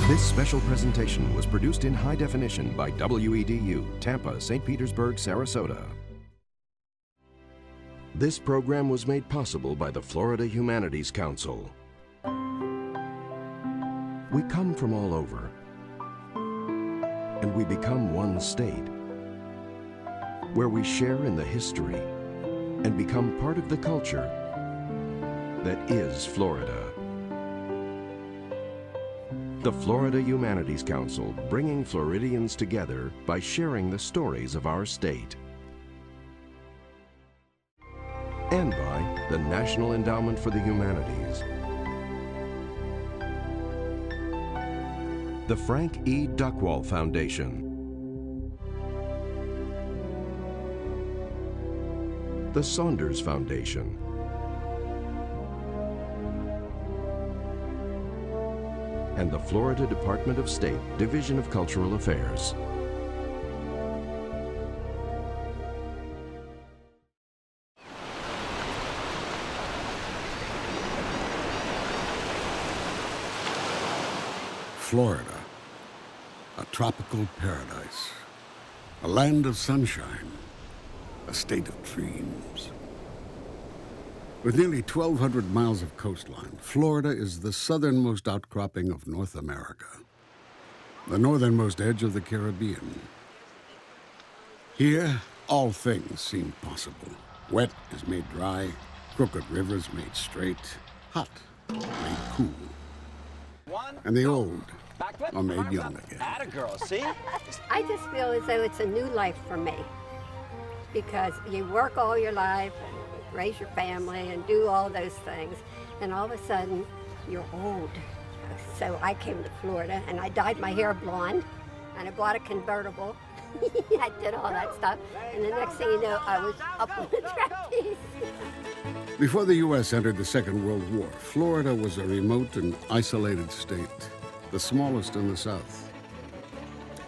This special presentation was produced in high definition by WEDU, Tampa, St. Petersburg, Sarasota. This program was made possible by the Florida Humanities Council. We come from all over, and we become one state, where we share in the history and become part of the culture that is Florida. The Florida Humanities Council, bringing Floridians together by sharing the stories of our state. And by the National Endowment for the Humanities, the Frank E. Duckwall Foundation, the Saunders Foundation, and the Florida Department of State, Division of Cultural Affairs. Florida, a tropical paradise, a land of sunshine, a state of dreams. With nearly 1,200 miles of coastline, Florida is the southernmost outcropping of North America, the northernmost edge of the Caribbean. Here, all things seem possible. Wet is made dry, crooked rivers made straight, hot made cool, and the old are made young again. Atta girl, see? I just feel as though it's a new life for me, because you work all your life and raise your family and do all those things, and all of a sudden you're old. So I came to Florida and I dyed my hair blonde and I bought a convertible. I did all that stuff, and the next thing you know, I was up on the trapeze. Before the U.S. entered the Second World War, Florida was a remote and isolated state, the smallest in the South.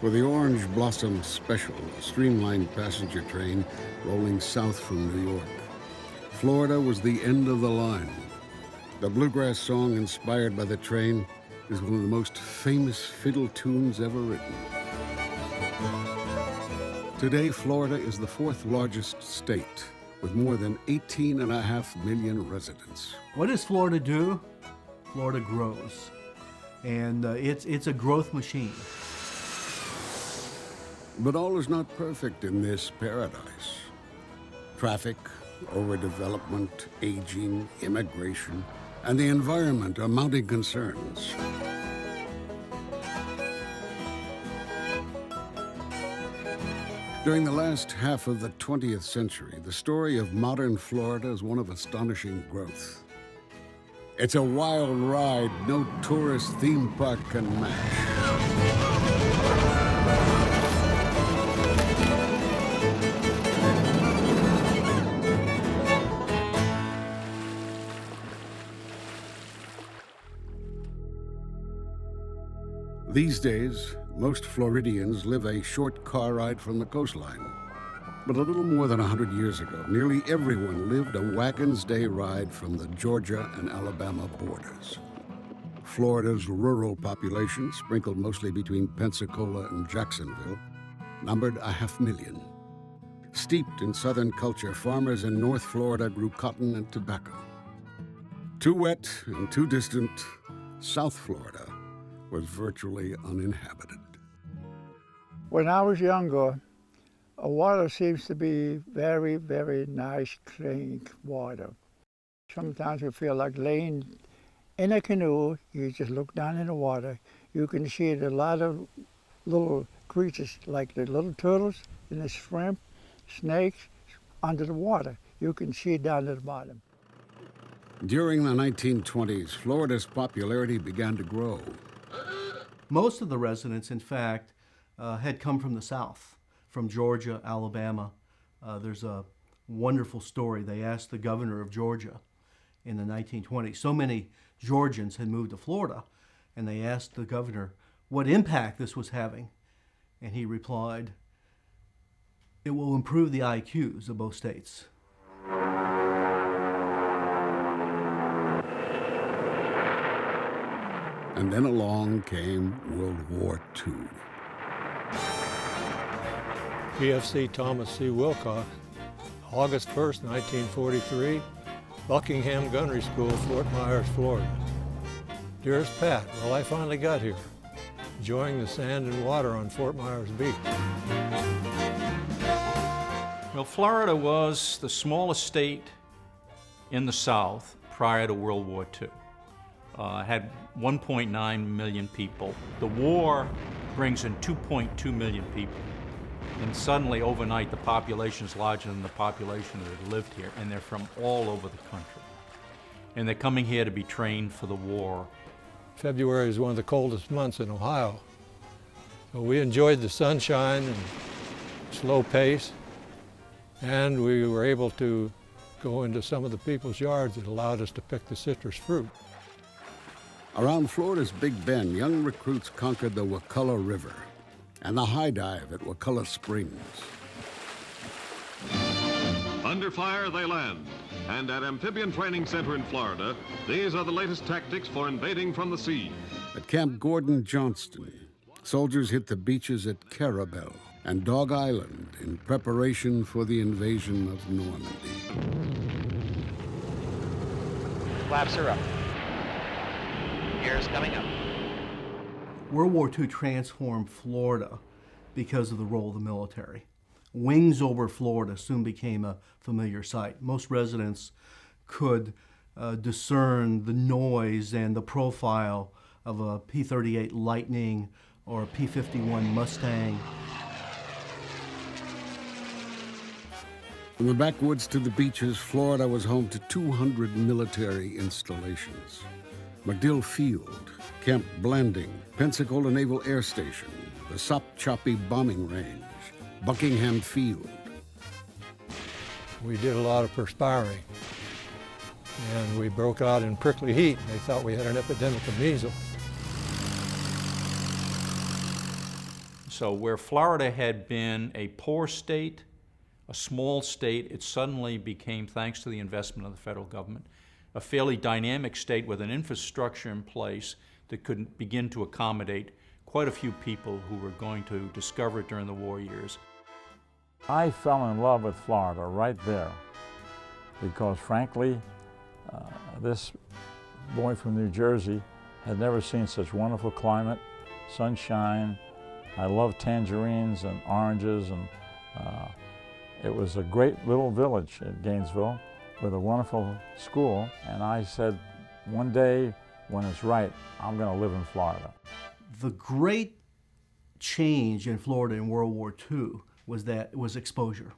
With the Orange Blossom Special, a streamlined passenger train rolling south from New York, Florida was the end of the line. The bluegrass song inspired by the train is one of the most famous fiddle tunes ever written. Today, Florida is the fourth largest state, with more than 18.5 million residents. What does Florida do? Florida grows, and it's a growth machine. But all is not perfect in this paradise. Traffic, overdevelopment, aging, immigration, and the environment are mounting concerns. During the last half of the 20th century, the story of modern Florida is one of astonishing growth. It's a wild ride no tourist theme park can match. These days, most Floridians live a short car ride from the coastline. But a little more than 100 years ago, nearly everyone lived a wagon's day ride from the Georgia and Alabama borders. Florida's rural population, sprinkled mostly between Pensacola and Jacksonville, numbered 500,000. Steeped in Southern culture, farmers in North Florida grew cotton and tobacco. Too wet and too distant, South Florida was virtually uninhabited. When I was younger, water seems to be very, very nice, clean water. Sometimes we feel like laying in a canoe. You just look down in the water. You can see a lot of little creatures, like the little turtles and the shrimp, snakes, under the water. You can see down at the bottom. During the 1920s, Florida's popularity began to grow. Most of the residents, in fact, had come from the South, from Georgia, Alabama. There's a wonderful story. They asked the governor of Georgia in the 1920s. So many Georgians had moved to Florida, and they asked the governor what impact this was having. And he replied, "It will improve the IQs of both states." And then along came World War II. PFC Thomas C. Wilcox, August 1st, 1943, Buckingham Gunnery School, Fort Myers, Florida. Dearest Pat, well, I finally got here, enjoying the sand and water on Fort Myers Beach. Well, Florida was the smallest state in the South prior to World War II. Had 1.9 million people. The war brings in 2.2 million people. And suddenly, overnight, the population is larger than the population that had lived here, and they're from all over the country. And they're coming here to be trained for the war. February is one of the coldest months in Ohio. So we enjoyed the sunshine and slow pace, and we were able to go into some of the people's yards that allowed us to pick the citrus fruit. Around Florida's Big Bend, young recruits conquered the Wakulla River and the high dive at Wakulla Springs. Under fire they land, and at Amphibian Training Center in Florida, these are the latest tactics for invading from the sea. At Camp Gordon Johnston, soldiers hit the beaches at Carabel and Dog Island in preparation for the invasion of Normandy. Flaps are up. Gears coming up. World War II transformed Florida because of the role of the military. Wings over Florida soon became a familiar sight. Most residents could discern the noise and the profile of a P-38 Lightning or a P-51 Mustang. From the backwoods to the beaches, Florida was home to 200 military installations. MacDill Field, Camp Blanding, Pensacola Naval Air Station, the Sopchoppy Bombing Range, Buckingham Field. We did a lot of perspiring, and we broke out in prickly heat. They thought we had an epidemic of measles. So where Florida had been a poor state, a small state, it suddenly became, thanks to the investment of the federal government, a fairly dynamic state with an infrastructure in place that could begin to accommodate quite a few people who were going to discover it during the war years. I fell in love with Florida right there because, frankly, this boy from New Jersey had never seen such wonderful climate, sunshine. I love tangerines and oranges, and it was a great little village at Gainesville with a wonderful school, and I said, one day when it's right, I'm going to live in Florida. The great change in Florida in World War II was exposure.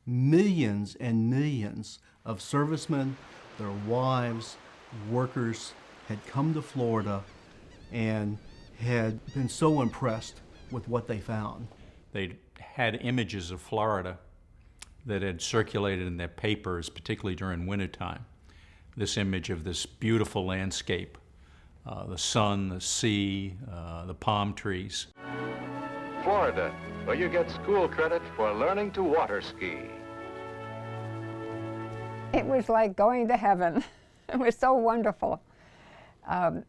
Millions and millions of servicemen, their wives, workers had come to Florida and had been so impressed with what they found. They'd had images of Florida that had circulated in their papers, particularly during wintertime. This image of this beautiful landscape, the sun, the sea, the palm trees. Florida, where you get school credit for learning to water ski. It was like going to heaven. It was so wonderful.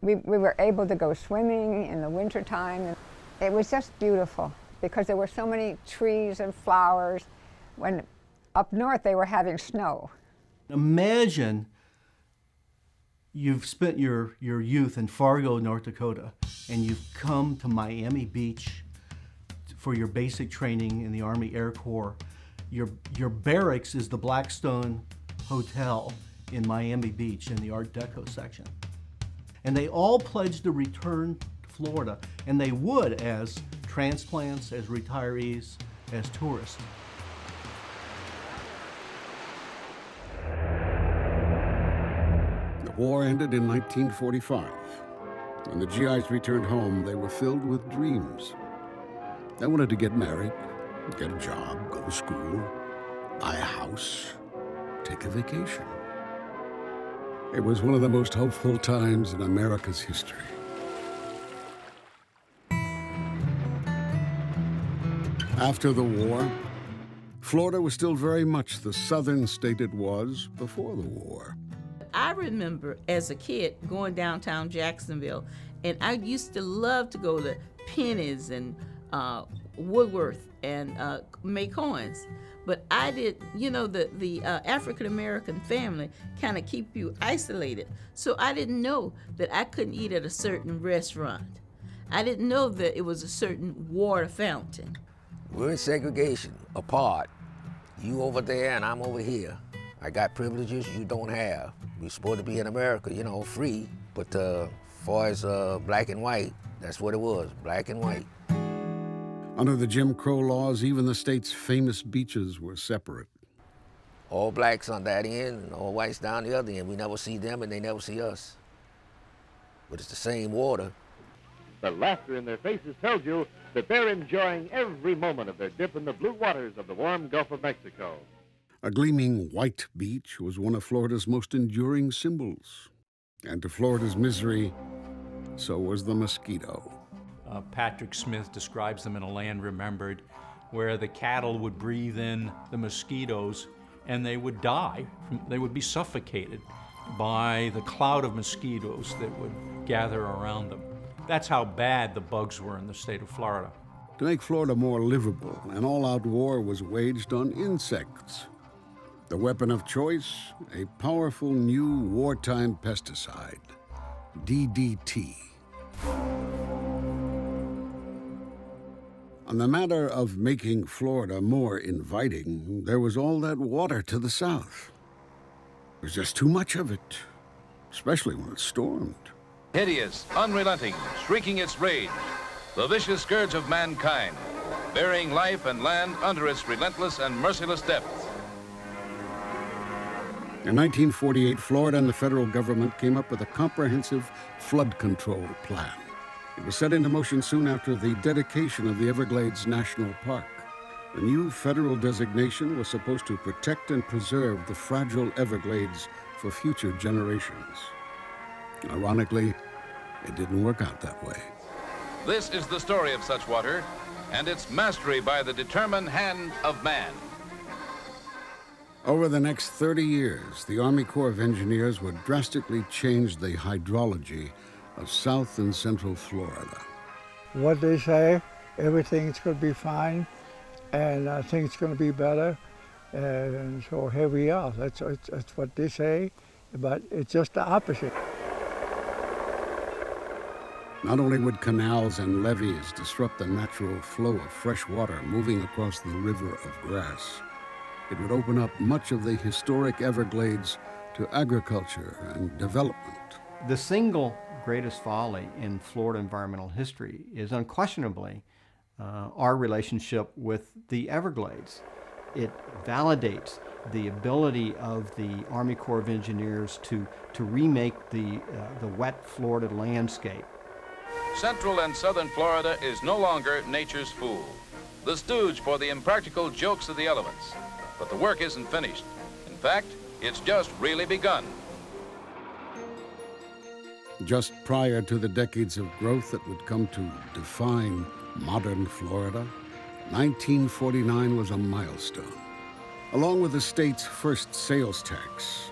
We were able to go swimming in the wintertime. It was just beautiful because there were so many trees and flowers. When up north they were having snow. Imagine you've spent your youth in Fargo, North Dakota, and you've come to Miami Beach for your basic training in the Army Air Corps. Your barracks is the Blackstone Hotel in Miami Beach in the Art Deco section. And they all pledged to return to Florida, and they would as transplants, as retirees, as tourists. The war ended in 1945. When the GIs returned home, they were filled with dreams. They wanted to get married, get a job, go to school, buy a house, take a vacation. It was one of the most hopeful times in America's history. After the war, Florida was still very much the southern state it was before the war. I remember as a kid going downtown Jacksonville And I used to love to go to Penny's and Woodworth and make coins. But I did, you know, the African-American family kind of keep you isolated. So I didn't know that I couldn't eat at a certain restaurant. I didn't know that it was a certain water fountain. We're in segregation, apart. You over there and I'm over here. I got privileges you don't have. We're supposed to be in America, you know, free. But as far as black and white, that's what it was, black and white. Under the Jim Crow laws, even the state's famous beaches were separate. All blacks on that end and all whites down the other end. We never see them and they never see us. But it's the same water. The laughter in their faces tells you that they're enjoying every moment of their dip in the blue waters of the warm Gulf of Mexico. A gleaming white beach was one of Florida's most enduring symbols. And to Florida's misery, so was the mosquito. Patrick Smith describes them in A Land Remembered, where the cattle would breathe in the mosquitoes and they would die. They would be suffocated by the cloud of mosquitoes that would gather around them. That's how bad the bugs were in the state of Florida. To make Florida more livable, an all-out war was waged on insects. The weapon of choice, a powerful new wartime pesticide, DDT. On the matter of making Florida more inviting, there was all that water to the south. There was just too much of it, especially when it stormed. Hideous, unrelenting, shrieking its rage, the vicious scourge of mankind, burying life and land under its relentless and merciless depths. In 1948, Florida and the federal government came up with a comprehensive flood control plan. It was set into motion soon after the dedication of the Everglades National Park. The new federal designation was supposed to protect and preserve the fragile Everglades for future generations. Ironically, it didn't work out that way. This is the story of such water and its mastery by the determined hand of man. Over the next 30 years, the Army Corps of Engineers would drastically change the hydrology of South and Central Florida. What they say, everything's going to be fine, and I think it's going to be better. And so here we are. That's what they say, but it's just the opposite. Not only would canals and levees disrupt the natural flow of fresh water moving across the river of grass, it would open up much of the historic Everglades to agriculture and development. The single greatest folly in Florida environmental history is unquestionably our relationship with the Everglades. It validates the ability of the Army Corps of Engineers to remake the wet Florida landscape. Central and southern Florida is no longer nature's fool, the stooge for the impractical jokes of the elements. But the work isn't finished. In fact, it's just really begun. Just prior to the decades of growth that would come to define modern Florida, 1949 was a milestone. Along with the state's first sales tax,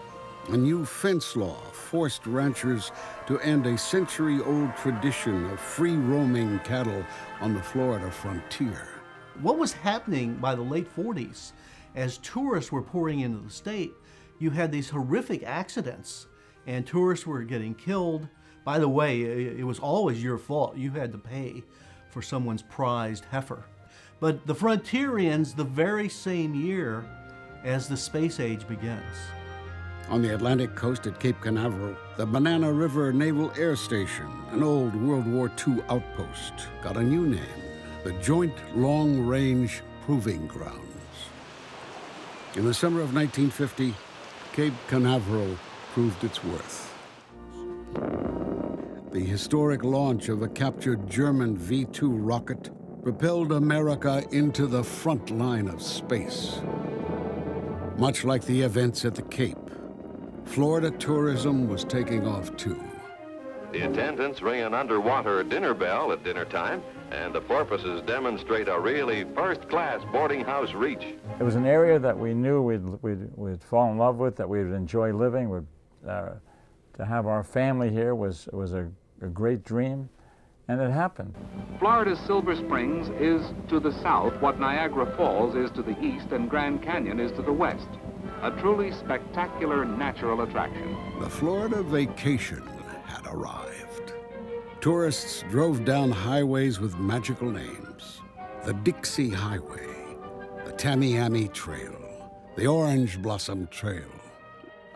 a new fence law forced ranchers to end a century-old tradition of free-roaming cattle on the Florida frontier. What was happening by the late 40s, as tourists were pouring into the state, you had these horrific accidents, and tourists were getting killed. By the way, it was always your fault. You had to pay for someone's prized heifer. But the frontierians, the very same year as the space age begins. On the Atlantic coast at Cape Canaveral, the Banana River Naval Air Station, an old World War II outpost, got a new name, the Joint Long Range Proving Grounds. In the summer of 1950, Cape Canaveral proved its worth. The historic launch of a captured German V-2 rocket propelled America into the front line of space. Much like the events at the Cape, Florida tourism was taking off too. The attendants ring an underwater dinner bell at dinner time, and the porpoises demonstrate a really first-class boarding house reach. It was an area that we knew we'd fall in love with, that we would enjoy living. To have our family here was a a great dream, and it happened. Florida's Silver Springs is to the south what Niagara Falls is to the east and Grand Canyon is to the west. A truly spectacular natural attraction. The Florida vacation had arrived. Tourists drove down highways with magical names. The Dixie Highway, the Tamiami Trail, the Orange Blossom Trail.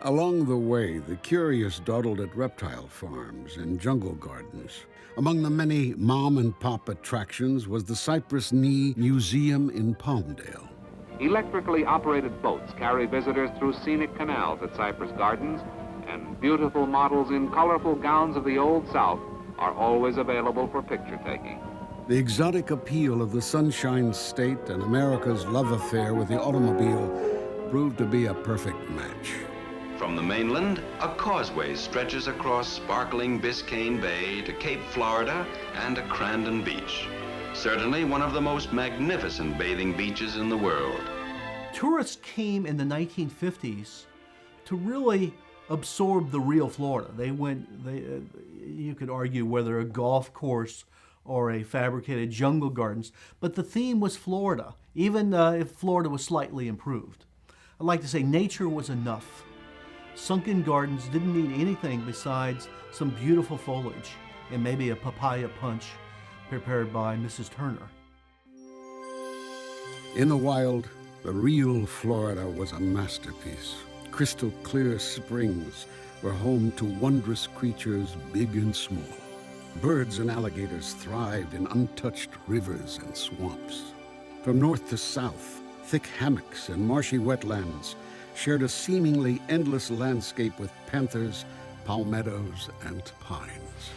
Along the way, the curious dawdled at reptile farms and jungle gardens. Among the many mom-and-pop attractions was the Cypress Knee Museum in Palmdale. Electrically operated boats carry visitors through scenic canals at Cypress Gardens, and beautiful models in colorful gowns of the Old South are always available for picture taking. The exotic appeal of the Sunshine State and America's love affair with the automobile proved to be a perfect match. From the mainland, a causeway stretches across sparkling Biscayne Bay to Cape Florida and to Crandon Beach. Certainly one of the most magnificent bathing beaches in the world. Tourists came in the 1950s to really absorb the real Florida. You could argue whether a golf course or a fabricated jungle gardens, but the theme was Florida, even if Florida was slightly improved. I'd like to say nature was enough. Sunken Gardens didn't need anything besides some beautiful foliage and maybe a papaya punch prepared by Mrs. Turner. In the wild, the real Florida was a masterpiece. Crystal clear springs were home to wondrous creatures big and small. Birds and alligators thrived in untouched rivers and swamps. From north to south, thick hammocks and marshy wetlands shared a seemingly endless landscape with panthers, palmettos, and pines.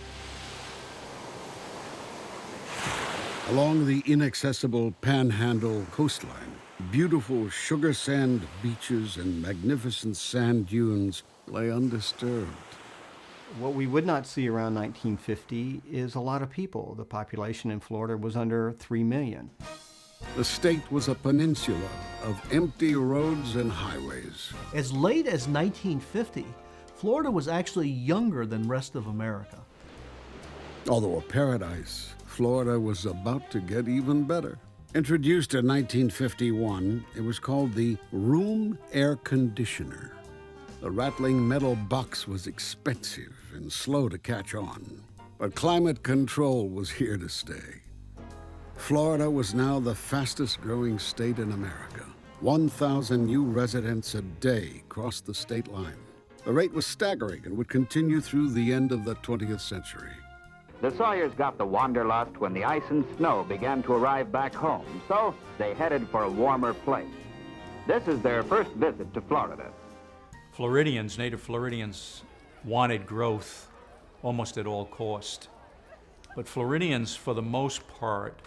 Along the inaccessible Panhandle coastline, beautiful sugar sand beaches and magnificent sand dunes lay undisturbed. What we would not see around 1950 is a lot of people. The population in Florida was under 3 million. The state was a peninsula of empty roads and highways. As late as 1950, Florida was actually younger than the rest of America. Although a paradise, Florida was about to get even better. Introduced in 1951, it was called the room air conditioner. The rattling metal box was expensive and slow to catch on, but climate control was here to stay. Florida was now the fastest growing state in America. 1,000 new residents a day crossed the state line. The rate was staggering and would continue through the end of the 20th century. The Sawyers got the wanderlust when the ice and snow began to arrive back home, so they headed for a warmer place. This is their first visit to Florida. Floridians, native Floridians, wanted growth almost at all cost. But Floridians, for the most part,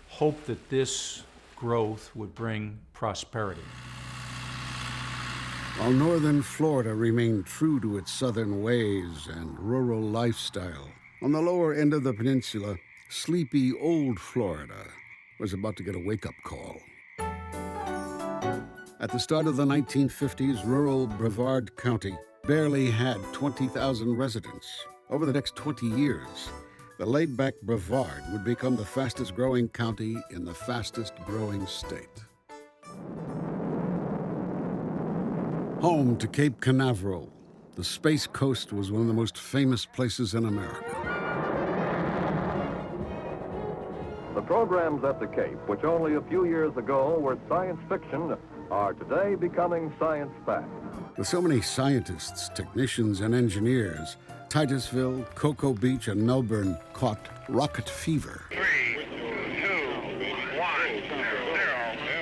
hoped that this growth would bring prosperity. While northern Florida remained true to its southern ways and rural lifestyle, on the lower end of the peninsula, sleepy old Florida was about to get a wake-up call. At the start of the 1950s, rural Brevard County barely had 20,000 residents. Over the next 20 years, the laid-back Brevard would become the fastest-growing county in the fastest-growing state. Home to Cape Canaveral, the Space Coast was one of the most famous places in America. The programs at the Cape, which only a few years ago were science fiction, are today becoming science fact. With so many scientists, technicians, and engineers, Titusville, Cocoa Beach, and Melbourne caught rocket fever. 3, 2, 1,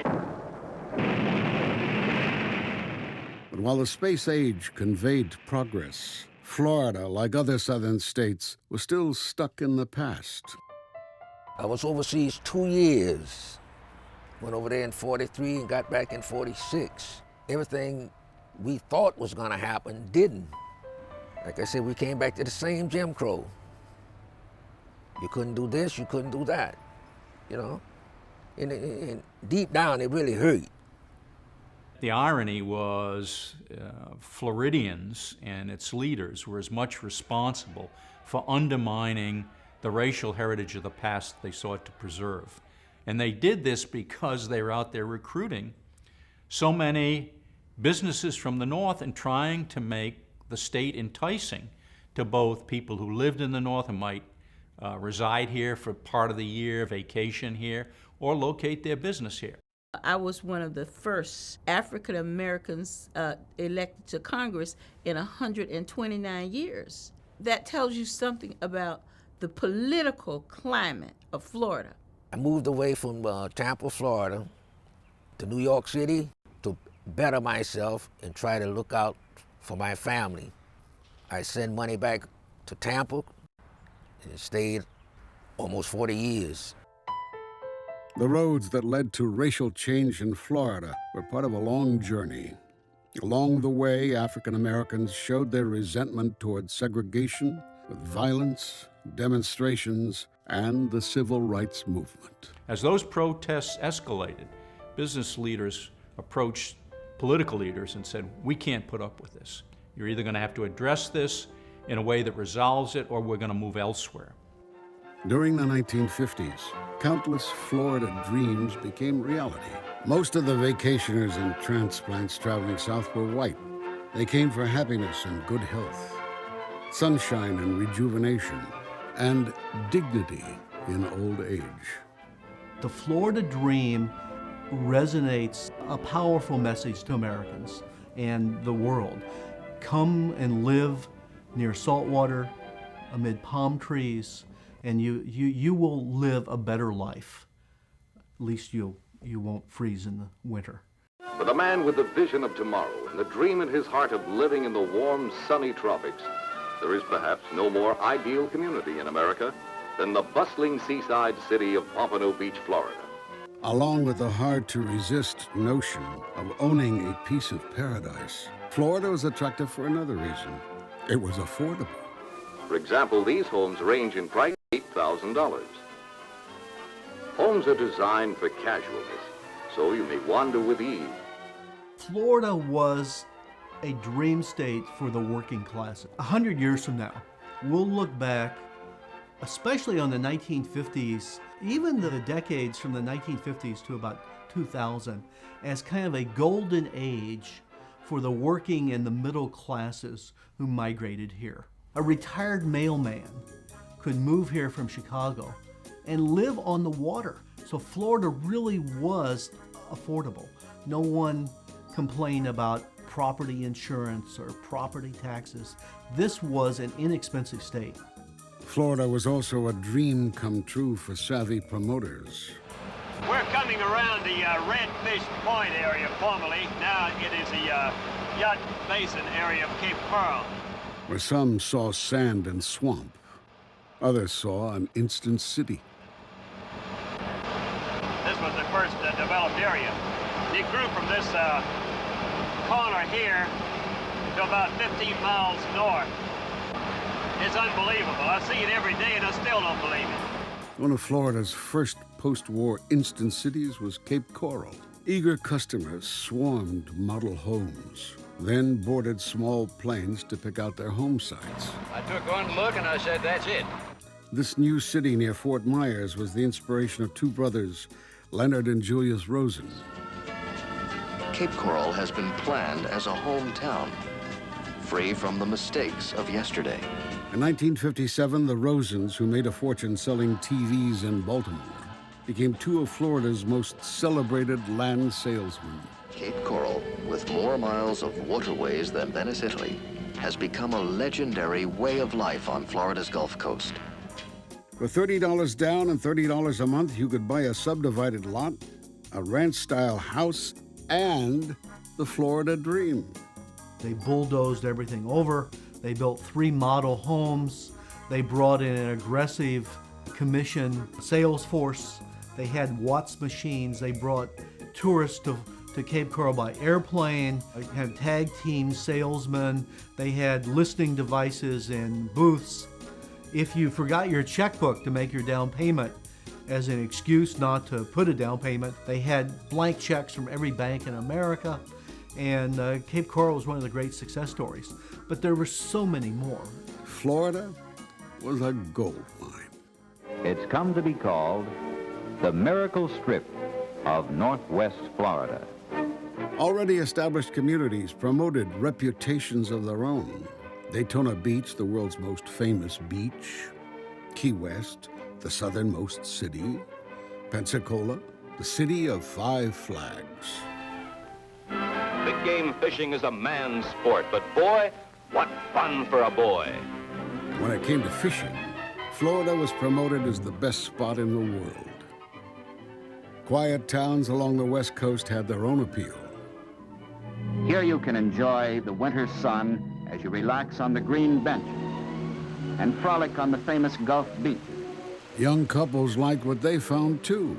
0. But while the space age conveyed progress, Florida, like other southern states, was still stuck in the past. I was overseas 2 years. Went over there in 43 and got back in 46. Everything we thought was gonna happen didn't. Like I said, we came back to the same Jim Crow. You couldn't do this, you couldn't do that, you know? And deep down, it really hurt. The irony was Floridians and its leaders were as much responsible for undermining the racial heritage of the past they sought to preserve. And they did this because they were out there recruiting so many businesses from the North and trying to make the state enticing to both people who lived in the North and might reside here for part of the year, vacation here, or locate their business here. I was one of the first African Americans elected to Congress in 129 years. That tells you something about the political climate of Florida. I moved away from Tampa, Florida, to New York City to better myself and try to look out for my family. I sent money back to Tampa and stayed almost 40 years. The roads that led to racial change in Florida were part of a long journey. Along the way, African Americans showed their resentment toward segregation with violence, demonstrations, and the civil rights movement. As those protests escalated, business leaders approached political leaders and said, "We can't put up with this. You're either going to have to address this in a way that resolves it, or we're going to move elsewhere." During the 1950s, countless Florida dreams became reality. Most of the vacationers and transplants traveling south were white. They came for happiness and good health, sunshine and rejuvenation, and dignity in old age. The Florida Dream resonates a powerful message to Americans and the world. Come and live near salt water, amid palm trees, and you will live a better life. At least you won't freeze in the winter. For the man with the vision of tomorrow and the dream in his heart of living in the warm, sunny tropics, there is perhaps no more ideal community in America than the bustling seaside city of Pompano Beach, Florida. Along with the hard-to-resist notion of owning a piece of paradise, Florida was attractive for another reason. It was affordable. For example, these homes range in price $8,000. Homes are designed for casualness, so you may wander with ease. Florida was a dream state for the working class. 100 years from now, we'll look back, especially on the 1950s, even the decades from the 1950s to about 2000, as kind of a golden age for the working and the middle classes who migrated here. A retired mailman could move here from Chicago and live on the water. So Florida really was affordable. No one complained about property insurance or property taxes. This was an inexpensive state. Florida was also a dream come true for savvy promoters. We're coming around the Redfish Point area formerly. Now it is the Yacht Basin area of Cape Coral. Where some saw sand and swamp, others saw an instant city. This was the first developed area. It grew from this corner here to about 15 miles north. It's unbelievable. I see it every day and I still don't believe it. One of Florida's first post-war instant cities was Cape Coral. Eager customers swarmed model homes, then boarded small planes to pick out their home sites. I took one look and I said, that's it. This new city near Fort Myers was the inspiration of two brothers, Leonard and Julius Rosen. Cape Coral has been planned as a hometown, free from the mistakes of yesterday. In 1957, the Rosens, who made a fortune selling TVs in Baltimore, became two of Florida's most celebrated land salesmen. Cape Coral, with more miles of waterways than Venice, Italy, has become a legendary way of life on Florida's Gulf Coast. For $30 down and $30 a month, you could buy a subdivided lot, a ranch-style house, and the Florida Dream. They bulldozed everything over. They built 3 model homes. They brought in an aggressive commission sales force. They had Watts machines. They brought tourists to Cape Coral by airplane. They had tag team salesmen. They had listening devices and booths. If you forgot your checkbook to make your down payment as an excuse not to put a down payment, they had blank checks from every bank in America. And Cape Coral was one of the great success stories. But there were so many more. Florida was a gold mine. It's come to be called the Miracle Strip of Northwest Florida. Already established communities promoted reputations of their own. Daytona Beach, the world's most famous beach. Key West, the southernmost city. Pensacola, the city of 5 flags. Big game fishing is a man's sport, but boy, what fun for a boy. When it came to fishing, Florida was promoted as the best spot in the world. Quiet towns along the West Coast had their own appeal. Here you can enjoy the winter sun as you relax on the green bench and frolic on the famous Gulf Beach. Young couples liked what they found too,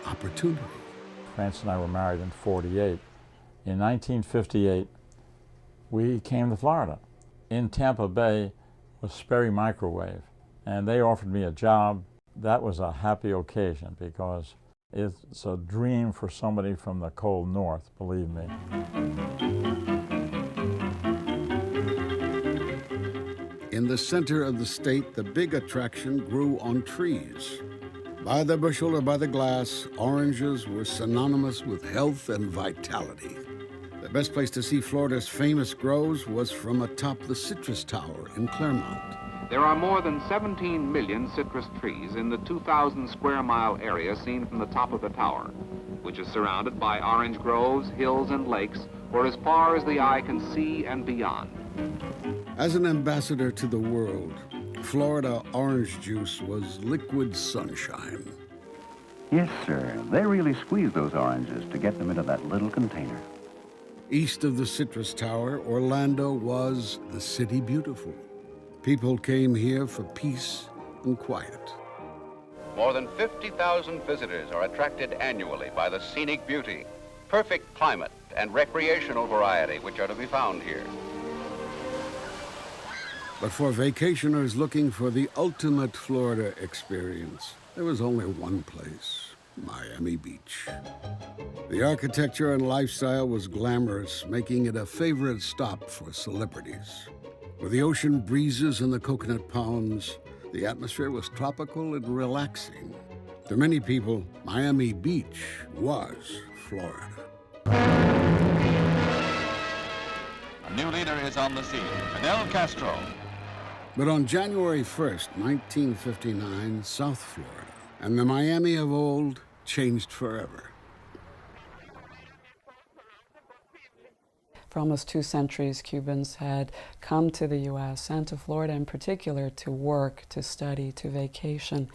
opportunity. Frances and I were married in '48. In 1958, we came to Florida. In Tampa Bay was Sperry Microwave, and they offered me a job. That was a happy occasion because it's a dream for somebody from the cold north, believe me. In the center of the state, the big attraction grew on trees. By the bushel or by the glass, oranges were synonymous with health and vitality. The best place to see Florida's famous groves was from atop the Citrus Tower in Claremont. There are more than 17 million citrus trees in the 2,000 square mile area seen from the top of the tower, which is surrounded by orange groves, hills, and lakes for as far as the eye can see and beyond. As an ambassador to the world, Florida orange juice was liquid sunshine. Yes, sir. They really squeeze those oranges to get them into that little container. East of the Citrus Tower, Orlando was the city beautiful. People came here for peace and quiet. More than 50,000 visitors are attracted annually by the scenic beauty, perfect climate, and recreational variety which are to be found here. But for vacationers looking for the ultimate Florida experience, there was only one place, Miami Beach. The architecture and lifestyle was glamorous, making it a favorite stop for celebrities. With the ocean breezes and the coconut palms, the atmosphere was tropical and relaxing. To many people, Miami Beach was Florida. A new leader is on the scene, Fidel Castro. But on January 1st, 1959, South Florida and the Miami of old changed forever. For almost 2 centuries, Cubans had come to the U.S. and to Florida in particular to work, to study, to vacation.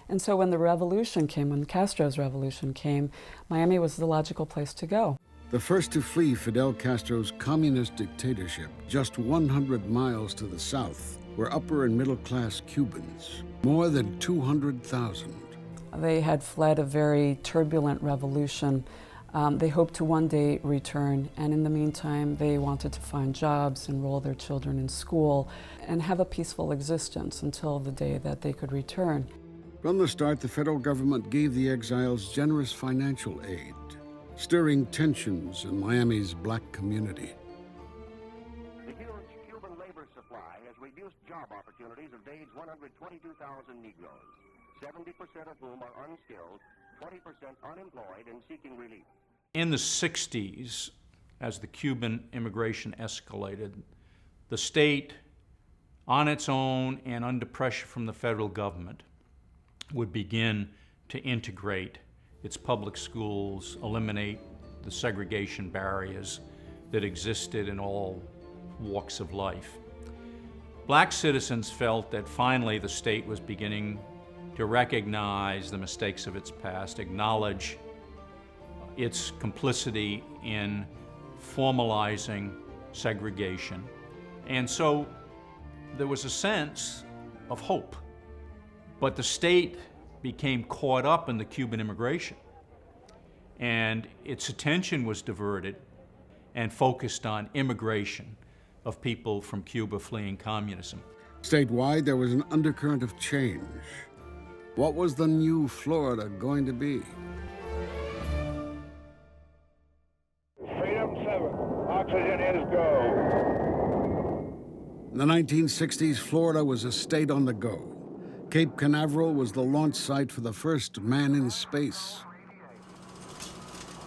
And so when the revolution came, when Castro's revolution came, Miami was the logical place to go. The first to flee Fidel Castro's communist dictatorship, just 100 miles to the south, were upper and middle class Cubans, more than 200,000. They had fled a very turbulent revolution. They hoped to one day return, and in the meantime, they wanted to find jobs, enroll their children in school, and have a peaceful existence until the day that they could return. From the start, the federal government gave the exiles generous financial aid, stirring tensions in Miami's black community. The huge Cuban labor supply has reduced job opportunities of Dade's 122,000 Negroes, 70% of whom are unskilled, 20% unemployed and seeking relief. In the 60s, as the Cuban immigration escalated, the state, on its own and under pressure from the federal government, would begin to integrate its public schools, eliminate the segregation barriers that existed in all walks of life. Black citizens felt that finally the state was beginning to recognize the mistakes of its past, acknowledge its complicity in formalizing segregation. And so there was a sense of hope. But the state became caught up in the Cuban immigration, and its attention was diverted and focused on immigration of people from Cuba fleeing communism. Statewide, there was an undercurrent of change. What was the new Florida going to be? Freedom 7, oxygen is go. the 1960s, Florida was a state on the go. Cape Canaveral was the launch site for the first man in space.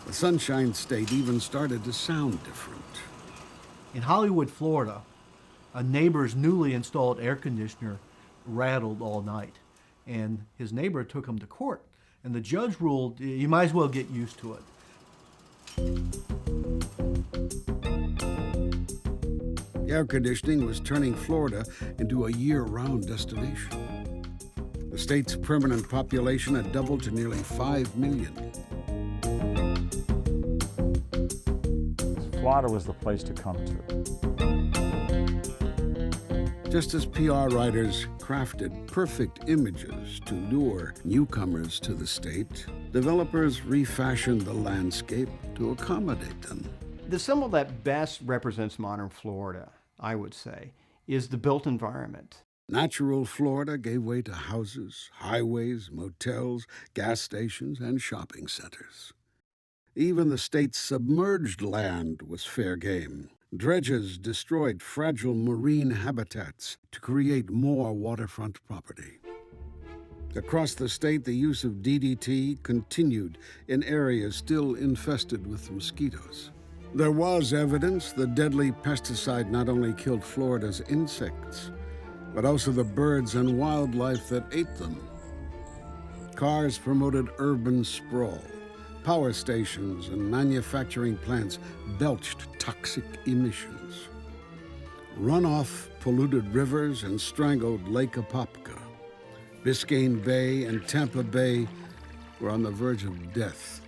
The Sunshine State even started to sound different. In Hollywood, Florida, a neighbor's newly installed air conditioner rattled all night, and his neighbor took him to court. And the judge ruled, you might as well get used to it. Air conditioning was turning Florida into a year-round destination. The state's permanent population had doubled to nearly 5 million. Florida was the place to come to. Just as PR writers crafted perfect images to lure newcomers to the state, developers refashioned the landscape to accommodate them. The symbol that best represents modern Florida, I would say, is the built environment. Natural Florida gave way to houses, highways, motels, gas stations, and shopping centers. Even the state's submerged land was fair game. Dredges destroyed fragile marine habitats to create more waterfront property. Across the state, the use of DDT continued in areas still infested with mosquitoes. There was evidence the deadly pesticide not only killed Florida's insects, but also the birds and wildlife that ate them. Cars promoted urban sprawl. Power stations and manufacturing plants belched toxic emissions. Runoff polluted rivers and strangled Lake Apopka. Biscayne Bay and Tampa Bay were on the verge of death.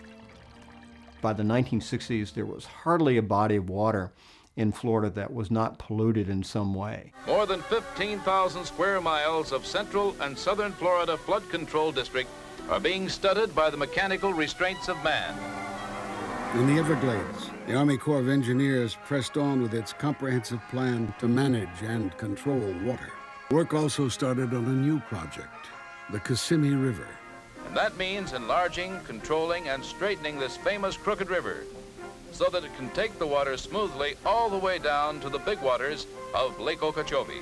By the 1960s, there was hardly a body of water in Florida that was not polluted in some way. More than 15,000 square miles of central and southern Florida flood control district are being studded by the mechanical restraints of man. In the Everglades, the Army Corps of Engineers pressed on with its comprehensive plan to manage and control water. Work also started on a new project, the Kissimmee River. And that means enlarging, controlling, and straightening this famous crooked river so that it can take the water smoothly all the way down to the big waters of Lake Okeechobee.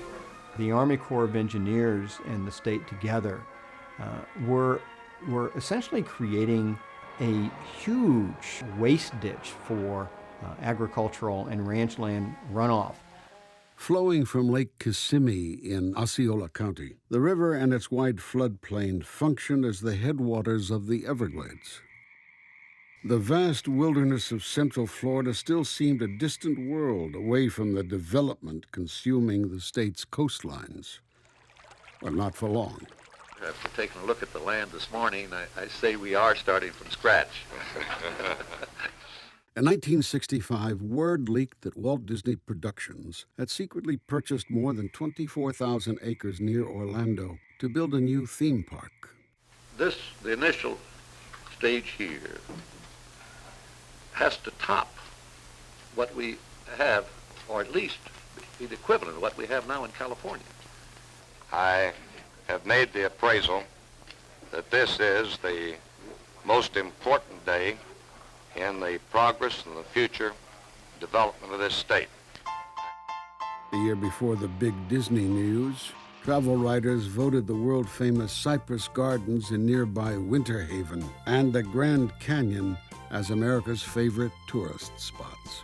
The Army Corps of Engineers and the state together were essentially creating a huge waste ditch for agricultural and ranch land runoff. Flowing from Lake Kissimmee in Osceola County, the river and its wide floodplain functioned as the headwaters of the Everglades. The vast wilderness of central Florida still seemed a distant world away from the development consuming the state's coastlines. But not for long. After taking a look at the land this morning, I say we are starting from scratch. In 1965, word leaked that Walt Disney Productions had secretly purchased more than 24,000 acres near Orlando to build a new theme park. The initial stage here, has to top what we have, or at least be the equivalent of what we have now in California. I have made the appraisal that this is the most important day in the progress and the future development of this state. The year before the big Disney news, travel writers voted the world-famous Cypress Gardens in nearby Winter Haven and the Grand Canyon as America's favorite tourist spots.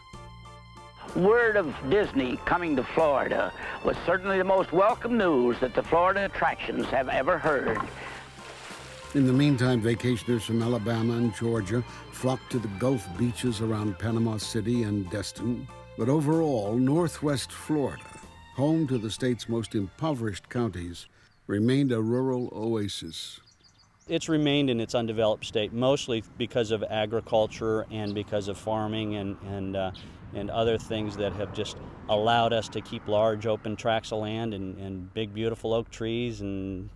Word of Disney coming to Florida was certainly the most welcome news that the Florida attractions have ever heard. In the meantime, vacationers from Alabama and Georgia flocked to the Gulf beaches around Panama City and Destin. But overall, Northwest Florida, home to the state's most impoverished counties, remained a rural oasis. It's remained in its undeveloped state, mostly because of agriculture and because of farming and other things that have just allowed us to keep large open tracts of land and big beautiful oak trees and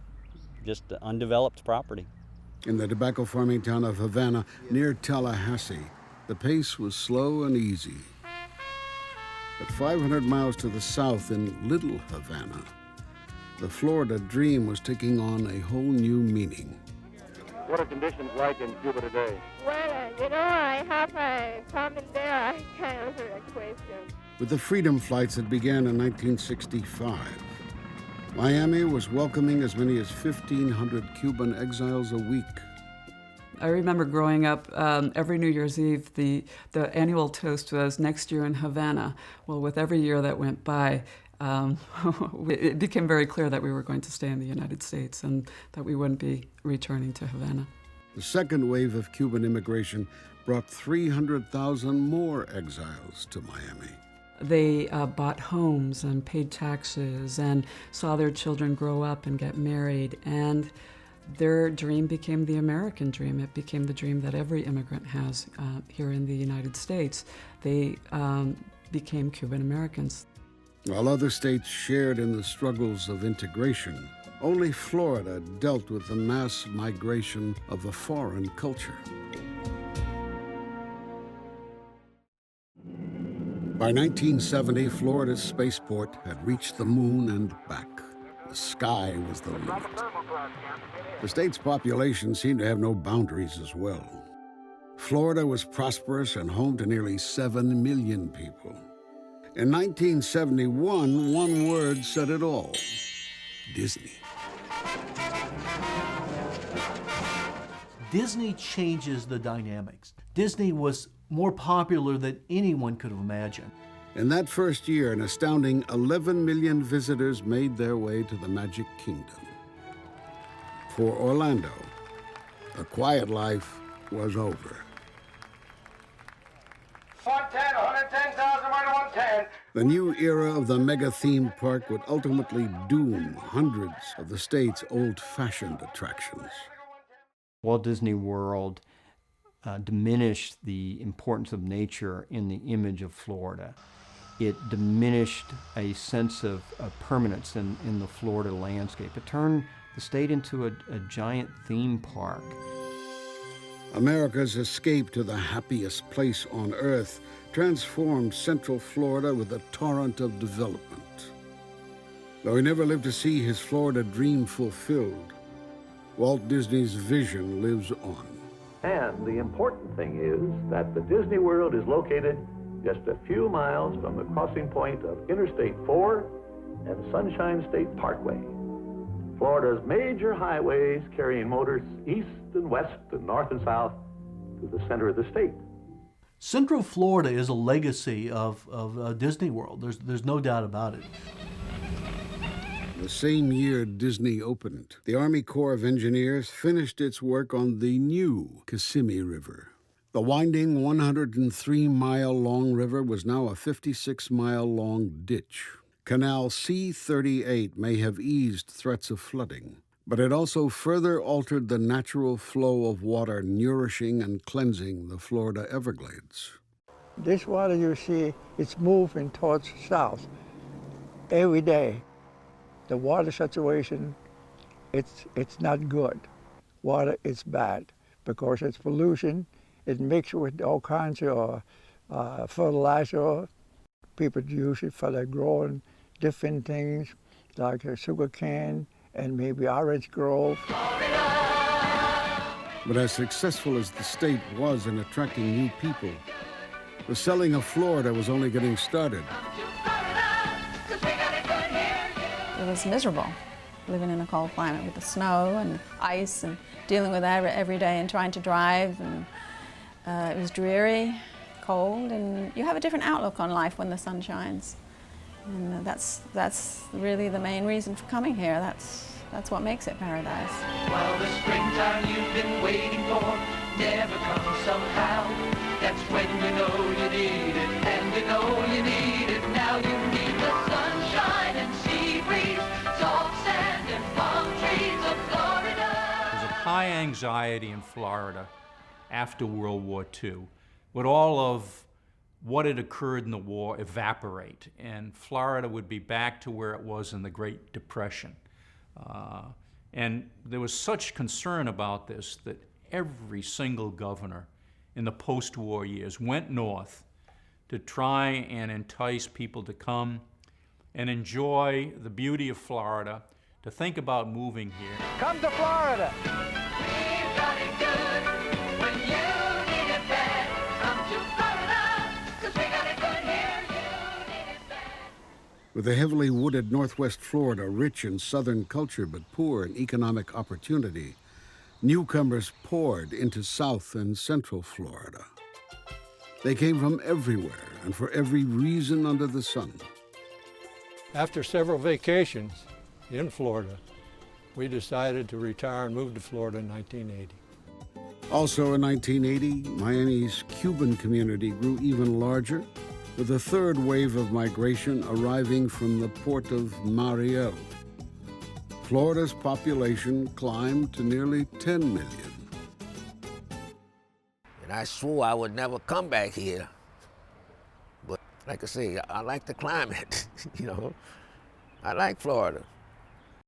just undeveloped property. In the tobacco farming town of Havana, near Tallahassee, the pace was slow and easy. But 500 miles to the south in Little Havana, the Florida dream was taking on a whole new meaning. What are conditions like in Cuba today? Well, I have a comment there. I can answer that question. with the freedom flights that began in 1965. Miami was welcoming as many as 1,500 Cuban exiles a week. I remember growing up, every New Year's Eve, the annual toast was next year in Havana. Well, with every year that went by, it became very clear that we were going to stay in the United States and that we wouldn't be returning to Havana. The second wave of Cuban immigration brought 300,000 more exiles to Miami. They bought homes and paid taxes and saw their children grow up and get married, and their dream became the American dream. It became the dream that every immigrant has here in the United States. They became Cuban Americans. While other states shared in the struggles of integration, only Florida dealt with the mass migration of a foreign culture. By 1970, Florida's spaceport had reached the moon and back. The sky was the limit. The state's population seemed to have no boundaries as well. Florida was prosperous and home to nearly 7 million people. In 1971, one word said it all: Disney. Disney changes the dynamics. Disney was more popular than anyone could have imagined. In that first year, an astounding 11 million visitors made their way to the Magic Kingdom. For Orlando, the quiet life was over. 110, 110,000, 110. The new era of the mega theme park would ultimately doom hundreds of the state's old-fashioned attractions. Walt Disney World diminished the importance of nature in the image of Florida. It diminished a sense of permanence in the Florida landscape. It turned the state into a giant theme park. America's escape to the happiest place on earth transformed Central Florida with a torrent of development. Though he never lived to see his Florida dream fulfilled, Walt Disney's vision lives on. And the important thing is that the Disney World is located just a few miles from the crossing point of Interstate 4 and Sunshine State Parkway, Florida's major highways carrying motors east and west and north and south to the center of the state. Central Florida is a legacy of Disney World. There's no doubt about it. The same year Disney opened, the Army Corps of Engineers finished its work on the new Kissimmee River. The winding 103-mile-long river was now a 56-mile-long ditch. Canal C-38 may have eased threats of flooding, but it also further altered the natural flow of water nourishing and cleansing the Florida Everglades. This water you see, it's moving towards south every day. The water situation, it's not good. Water is bad because it's pollution. It mixed with all kinds of fertilizer. People use it for their growing different things like sugar cane and maybe orange grove. But as successful as the state was in attracting new people, the selling of Florida was only getting started. It was miserable, living in a cold climate with the snow and ice and dealing with that every day and trying to drive. And it was dreary, cold, and you have a different outlook on life when the sun shines. And that's really the main reason for coming here. That's what makes it paradise. Well, the springtime you've been waiting for never comes somehow. That's when you know you need it, and you know you need it. Now you need the sunshine and sea breeze, soft sand and palm trees of Florida. There's a high anxiety in Florida after World War II, with all of what had occurred in the war evaporate, and Florida would be back to where it was in the Great Depression. And there was such concern about this that every single governor in the post-war years went north to try and entice people to come and enjoy the beauty of Florida, to think about moving here. Come to Florida. We've got it good when you need it bad. Come to Florida, 'cause we got it good here. With a heavily wooded Northwest Florida rich in southern culture but poor in economic opportunity, newcomers poured into South and Central Florida. They came from everywhere and for every reason under the sun. After several vacations in Florida, we decided to retire and move to Florida in 1980. Also in 1980, Miami's Cuban community grew even larger, with a third wave of migration arriving from the port of Mariel. Florida's population climbed to nearly 10 million. And I swore I would never come back here. But like I say, I like the climate, you know. I like Florida.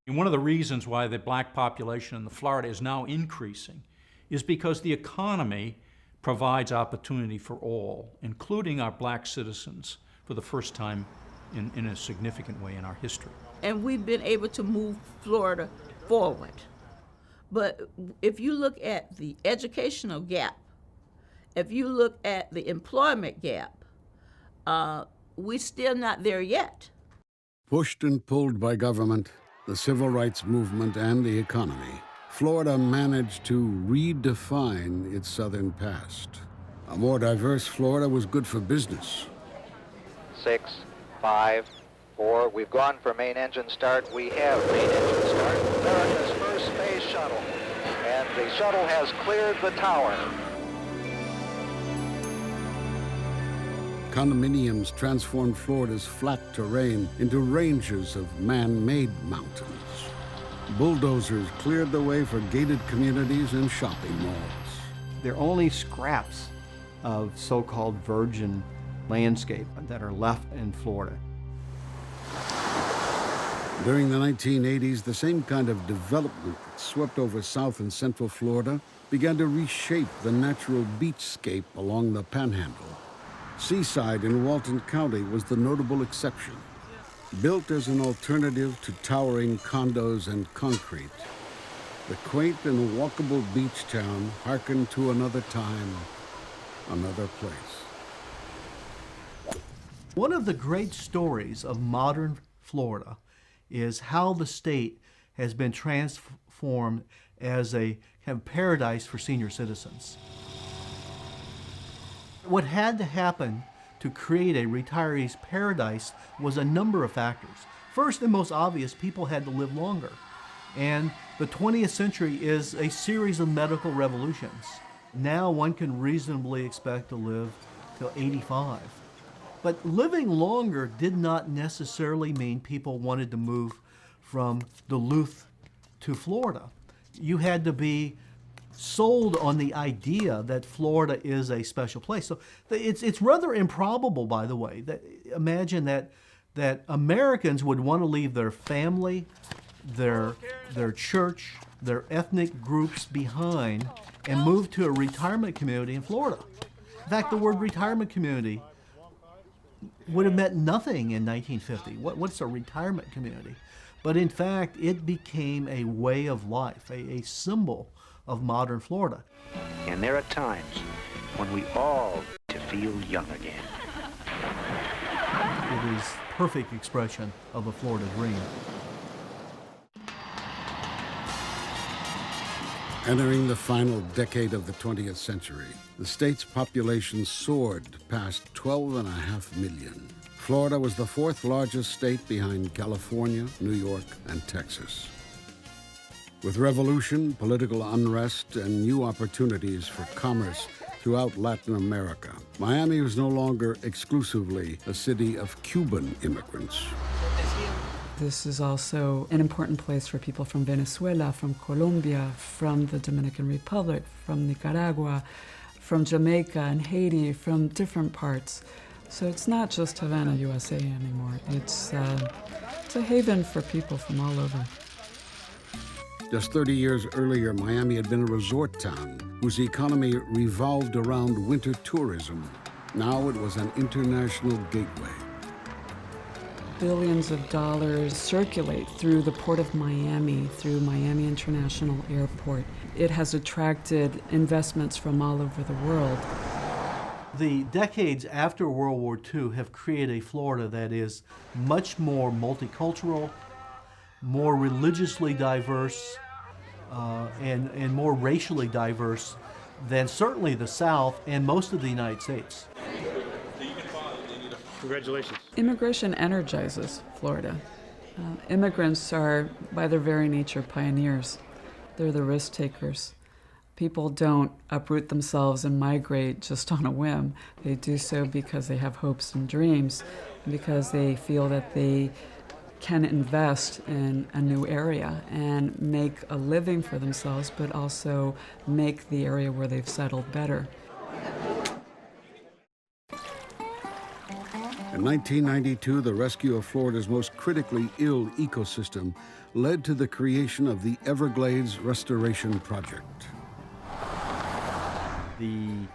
And one of the reasons why the black population in Florida is now increasing is because the economy provides opportunity for all, including our black citizens, for the first time in a significant way in our history. And we've been able to move Florida forward. But if you look at the educational gap, if you look at the employment gap, we're still not there yet. Pushed and pulled by government, the civil rights movement, and the economy, Florida managed to redefine its southern past. A more diverse Florida was good for business. 6, 5, 4. We've gone for main engine start. We have main engine start. America's first space shuttle. And the shuttle has cleared the tower. Condominiums transformed Florida's flat terrain into ranges of man-made mountains. Bulldozers cleared the way for gated communities and shopping malls. They're only scraps of so-called virgin landscape that are left in Florida. During the 1980s, the same kind of development that swept over South and Central Florida began to reshape the natural beachscape along the Panhandle. Seaside in Walton County was the notable exception. Built as an alternative to towering condos and concrete, the quaint and walkable beach town hearkened to another time, another place. One of the great stories of modern Florida is how the state has been transformed as a kind of paradise for senior citizens. What had to happen to create a retiree's paradise was a number of factors. First and most obvious, people had to live longer. And the 20th century is a series of medical revolutions. Now one can reasonably expect to live till 85. But living longer did not necessarily mean people wanted to move from Duluth to Florida. You had to be sold on the idea that Florida is a special place. So it's rather improbable, by the way, that imagine that Americans would want to leave their family, their church, their ethnic groups behind and move to a retirement community in Florida. In fact, the word retirement community would have meant nothing in 1950. What's a retirement community? But in fact, it became a way of life, a symbol of modern Florida. And there are times when we all need to feel young again. It is perfect expression of a Florida dream. Entering the final decade of the 20th century, the state's population soared past 12.5 million. Florida was the fourth largest state behind California, New York, and Texas. With revolution, political unrest, and new opportunities for commerce throughout Latin America, Miami was no longer exclusively a city of Cuban immigrants. This is also an important place for people from Venezuela, from Colombia, from the Dominican Republic, from Nicaragua, from Jamaica and Haiti, from different parts. So it's not just Havana, USA anymore. It's a haven for people from all over. Just 30 years earlier, Miami had been a resort town whose economy revolved around winter tourism. Now it was an international gateway. Billions of dollars circulate through the Port of Miami, through Miami International Airport. It has attracted investments from all over the world. The decades after World War II have created a Florida that is much more multicultural, more religiously diverse, and more racially diverse than certainly the South and most of the United States. Congratulations. Immigration energizes Florida. Immigrants are, by their very nature, pioneers. They're the risk takers. People don't uproot themselves and migrate just on a whim. They do so because they have hopes and dreams, and because they feel that they can invest in a new area and make a living for themselves, but also make the area where they've settled better. In 1992, the rescue of Florida's most critically ill ecosystem led to the creation of the Everglades Restoration Project. The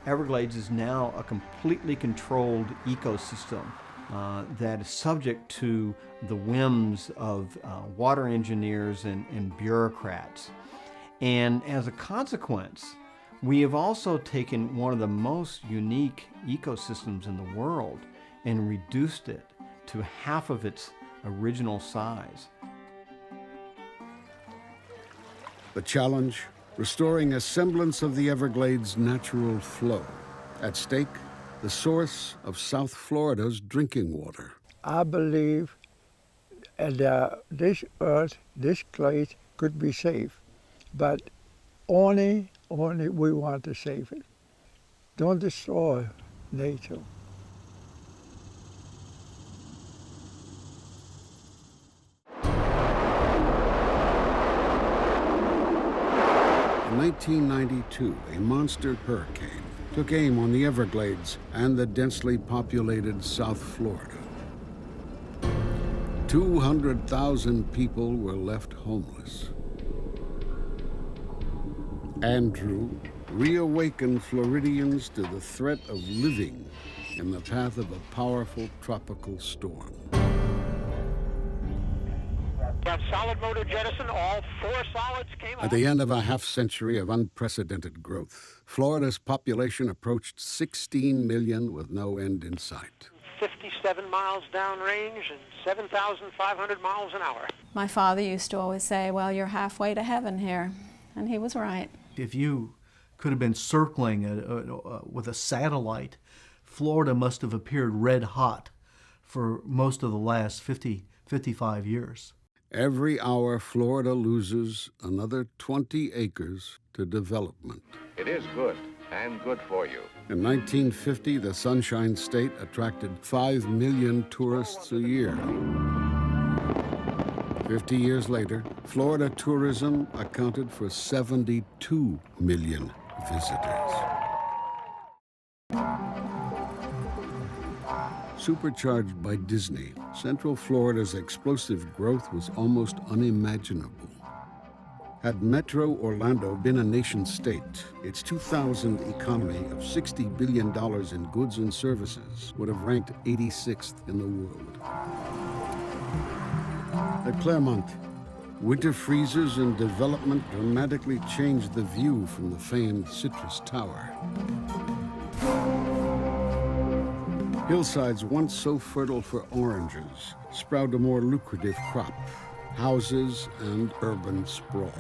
Everglades is now a completely controlled ecosystem that is subject to the whims of water engineers and bureaucrats. And as a consequence, we have also taken one of the most unique ecosystems in the world and reduced it to half of its original size. The challenge, restoring a semblance of the Everglades' natural flow. At stake, the source of South Florida's drinking water. I believe that this earth, this place could be saved, but only we want to save it. Don't destroy nature. In 1992, a monster hurricane took aim on the Everglades and the densely populated South Florida. 200,000 people were left homeless. Andrew reawakened Floridians to the threat of living in the path of a powerful tropical storm. We have solid motor jettison. All 4 solids came At the end of a half-century of unprecedented growth, Florida's population approached 16 million with no end in sight. 57 miles downrange and 7,500 miles an hour. My father used to always say, well, you're halfway to heaven here. And he was right. If you could have been circling with a satellite, Florida must have appeared red hot for most of the last 55 years. Every hour, Florida loses another 20 acres to development. It is good and good for you. In 1950, the Sunshine State attracted 5 million tourists a year. 50 years later, Florida tourism accounted for 72 million visitors. Supercharged by Disney, Central Florida's explosive growth was almost unimaginable. Had Metro Orlando been a nation-state, its 2000 economy of $60 billion in goods and services would have ranked 86th in the world. At Claremont, winter freezes and development dramatically changed the view from the famed Citrus Tower. Hillsides once so fertile for oranges sprout a more lucrative crop, houses and urban sprawl.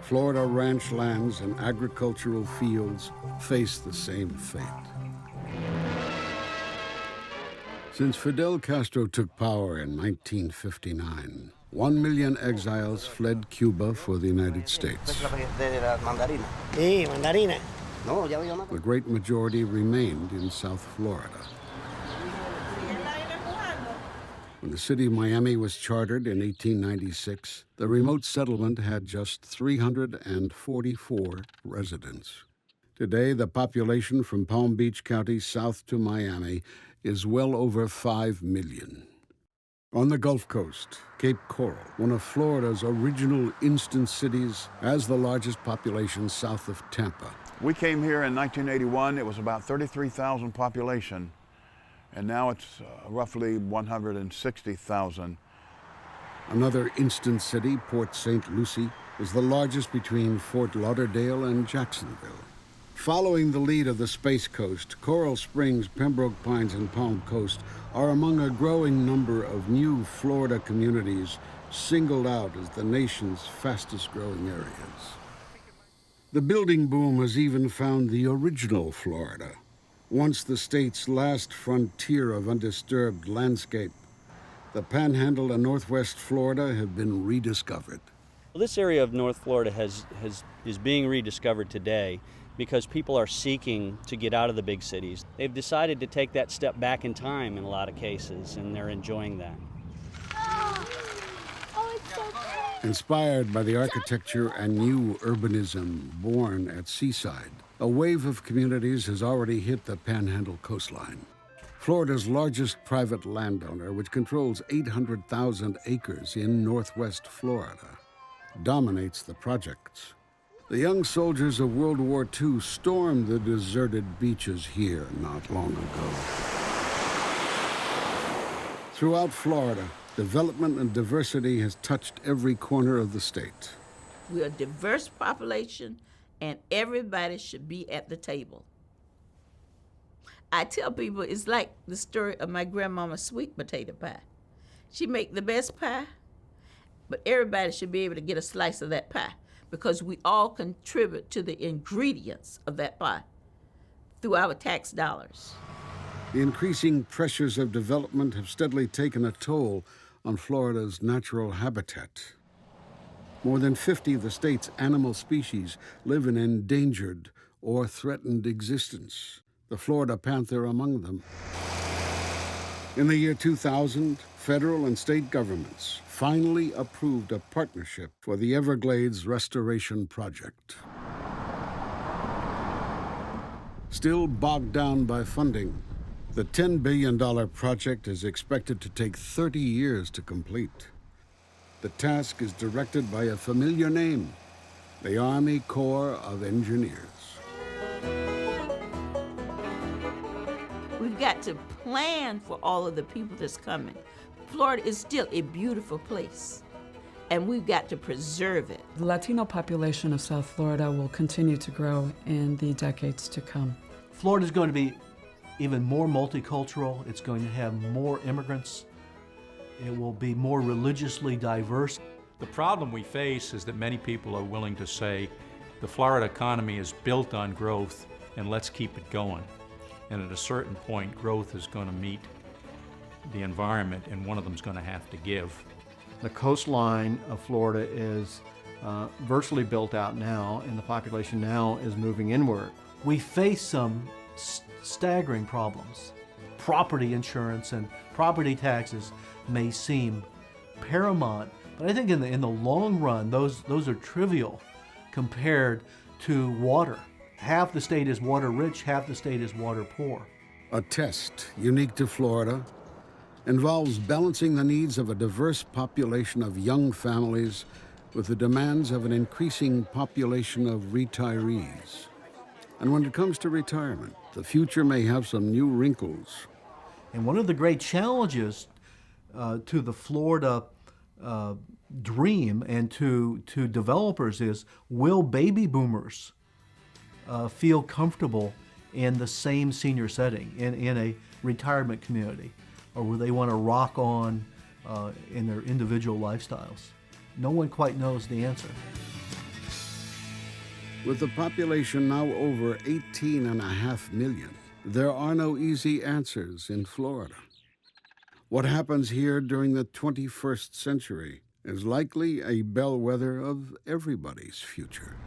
Florida ranch lands and agricultural fields face the same fate. Since Fidel Castro took power in 1959, 1 million exiles fled Cuba for the United States. The great majority remained in South Florida. When the city of Miami was chartered in 1896, the remote settlement had just 344 residents. Today, the population from Palm Beach County south to Miami is well over 5 million. On the Gulf Coast, Cape Coral, one of Florida's original instant cities, has the largest population south of Tampa. We came here in 1981. It was about 33,000 population, and now it's roughly 160,000. Another instant city, Port St. Lucie, is the largest between Fort Lauderdale and Jacksonville. Following the lead of the Space Coast, Coral Springs, Pembroke Pines, and Palm Coast are among a growing number of new Florida communities singled out as the nation's fastest growing areas. The building boom has even found the original Florida, once the state's last frontier of undisturbed landscape. The Panhandle and Northwest Florida have been rediscovered. Well, this area of North Florida is being rediscovered today because people are seeking to get out of the big cities. They've decided to take that step back in time in a lot of cases, and they're enjoying that. Inspired by the architecture and new urbanism born at Seaside, a wave of communities has already hit the Panhandle coastline. Florida's largest private landowner, which controls 800,000 acres in Northwest Florida, dominates the projects. The young soldiers of World War II stormed the deserted beaches here not long ago. Throughout Florida, development and diversity has touched every corner of the state. We're a diverse population, and everybody should be at the table. I tell people it's like the story of my grandmama's sweet potato pie. She make the best pie, but everybody should be able to get a slice of that pie because we all contribute to the ingredients of that pie through our tax dollars. The increasing pressures of development have steadily taken a toll on Florida's natural habitat. More than 50 of the state's animal species live in endangered or threatened existence, the Florida panther among them. In the year 2000, federal and state governments finally approved a partnership for the Everglades Restoration Project. Still bogged down by funding, the $10 billion project is expected to take 30 years to complete. The task is directed by a familiar name, the Army Corps of Engineers. We've got to plan for all of the people that's coming. Florida is still a beautiful place, and we've got to preserve it. The Latino population of South Florida will continue to grow in the decades to come. Florida is going to be even more multicultural. It's going to have more immigrants. It will be more religiously diverse. The problem we face is that many people are willing to say, the Florida economy is built on growth, and let's keep it going. And at a certain point, growth is going to meet the environment, and one of them is going to have to give. The coastline of Florida is virtually built out now, and the population now is moving inward. We face some staggering problems. Property insurance and property taxes may seem paramount, but I think in the long run, those are trivial compared to water. Half the state is water rich, half the state is water poor. A test unique to Florida involves balancing the needs of a diverse population of young families with the demands of an increasing population of retirees. And when it comes to retirement, the future may have some new wrinkles. And one of the great challenges to the Florida dream and to developers is, will baby boomers feel comfortable in the same senior setting, in a retirement community? Or will they want to rock on in their individual lifestyles? No one quite knows the answer. With the population now over 18.5 million, there are no easy answers in Florida. What happens here during the 21st century is likely a bellwether of everybody's future.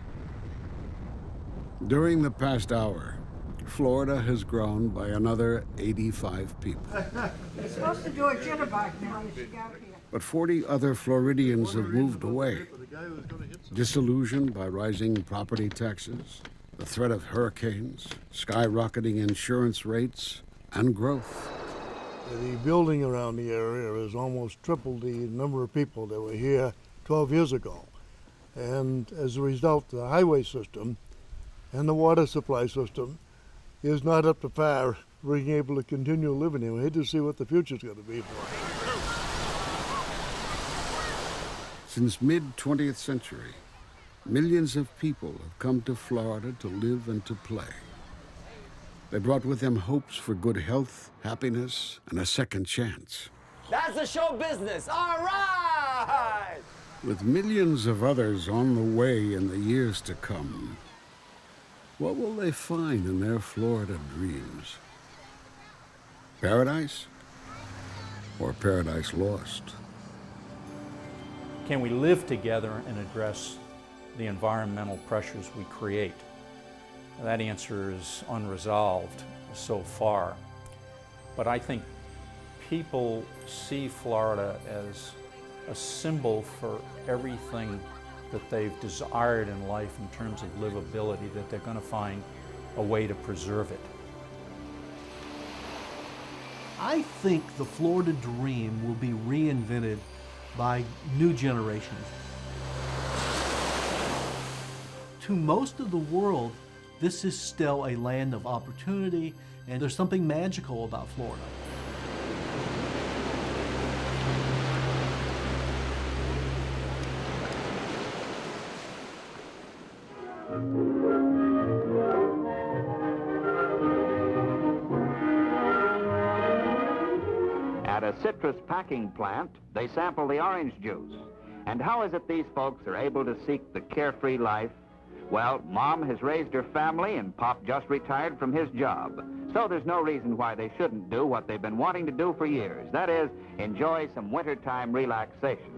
During the past hour, Florida has grown by another 85 people. You're supposed to do a jitterbug now that you got here. But 40 other Floridians have moved away, disillusioned by rising property taxes, the threat of hurricanes, skyrocketing insurance rates, and growth. The building around the area has almost tripled the number of people that were here 12 years ago. And as a result, the highway system and the water supply system is not up to par being able to continue living here. We hate to see what the future's going to be for us. Since mid-20th century, millions of people have come to Florida to live and to play. They brought with them hopes for good health, happiness, and a second chance. That's the show business. All right! With millions of others on the way in the years to come, what will they find in their Florida dreams? Paradise? Or paradise lost? Can we live together and address the environmental pressures we create? That answer is unresolved so far. But I think people see Florida as a symbol for everything that they've desired in life in terms of livability, that they're going to find a way to preserve it. I think the Florida dream will be reinvented by new generations. To most of the world, this is still a land of opportunity, and there's something magical about Florida. At a citrus packing plant, they sample the orange juice. And how is it these folks are able to seek the carefree life? Well, Mom has raised her family and Pop just retired from his job. So there's no reason why they shouldn't do what they've been wanting to do for years. That is, enjoy some wintertime relaxation.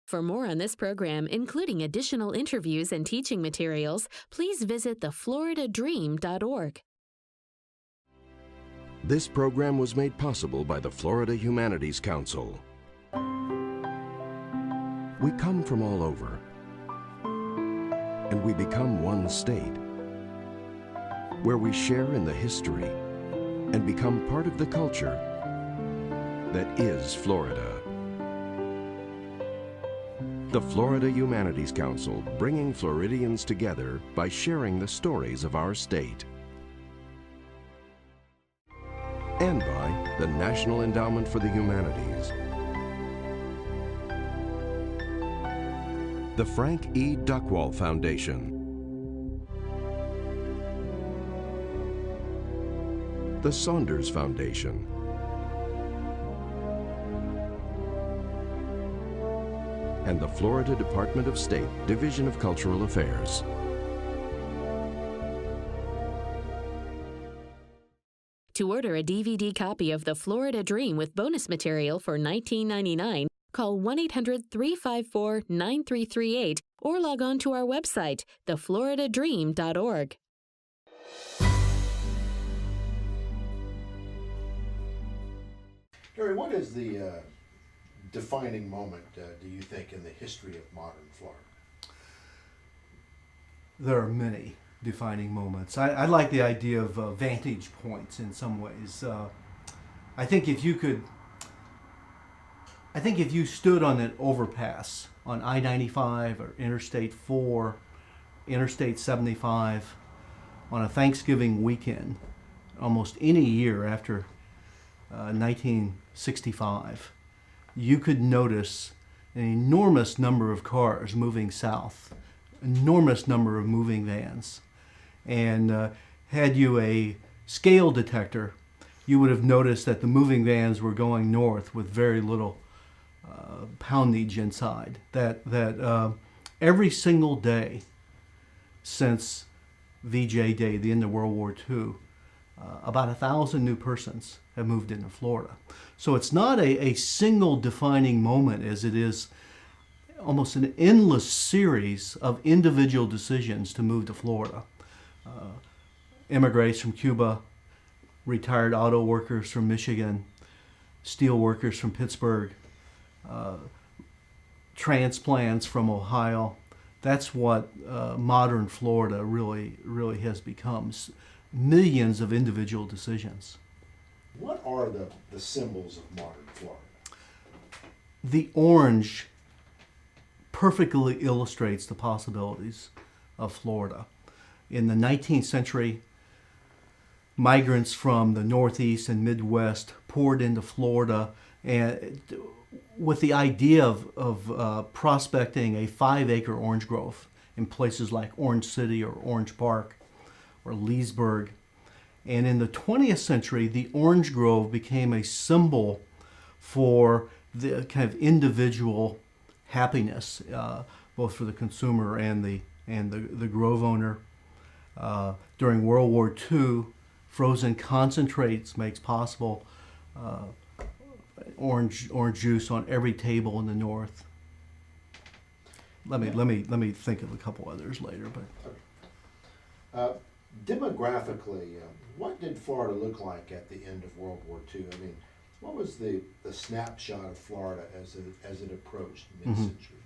For more on this program, including additional interviews and teaching materials, please visit thefloridadream.org. This program was made possible by the Florida Humanities Council. We come from all over, and we become one state, where we share in the history and become part of the culture that is Florida. The Florida Humanities Council, bringing Floridians together by sharing the stories of our state. And by the National Endowment for the Humanities, the Frank E. Duckwall Foundation, the Saunders Foundation, and the Florida Department of State, Division of Cultural Affairs. To order a DVD copy of The Florida Dream with bonus material for $19.99, call 1-800-354-9338 or log on to our website, thefloridadream.org. Gary, what is the defining moment, do you think, in the history of modern Florida? There are many defining moments. I like the idea of vantage points in some ways. I think if you stood on an overpass on I-95 or Interstate 4, Interstate 75 on a Thanksgiving weekend, almost any year after 1965, you could notice an enormous number of cars moving south, enormous number of moving vans. And had you a scale detector, you would have noticed that the moving vans were going north with very little poundage inside. That every single day since VJ Day, the end of World War II, about 1,000 new persons have moved into Florida. So it's not a single defining moment, as it is almost an endless series of individual decisions to move to Florida. Immigrants from Cuba, retired auto workers from Michigan, steel workers from Pittsburgh, transplants from Ohio. That's what modern Florida really has become. Millions of individual decisions. What are the symbols of modern Florida? The orange perfectly illustrates the possibilities of Florida. In the 19th century, migrants from the Northeast and Midwest poured into Florida and with the idea of prospecting a 5-acre orange grove in places like Orange City or Orange Park or Leesburg. And in the 20th century, the orange grove became a symbol for the kind of individual happiness, both for the consumer and the grove owner. During World War II, frozen concentrates makes possible orange juice on every table in the North. Let me think of a couple others later. But demographically, what did Florida look like at the end of World War II? I mean, what was the snapshot of Florida as it approached mid-century?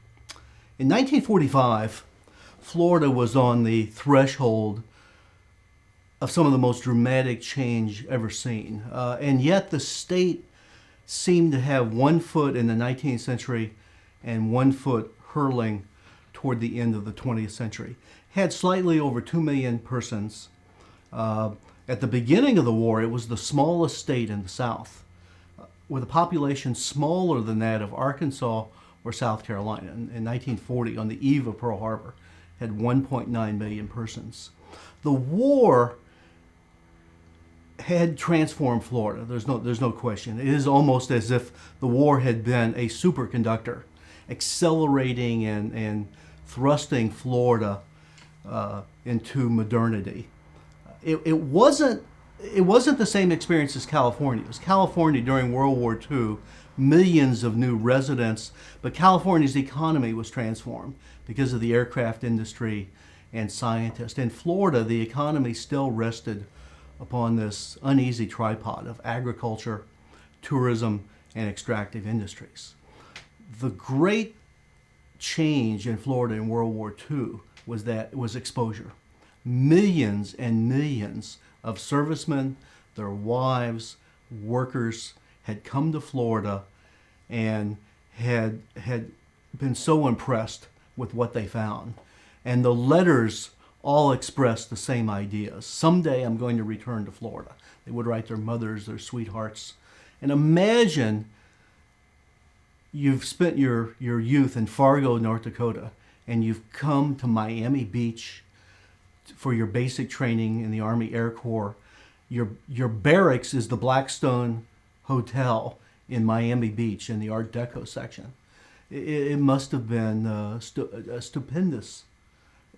In 1945, Florida was on the threshold of some of the most dramatic change ever seen. And yet the state seemed to have one foot in the 19th century and one foot hurling toward the end of the 20th century. Had slightly over 2 million persons. At the beginning of the war, it was the smallest state in the South, with a population smaller than that of Arkansas or South Carolina. In 1940, on the eve of Pearl Harbor, had 1.9 million persons. The war had transformed Florida. There's no question. It is almost as if the war had been a superconductor, accelerating and thrusting Florida into modernity. It wasn't the same experience as California. It was California during World War II, millions of new residents, but California's economy was transformed because of the aircraft industry and scientists. In Florida, the economy still rested upon this uneasy tripod of agriculture, tourism, and extractive industries. The great change in Florida in World War II was exposure. Millions and millions of servicemen, their wives, workers had come to Florida and had been so impressed with what they found. And the letters all expressed the same ideas. Someday I'm going to return to Florida. They would write their mothers, their sweethearts. And imagine you've spent your youth in Fargo, North Dakota, and you've come to Miami Beach for your basic training in the Army Air Corps. Your barracks is the Blackstone Hotel in Miami Beach in the Art Deco section. It must have been a stupendous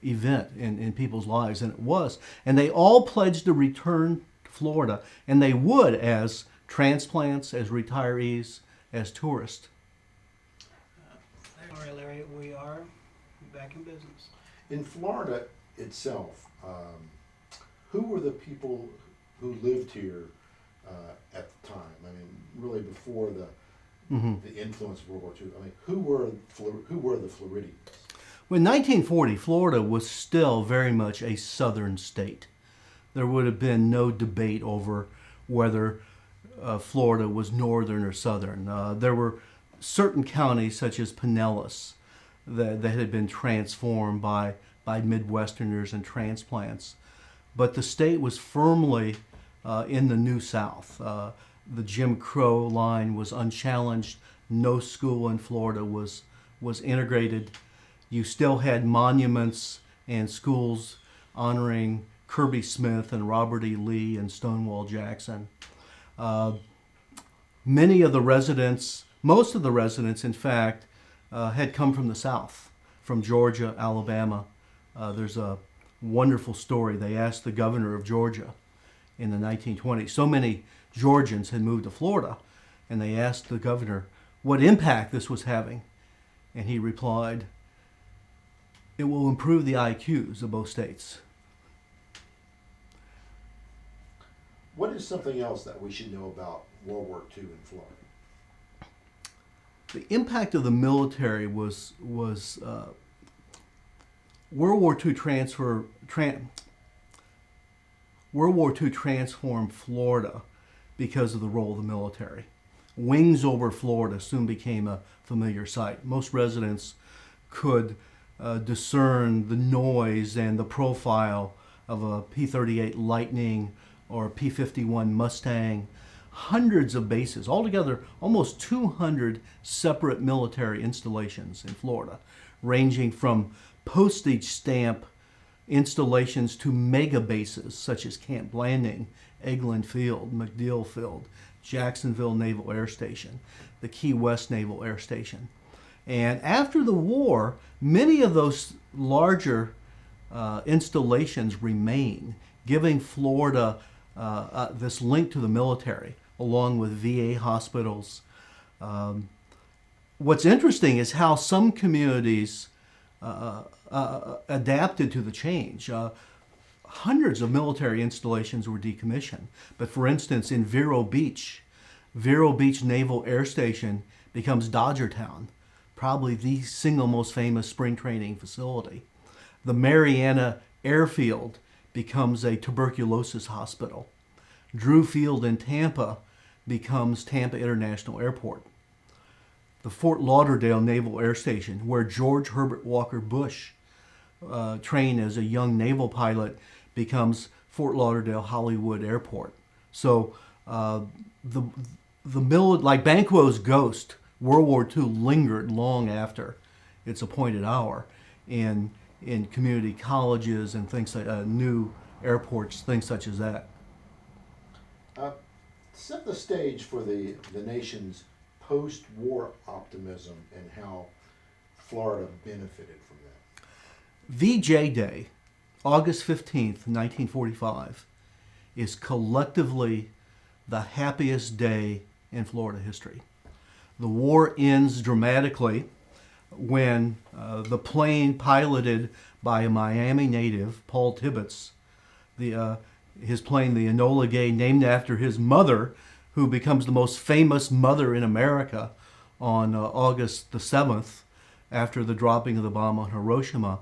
event in people's lives, and it was. And they all pledged to return to Florida, and they would as transplants, as retirees, as tourists. All right, Larry, we are back in business. In Florida itself, who were the people who lived here at the time? I mean, really before the influence of World War II. I mean, who were the Floridians? Well, in 1940, Florida was still very much a southern state. There would have been no debate over whether Florida was northern or southern. There were certain counties, such as Pinellas, that had been transformed by Midwesterners and transplants. But the state was firmly in the New South. The Jim Crow line was unchallenged. No school in Florida was integrated. You still had monuments and schools honoring Kirby Smith and Robert E. Lee and Stonewall Jackson. Most of the residents, in fact, had come from the South, from Georgia, Alabama. There's a wonderful story. They asked the governor of Georgia in the 1920s. So many Georgians had moved to Florida, and they asked the governor what impact this was having. And he replied, "It will improve the IQs of both states." What is something else that we should know about World War II in Florida? The impact of the military was World War II transformed Florida because of the role of the military. Wings over Florida soon became a familiar sight. Most residents could discern the noise and the profile of a P-38 Lightning or a P-51 Mustang. Hundreds of bases, altogether almost 200 separate military installations in Florida, ranging from postage stamp installations to mega bases such as Camp Blanding, Eglin Field, MacDill Field, Jacksonville Naval Air Station, the Key West Naval Air Station. And after the war, many of those larger installations remain, giving Florida this link to the military, along with VA hospitals. What's interesting is how some communities adapted to the change. Hundreds of military installations were decommissioned. But for instance, in Vero Beach Naval Air Station becomes Dodgertown, probably the single most famous spring training facility. The Mariana Airfield becomes a tuberculosis hospital. Drew Field in Tampa becomes Tampa International Airport. The Fort Lauderdale Naval Air Station, where George Herbert Walker Bush trained as a young naval pilot, becomes Fort Lauderdale Hollywood Airport. So like Banquo's ghost, World War II lingered long after its appointed hour in community colleges and things like new airports, things such as that. Set the stage for the nation's post-war optimism and how Florida benefited from that. VJ Day, August 15th, 1945, is collectively the happiest day in Florida history. The war ends dramatically when the plane piloted by a Miami native, Paul Tibbets, his plane, the Enola Gay, named after his mother, who becomes the most famous mother in America on August the 7th, after the dropping of the bomb on Hiroshima.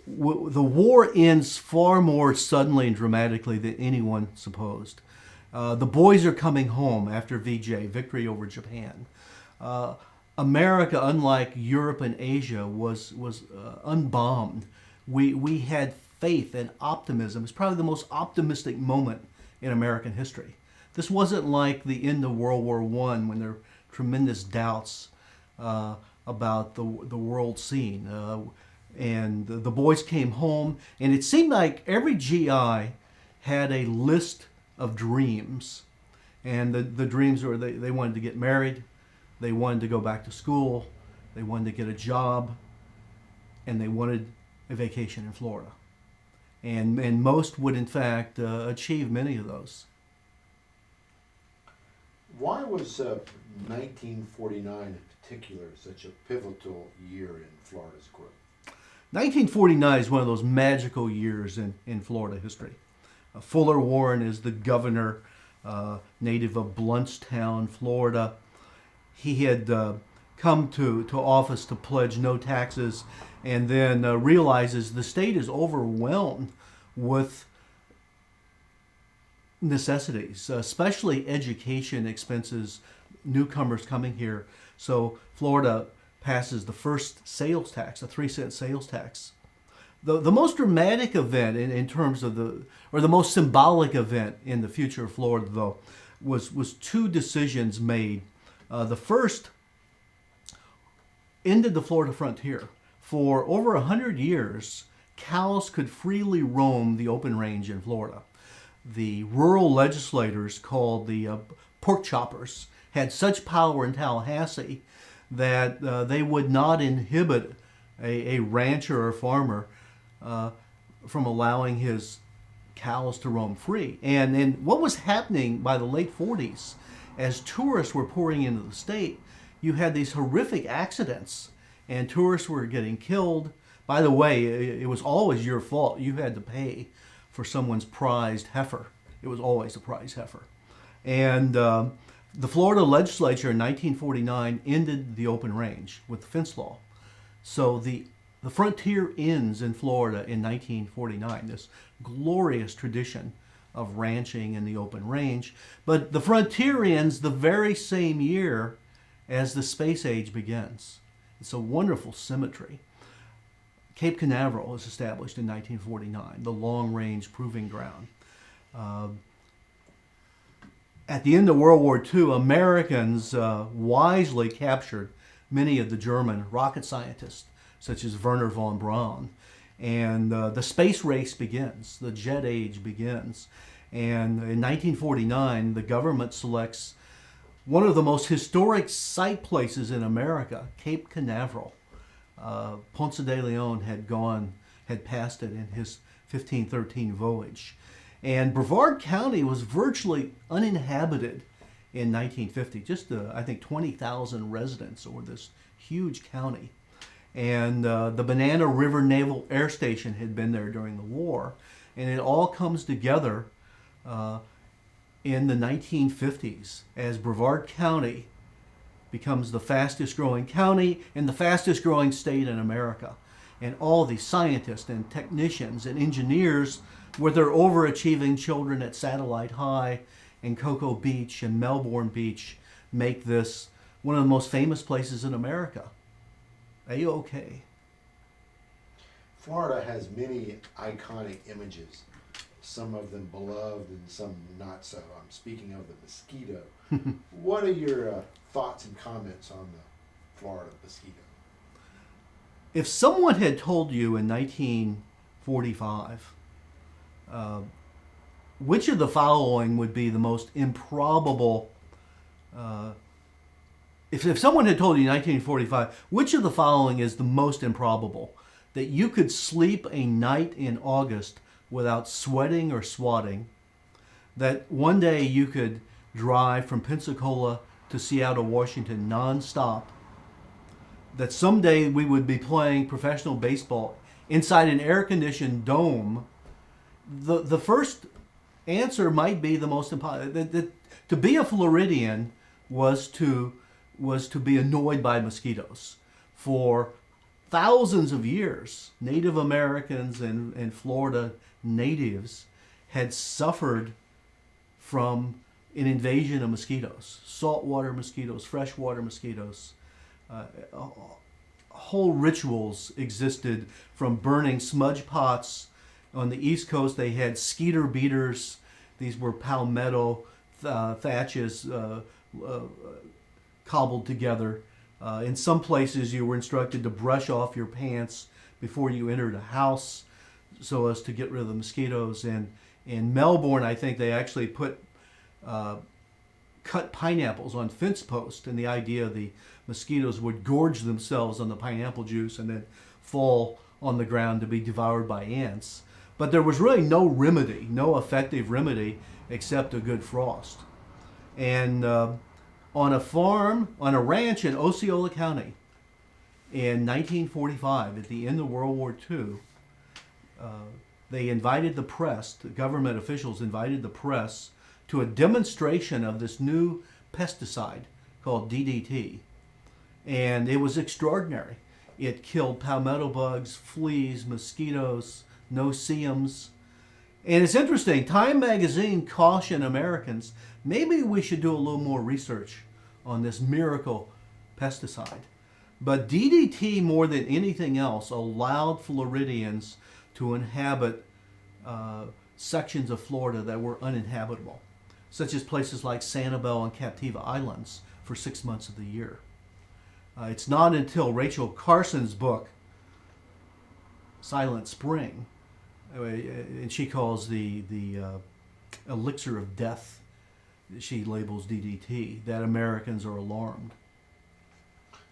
The war ends far more suddenly and dramatically than anyone supposed. The boys are coming home after VJ, victory over Japan. America, unlike Europe and Asia, was unbombed. We had faith and optimism. It's probably the most optimistic moment in American history. This wasn't like the end of World War I, when there were tremendous doubts about the world scene. And the boys came home, and it seemed like every GI had a list of dreams. And the dreams were they wanted to get married, they wanted to go back to school, they wanted to get a job, and they wanted a vacation in Florida. And most would, in fact, achieve many of those. Why was 1949 in particular such a pivotal year in Florida's growth? 1949 is one of those magical years in Florida history. Fuller Warren is the governor, native of Bluntstown, Florida. He had come to office to pledge no taxes, and then realizes the state is overwhelmed with necessities, especially education expenses, newcomers coming here. So Florida passes the first sales tax, a 3-cent sales tax. The most dramatic event in terms of the most symbolic event in the future of Florida, though, was two decisions made. The first ended the Florida frontier. For over 100 years, cows could freely roam the open range in Florida. The rural legislators, called the pork choppers, had such power in Tallahassee that they would not inhibit a rancher or farmer from allowing his cows to roam free. And what was happening by the late 40s, as tourists were pouring into the state, you had these horrific accidents, and tourists were getting killed. By the way, it was always your fault. You had to pay for someone's prized heifer. It was always a prize heifer. And The Florida legislature in 1949 ended the open range with the fence law. So the frontier ends in Florida in 1949, this glorious tradition of ranching in the open range. But the frontier ends the very same year as the space age begins. It's a wonderful symmetry. Cape Canaveral was established in 1949, the long-range proving ground. At the end of World War II, Americans wisely captured many of the German rocket scientists, such as Wernher von Braun. And the space race begins, the jet age begins. And in 1949, the government selects one of the most historic site places in America, Cape Canaveral. Ponce de Leon had passed it in his 1513 voyage. And Brevard County was virtually uninhabited in 1950, just I think 20,000 residents over this huge county. And the Banana River Naval Air Station had been there during the war. And it all comes together in the 1950s as Brevard County becomes the fastest growing county and the fastest growing state in America. And all these scientists and technicians and engineers with their overachieving children at Satellite High and Cocoa Beach and Melbourne Beach make this one of the most famous places in America. A-OK. Florida has many iconic images, some of them beloved and some not so. I'm speaking of the mosquito. What are your thoughts and comments on the Florida mosquito? If someone had told you in 1945 which of the following would be the most improbable, if someone had told you in 1945, which of the following is the most improbable, that you could sleep a night in August without sweating or swatting, that one day you could drive from Pensacola to Seattle, Washington nonstop, that someday we would be playing professional baseball inside an air-conditioned dome, the first answer might be the most important. To be a Floridian was to be annoyed by mosquitoes. For thousands of years, Native Americans and Florida natives had suffered from an invasion of mosquitoes, saltwater mosquitoes, freshwater mosquitoes. Whole rituals existed, from burning smudge pots. On the East Coast, they had skeeter beaters. These were palmetto thatches cobbled together. In some places, you were instructed to brush off your pants before you entered a house so as to get rid of the mosquitoes. And in Melbourne, I think they actually put cut pineapples on fence posts, and the idea the mosquitoes would gorge themselves on the pineapple juice and then fall on the ground to be devoured by ants. But there was really no remedy, no effective remedy, except a good frost. And on a farm, on a ranch in Osceola County in 1945, at the end of World War II, they invited the press, the government officials invited the press to a demonstration of this new pesticide called DDT. And it was extraordinary. It killed palmetto bugs, fleas, mosquitoes, no-see-ums. And it's interesting, Time magazine cautioned Americans, maybe we should do a little more research on this miracle pesticide. But DDT, more than anything else, allowed Floridians to inhabit sections of Florida that were uninhabitable, such as places like Sanibel and Captiva Islands for 6 months of the year. It's not until Rachel Carson's book, Silent Spring, and she calls the elixir of death, she labels DDT, that Americans are alarmed.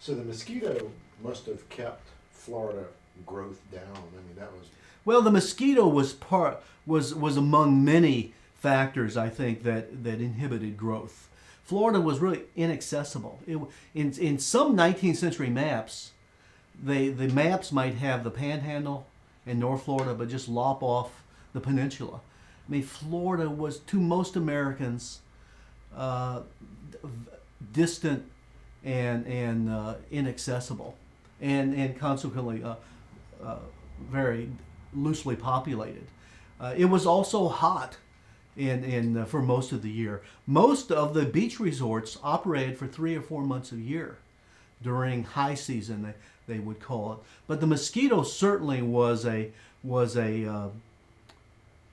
So the mosquito must have kept Florida growth down. I mean, that was... Well, the mosquito was among many factors, I think, that inhibited growth. Florida was really inaccessible. In some 19th century maps, the maps might have the Panhandle in North Florida, but just lop off the peninsula. I mean, Florida was, to most Americans, distant and inaccessible, and consequently very loosely populated. It was also hot for most of the year. Most of the beach resorts operated for 3 or 4 months a year during high season, they would call it. But the mosquito certainly was a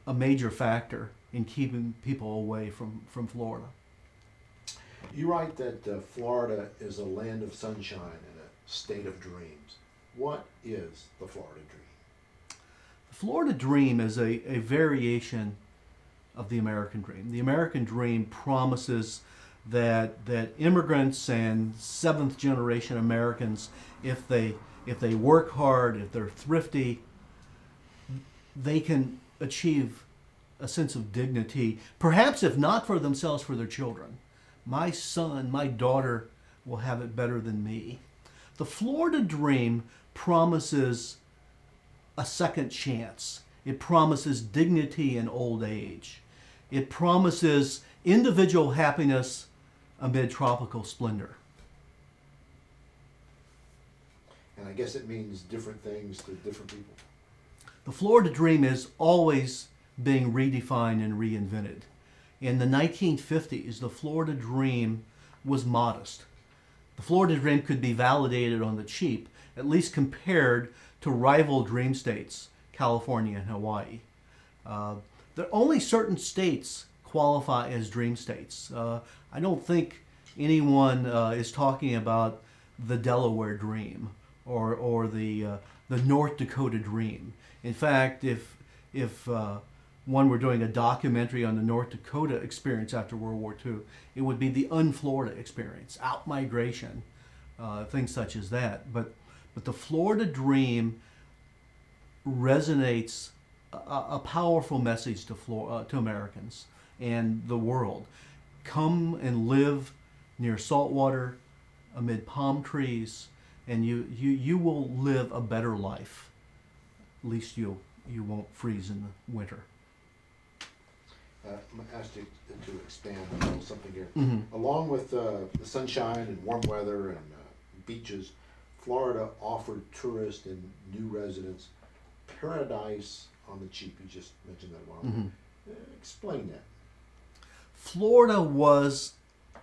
major factor in keeping people away from Florida. You write that Florida is a land of sunshine and a state of dreams. What is the Florida dream? The Florida dream is a variation of the American dream. The American dream promises that immigrants and seventh generation Americans, if they work hard, if they're thrifty, they can achieve a sense of dignity, perhaps if not for themselves, for their children. My son, my daughter will have it better than me. The Florida dream promises a second chance. It promises dignity in old age. It promises individual happiness amid tropical splendor. And I guess it means different things to different people. The Florida dream is always being redefined and reinvented. In the 1950s, the Florida dream was modest. The Florida dream could be validated on the cheap, at least compared to rival dream states, California and Hawaii. There only certain states qualify as dream states. I don't think anyone is talking about the Delaware dream or the North Dakota dream. In fact, if one were doing a documentary on the North Dakota experience after World War II, it would be the un-Florida experience, out-migration, things such as that. But the Florida dream resonates a powerful message to Americans and the world. Come and live near saltwater, amid palm trees, and you will live a better life. At least you won't freeze in the winter. I'm going to ask you to expand on a little something here. Mm-hmm. Along with the sunshine and warm weather and beaches, Florida offered tourists and new residents paradise on the cheap. You just mentioned that a while ago. Explain that. Florida was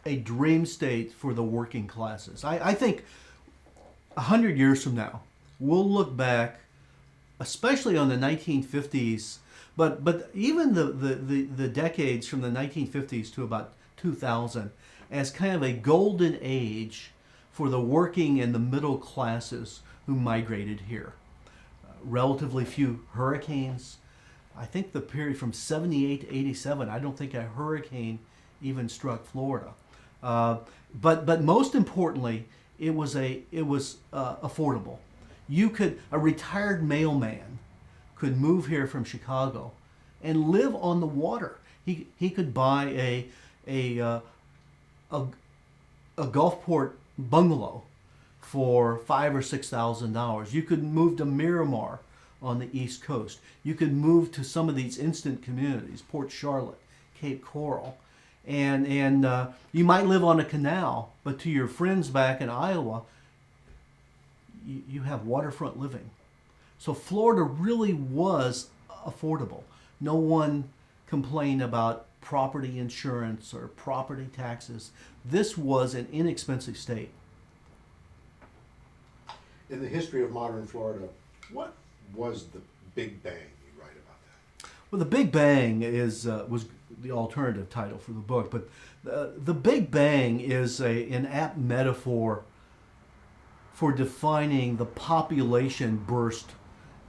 a dream state for the working classes. I think 100 years from now, we'll look back, especially on the 1950s, but even the decades from the 1950s to about 2000 as kind of a golden age for the working and the middle classes who migrated here. Relatively few hurricanes. I think the period from 78 to 87, I don't think a hurricane even struck Florida. But most importantly, it was affordable. A retired mailman could move here from Chicago and live on the water. He could buy a Gulfport bungalow for $5,000 or $6,000. You could move to Miramar on the East Coast. You could move to some of these instant communities, Port Charlotte, Cape Coral, and you might live on a canal, but to your friends back in Iowa, you have waterfront living. So Florida really was affordable. No one complained about property insurance or property taxes. This was an inexpensive state. In the history of modern Florida, what was the Big Bang? You write about that. Well, the Big Bang was the alternative title for the book, but the Big Bang is an apt metaphor for defining the population burst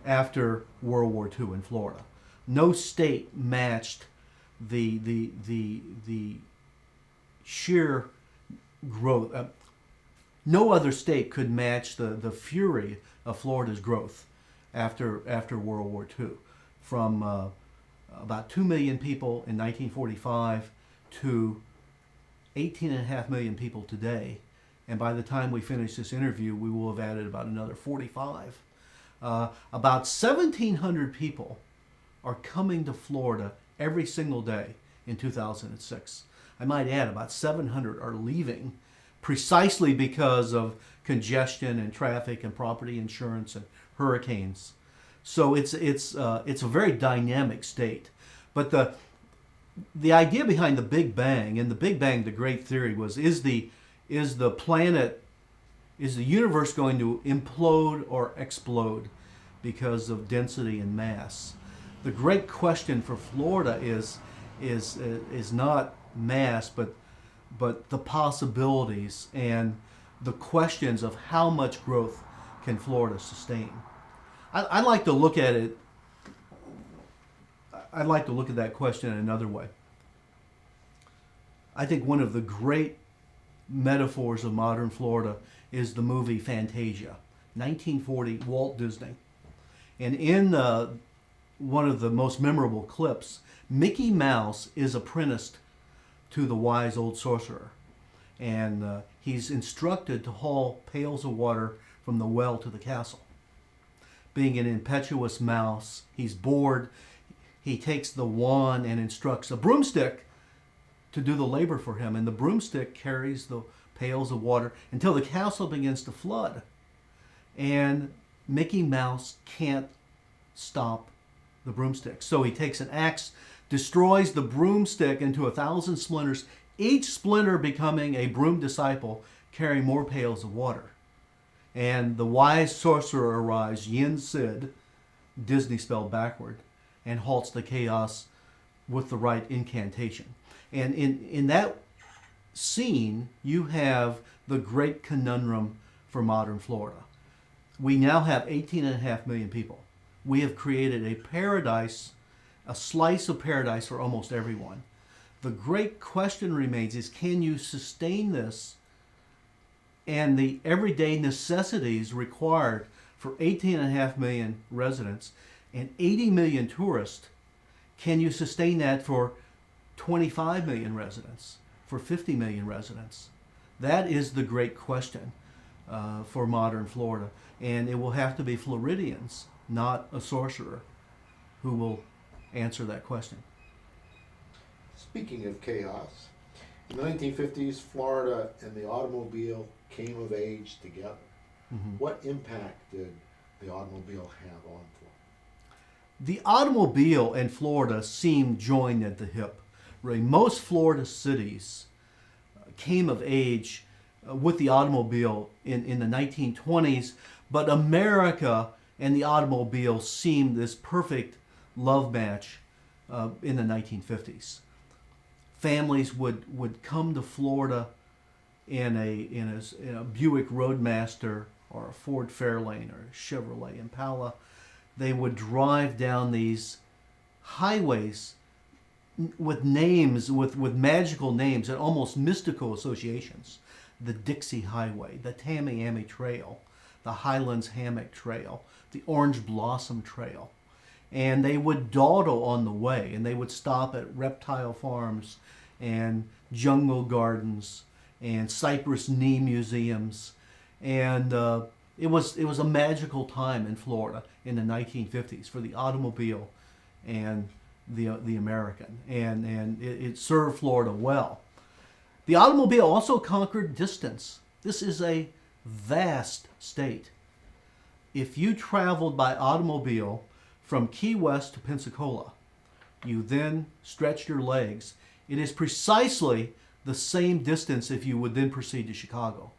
after World War II in Florida. No state matched the sheer growth. No other state could match the fury of Florida's growth after World War II, from about 2 million people in 1945 to 18.5 million people today. And by the time we finish this interview, we will have added about another 45. About 1,700 people are coming to Florida every single day in 2006. I might add, about 700 are leaving precisely because of congestion and traffic and property insurance and hurricanes. So it's a very dynamic state. But the idea behind the Big Bang, and the Big Bang, the great theory was, is the universe going to implode or explode because of density and mass? The great question for Florida is not mass, but the possibilities and the questions of how much growth can Florida sustain. I like to look at it. I'd like to look at that question in another way. I think one of the great metaphors of modern Florida is the movie Fantasia, 1940, Walt Disney. And in one of the most memorable clips, Mickey Mouse is apprenticed to the wise old sorcerer. And he's instructed to haul pails of water from the well to the castle. Being an impetuous mouse, he's bored. He takes the wand and instructs a broomstick to do the labor for him. And the broomstick carries the pails of water until the castle begins to flood. And Mickey Mouse can't stop the broomstick. So he takes an axe, destroys the broomstick into 1,000 splinters, each splinter becoming a broom disciple carrying more pails of water. And the wise sorcerer arrives, Yen Sid, Disney spelled backward, and halts the chaos with the right incantation. And in that scene, you have the great conundrum for modern Florida. We now have 18.5 million people. We have created a paradise, a slice of paradise for almost everyone. The great question remains is, can you sustain this and the everyday necessities required for 18.5 million residents and 80 million tourists? Can you sustain that for 25 million residents, for 50 million residents? That is the great question for modern Florida. And it will have to be Floridians, not a sorcerer, who will answer that question. Speaking of chaos, in the 1950s, Florida and the automobile came of age together. Mm-hmm. What impact did the automobile have on Florida? The automobile and Florida seem joined at the hip. Really, most Florida cities came of age with the automobile in the 1920s, but America and the automobile seemed this perfect love match in the 1950s. Families would come to Florida in a Buick Roadmaster or a Ford Fairlane or a Chevrolet Impala. They would drive down these highways with names, with magical names and almost mystical associations. The Dixie Highway, the Tamiami Trail, the Highlands Hammock Trail, the Orange Blossom Trail. And they would dawdle on the way, and they would stop at reptile farms and jungle gardens and cypress knee museums. And it was a magical time in Florida in the 1950s for the automobile and the American. And it served Florida well. The automobile also conquered distance. This is a vast state. If you traveled by automobile from Key West to Pensacola, you then stretched your legs. It is precisely the same distance if you would then proceed to Chicago.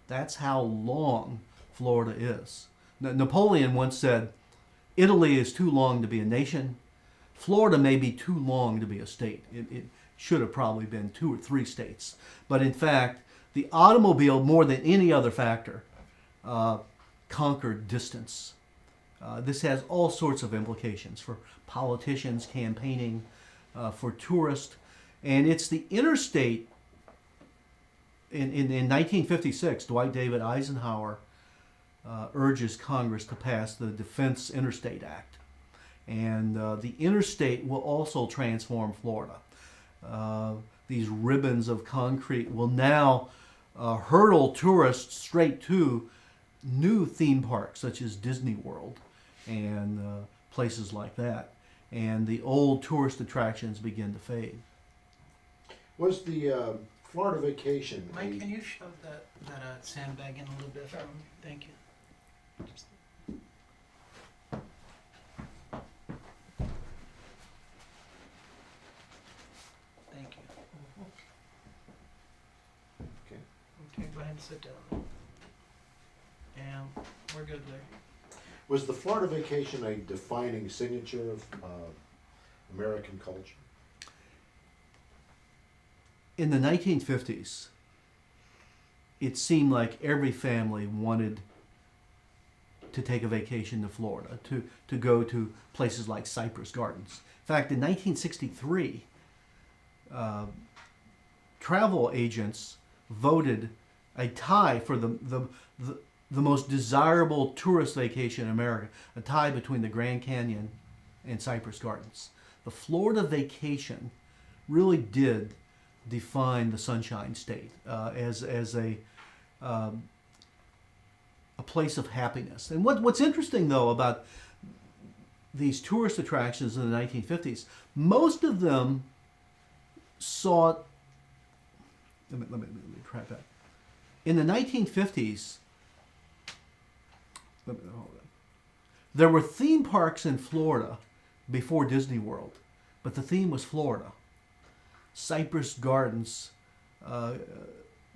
That's how long Florida is. Napoleon once said, Italy is too long to be a nation. Florida may be too long to be a state. It should have probably been 2 or 3 states. But in fact, the automobile, more than any other factor, conquered distance. This has all sorts of implications for politicians campaigning, for tourists. And it's the interstate. In 1956, Dwight David Eisenhower urges Congress to pass the Defense Interstate Act. And the interstate will also transform Florida. These ribbons of concrete will now hurdle tourists straight to new theme parks such as Disney World and places like that. And the old tourist attractions begin to fade. Was the Florida vacation Mike, can you shove that sandbag in a little bit for me? Thank you. Thank you. Okay. Okay, go ahead and sit down. And we're good there. Was the Florida vacation a defining signature of American culture? In the 1950s, it seemed like every family wanted to take a vacation to Florida, to go to places like Cypress Gardens. In fact, in 1963, travel agents voted a tie for the most desirable tourist vacation in America, a tie between the Grand Canyon and Cypress Gardens. The Florida vacation really did define the Sunshine State as a place of happiness. And what's interesting, though, about these tourist attractions in the 1950s, most of them sought. Let me try that. In the 1950s, there were theme parks in Florida before Disney World, but the theme was Florida. Cypress Gardens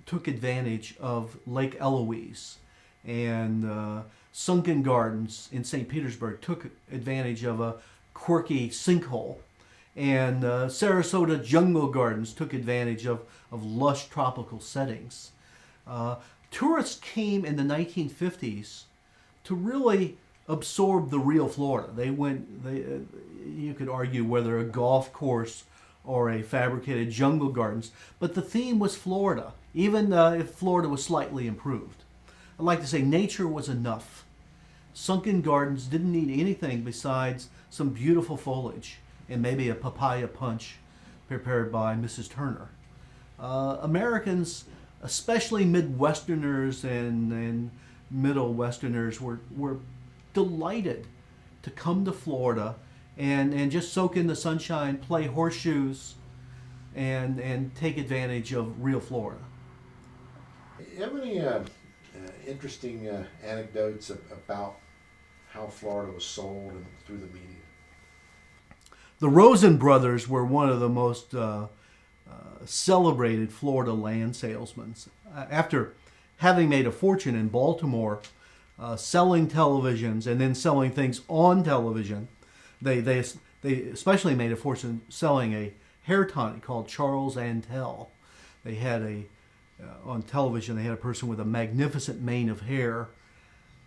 took advantage of Lake Eloise, and Sunken Gardens in St. Petersburg took advantage of a quirky sinkhole, and Sarasota Jungle Gardens took advantage of lush tropical settings. Tourists came in the 1950s to really absorb the real Florida. You could argue whether a golf course or a fabricated jungle gardens, but the theme was Florida, even if Florida was slightly improved. I'd like to say nature was enough. Sunken Gardens didn't need anything besides some beautiful foliage and maybe a papaya punch prepared by Mrs. Turner. Americans, especially Midwesterners and Middle Westerners, were delighted to come to Florida and just soak in the sunshine, play horseshoes, and take advantage of real Florida. Do you have any interesting anecdotes about how Florida was sold and through the media? The Rosen brothers were one of the most celebrated Florida land salesmen. After having made a fortune in Baltimore, selling televisions and then selling things on television, they especially made a fortune selling a hair tonic called Charles Antel. They had on television, they had a person with a magnificent mane of hair,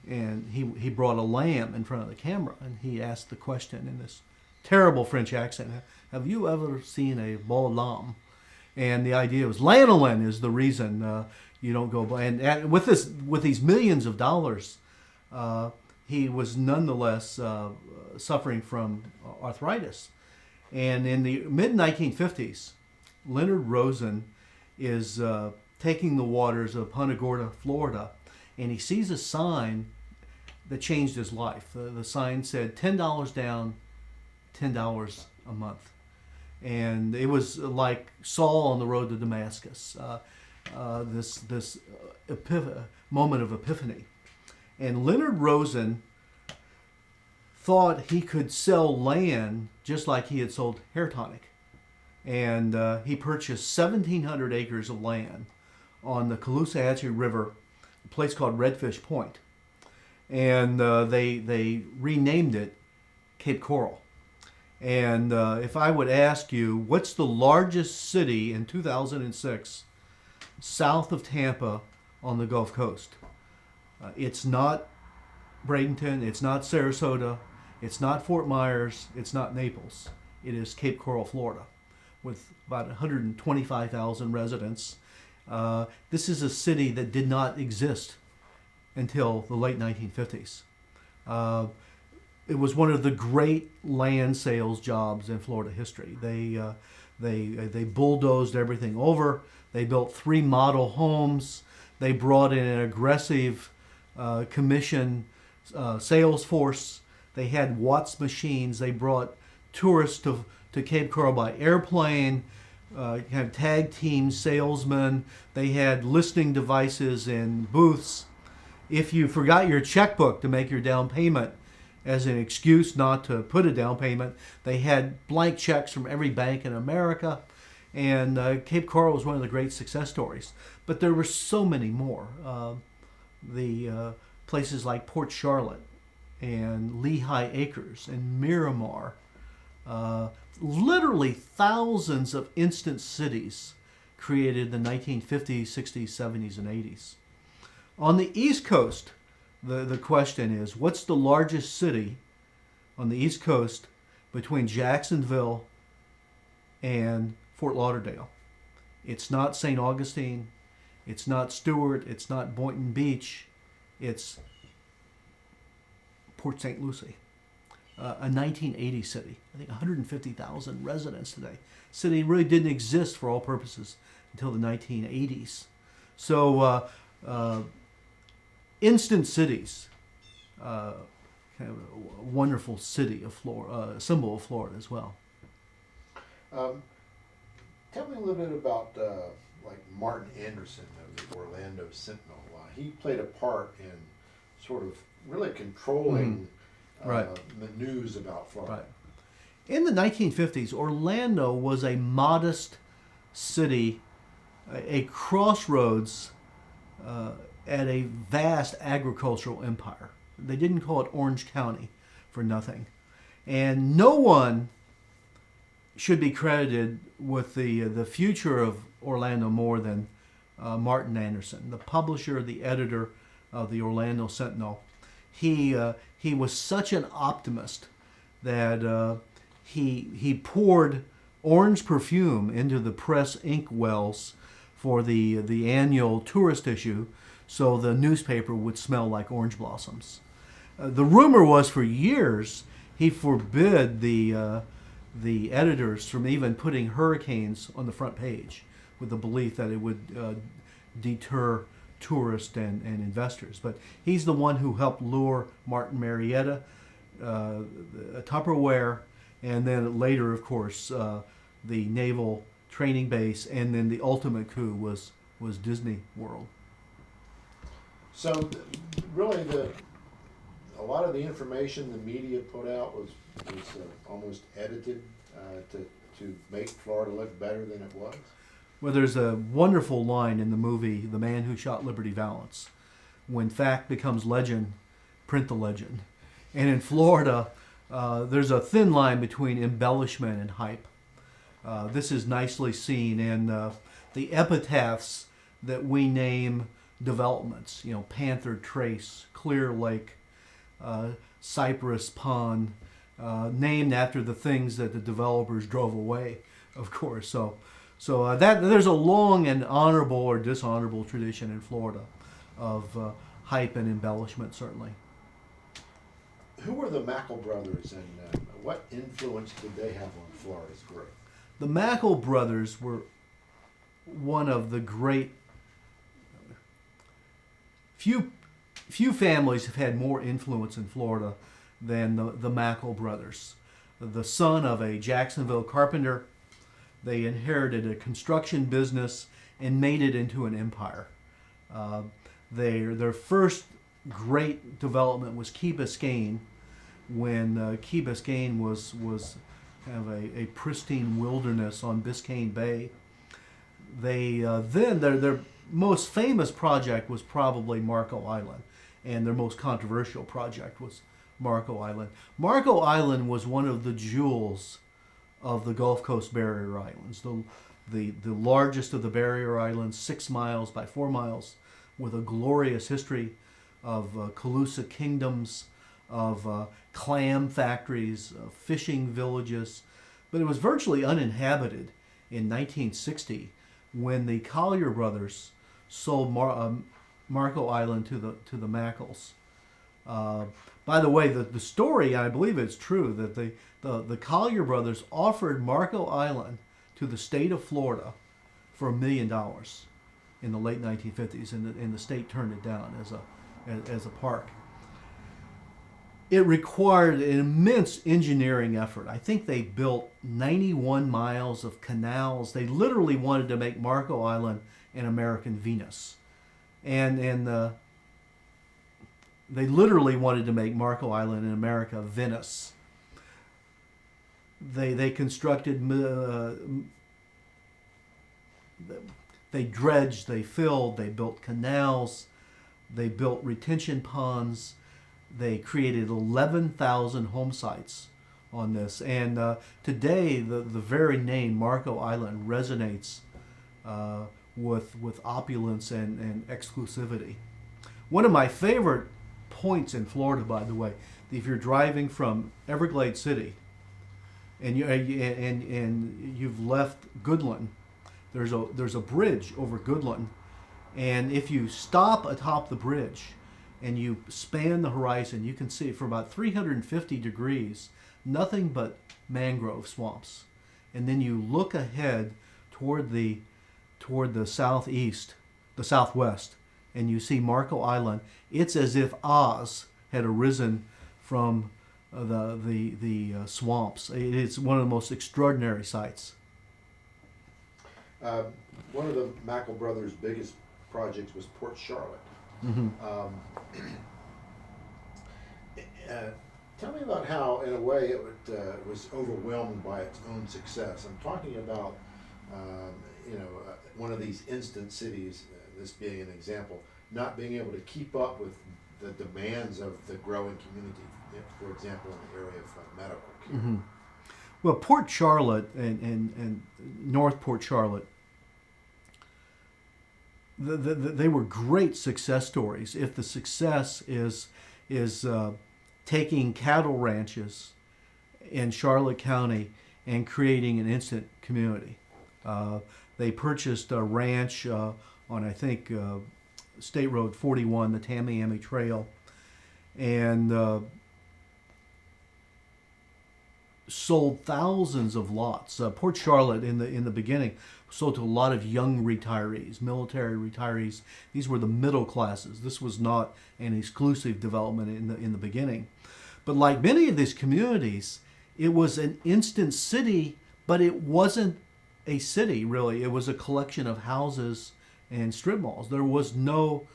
and he brought a lamb in front of the camera, and he asked the question in this terrible French accent, "Have you ever seen a beau lamb?" And the idea was lanolin is the reason you don't go buy. And with these millions of dollars, he was nonetheless suffering from arthritis. And in the mid-1950s, Leonard Rosen is taking the waters of Punta Gorda, Florida, and he sees a sign that changed his life. The sign said $10 down, $10 a month. And it was like Saul on the road to Damascus, this moment of epiphany. And Leonard Rosen thought he could sell land just like he had sold hair tonic. And he purchased 1,700 acres of land on the Caloosahatchee River, a place called Redfish Point. And they renamed it Cape Coral. And if I would ask you, what's the largest city in 2006 south of Tampa on the Gulf Coast? It's not Bradenton, it's not Sarasota, it's not Fort Myers, it's not Naples. It is Cape Coral, Florida, with about 125,000 residents. This is a city that did not exist until the late 1950s. It was one of the great land sales jobs in Florida history. They bulldozed everything over. They built 3 model homes. They brought in an aggressive commission sales force. They had Watts machines. They brought tourists to Cape Coral by airplane. had tag team salesmen. They had listening devices in booths. If you forgot your checkbook to make your down payment as an excuse not to put a down payment, they had blank checks from every bank in America. And Cape Coral was one of the great success stories. But there were so many more. The places like Port Charlotte and Lehigh Acres and Miramar. Literally thousands of instant cities created in the 1950s, 60s, 70s, and 80s. On the East Coast, the question is, what's the largest city on the East Coast between Jacksonville and Fort Lauderdale? It's not St. Augustine, it's not Stewart, it's not Boynton Beach, it's Port St. Lucie. A 1980 city. I think 150,000 residents today. City really didn't exist for all purposes until the 1980s. So instant cities, kind of a wonderful city of Florida, symbol of Florida as well. Tell me a little bit about like Martin Anderson of the Orlando Sentinel. He played a part in sort of really controlling the news about Florida. Right. In the 1950s, Orlando was a modest city, a crossroads at a vast agricultural empire. They didn't call it Orange County for nothing. And no one should be credited with the future of Orlando more than Martin Anderson, the publisher, the editor of the Orlando Sentinel. He was such an optimist that he poured orange perfume into the press ink wells for the annual tourist issue, so the newspaper would smell like orange blossoms. The rumor was for years he forbid the editors from even putting hurricanes on the front page, with the belief that it would deter tourists and investors. But he's the one who helped lure Martin Marietta, Tupperware, and then later, of course, the naval training base, and then the ultimate coup was Disney World. So really a lot of the information the media put out was almost edited to make Florida look better than it was? Well, there's a wonderful line in the movie The Man Who Shot Liberty Valance. When fact becomes legend, print the legend. And in Florida, there's a thin line between embellishment and hype. This is nicely seen in the epitaphs that we name developments. You know, Panther Trace, Clear Lake, Cypress Pond, named after the things that the developers drove away, of course. So that there's a long and honorable or dishonorable tradition in Florida of hype and embellishment, certainly. Who were the Mackle brothers, and what influence did they have on Florida's growth? The Mackle brothers were one of the great. Few families have had more influence in Florida than the Mackle brothers. The son of a Jacksonville carpenter, they inherited a construction business and made it into an empire. Their first great development was Key Biscayne, when Key Biscayne was kind of a pristine wilderness on Biscayne Bay. They then their most famous project was probably Marco Island, and their most controversial project was Marco Island. Marco Island was one of the jewels of the Gulf Coast Barrier Islands, the largest of the Barrier Islands, 6 miles by 4 miles, with a glorious history of Calusa kingdoms, of clam factories, fishing villages. But it was virtually uninhabited in 1960 when the Collier brothers sold Marco Island to the Mackles. By the way, the story, I believe it's true, that the Collier brothers offered Marco Island to the state of Florida for $1 million in the late 1950s, and the state turned it down as a park. it required an immense engineering effort. I think they built 91 miles of canals. They literally wanted to make Marco Island an American Venus. And they literally wanted to make Marco Island in America Venice. They constructed, they dredged, they filled, they built canals, they built retention ponds. They created 11,000 home sites on this. And today, the very name Marco Island resonates with opulence and exclusivity. One of my favorite points in Florida, by the way, if you're driving from Everglades City and you've left Goodland, there's a bridge over Goodland, and if you stop atop the bridge and you span the horizon, you can see for about 350 degrees nothing but mangrove swamps, and then you look ahead toward the southeast, the southwest, and you see Marco Island. It's as if Oz had arisen from the swamps. It's one of the most extraordinary sights. One of the Mackle brothers' biggest projects was Port Charlotte. Mm-hmm. Tell me about how, in a way, it was overwhelmed by its own success. I'm talking about, one of these instant cities, this being an example, not being able to keep up with the demands of the growing community, for example, in the area of medical care. Mm-hmm. Well, Port Charlotte and North Port Charlotte, they were great success stories. If the success is taking cattle ranches in Charlotte County and creating an instant community. They purchased a ranch on, I think, State Road 41, the Tamiami Trail, and sold thousands of lots. Port Charlotte in the beginning sold to a lot of young retirees, military retirees. These were the middle classes. This was not an exclusive development in the beginning. But like many of these communities, it was an instant city, but it wasn't a city really. It was a collection of houses and strip malls. There was no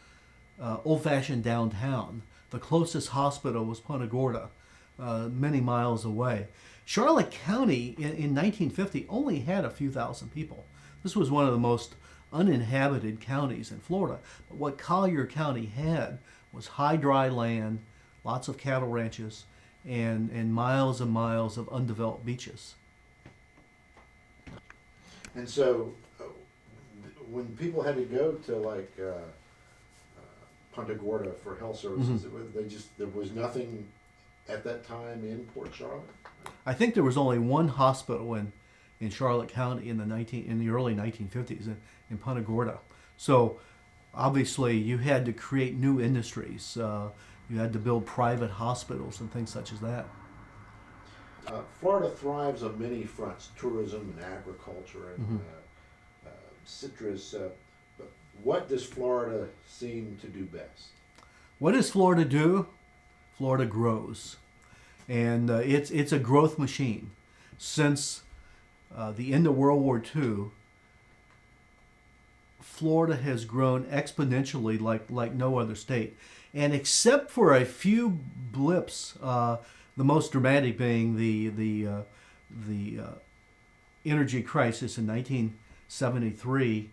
old-fashioned downtown. The closest hospital was Punta Gorda, many miles away. Charlotte County in 1950 only had a few thousand people. This was one of the most uninhabited counties in Florida. But what Collier County had was high dry land, lots of cattle ranches, and miles of undeveloped beaches. And so, when people had to go to Punta Gorda for health services, there was nothing at that time in Port Charlotte. I think there was only one hospital in Charlotte County in the early 1950s in Punta Gorda. So obviously you had to create new industries. You had to build private hospitals and things such as that. Florida thrives on many fronts: tourism and agriculture and citrus. But what does Florida seem to do best? What does Florida do? Florida grows. And it's a growth machine. Since the end of World War II, Florida has grown exponentially like no other state. And except for a few blips, the most dramatic being the energy crisis in 1973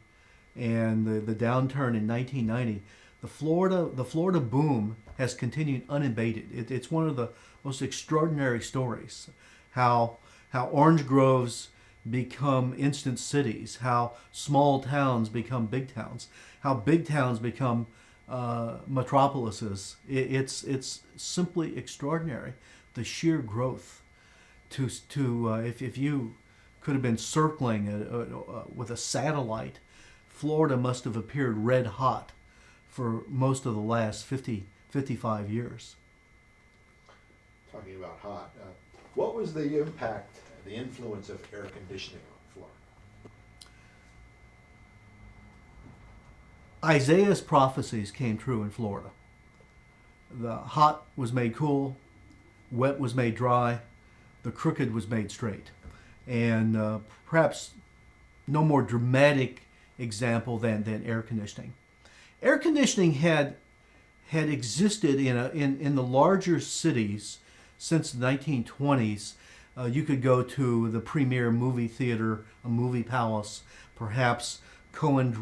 and the downturn in 1990, the Florida boom has continued unabated. It's one of the most extraordinary stories, how orange groves become instant cities, how small towns become big towns, how big towns become metropolises. It's simply extraordinary, the sheer growth. If you could have been circling with a satellite, Florida must have appeared red hot for most of the last 55 years. Talking about hot, what was the impact, the influence of air conditioning on Florida? Isaiah's prophecies came true in Florida. The hot was made cool, wet was made dry, the crooked was made straight. And perhaps no more dramatic example than air conditioning. Air conditioning had existed in the larger cities since the 1920s. You could go to the premier movie theater, a movie palace, perhaps Cohen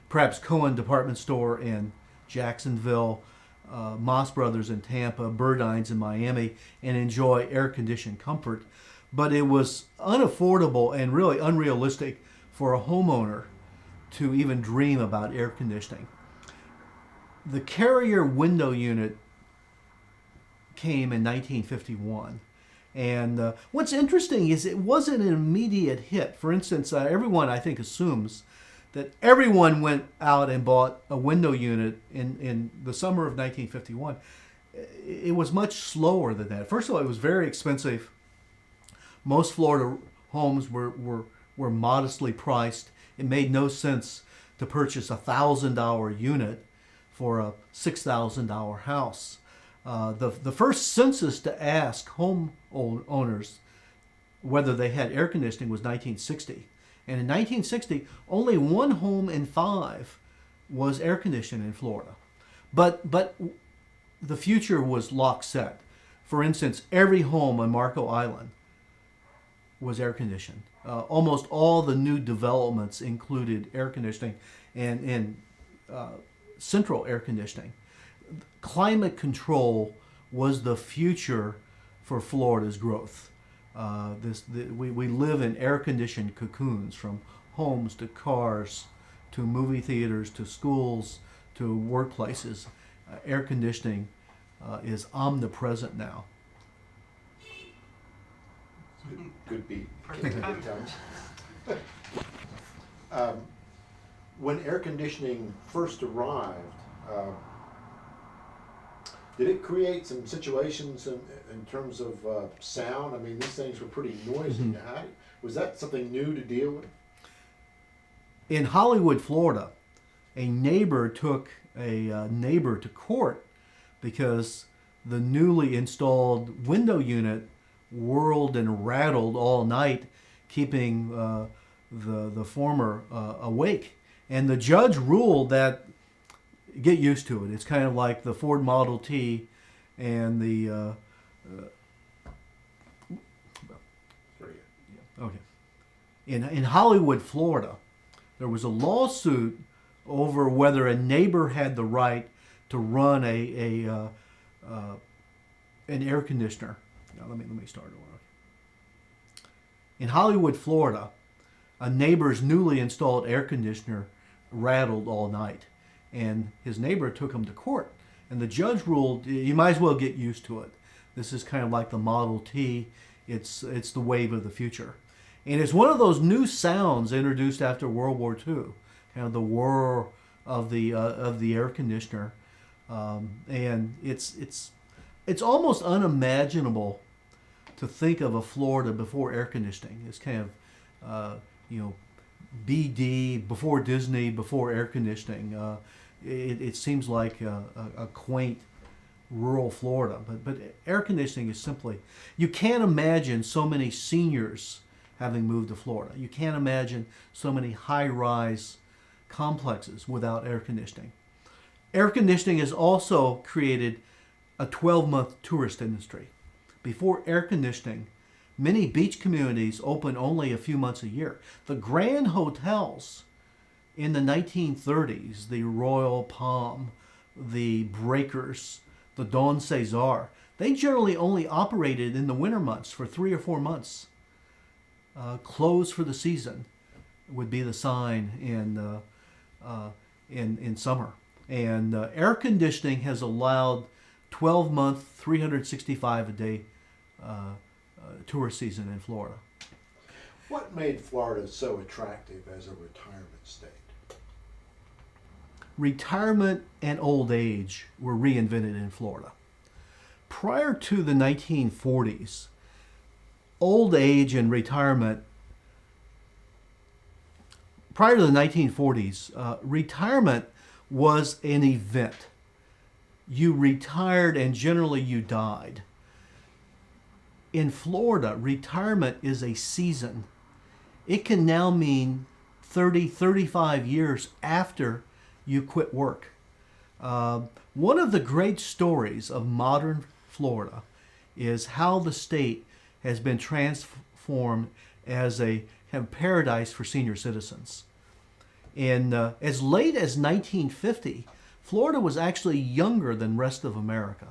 perhaps Cohen Department Store in Jacksonville, Moss Brothers in Tampa, Burdines in Miami, and enjoy air-conditioned comfort. But it was unaffordable and really unrealistic for a homeowner to even dream about air conditioning. The Carrier window unit came in 1951. And what's interesting is it wasn't an immediate hit. For instance, everyone, I think, assumes that everyone went out and bought a window unit in the summer of 1951. It was much slower than that. First of all, it was very expensive. Most Florida homes were modestly priced. It made no sense to purchase a $1,000 unit for a $6,000 house. The first census to ask home owners whether they had air conditioning was 1960. And in 1960, only 1 home in 5 was air conditioned in Florida. But the future was lock set. For instance, every home on Marco Island was air conditioned. Almost all the new developments included air conditioning and central air conditioning. Climate control was the future for Florida's growth. We live in air-conditioned cocoons, from homes to cars to movie theaters to schools to workplaces. Air conditioning is omnipresent now. Good beat. Good times. When air conditioning first arrived, did it create some situations in terms of sound? I mean, these things were pretty noisy. Mm-hmm. Was that something new to deal with? In Hollywood, Florida, a neighbor took a neighbor to court because the newly installed window unit whirled and rattled all night, keeping the former awake. And the judge ruled that, get used to it. It's kind of like the Ford Model T and the okay. In Hollywood, Florida, there was a lawsuit over whether a neighbor had the right to run an air conditioner. Now, let me start over. In Hollywood, Florida, a neighbor's newly installed air conditioner rattled all night, and his neighbor took him to court. And the judge ruled, you might as well get used to it. This is kind of like the Model T. It's the wave of the future. And it's one of those new sounds introduced after World War II, kind of the whir of the air conditioner. And it's almost unimaginable to think of a Florida before air conditioning. It's kind of, BD, before Disney, before air conditioning. It seems like a quaint rural Florida, but air conditioning is simply, you can't imagine so many seniors having moved to Florida. You can't imagine so many high-rise complexes without air conditioning. Air conditioning has also created a 12-month tourist industry. Before air conditioning, many beach communities open only a few months a year. The grand hotels in the 1930s, the Royal Palm, the Breakers, the Don Cesar, they generally only operated in the winter months for 3 or 4 months. Closed for the season would be the sign in summer. And air conditioning has allowed 12-month, 365-a-day tourist season in Florida. What made Florida so attractive as a retirement state? Retirement and old age were reinvented in Florida. Prior to the 1940s, old age and retirement, prior to the 1940s, retirement was an event. you retired and generally you died. In Florida, retirement is a season. It can now mean 30, 35 years after you quit work. One of the great stories of modern Florida is how the state has been transformed as a kind of paradise for senior citizens. And as late as 1950, Florida was actually younger than the rest of America.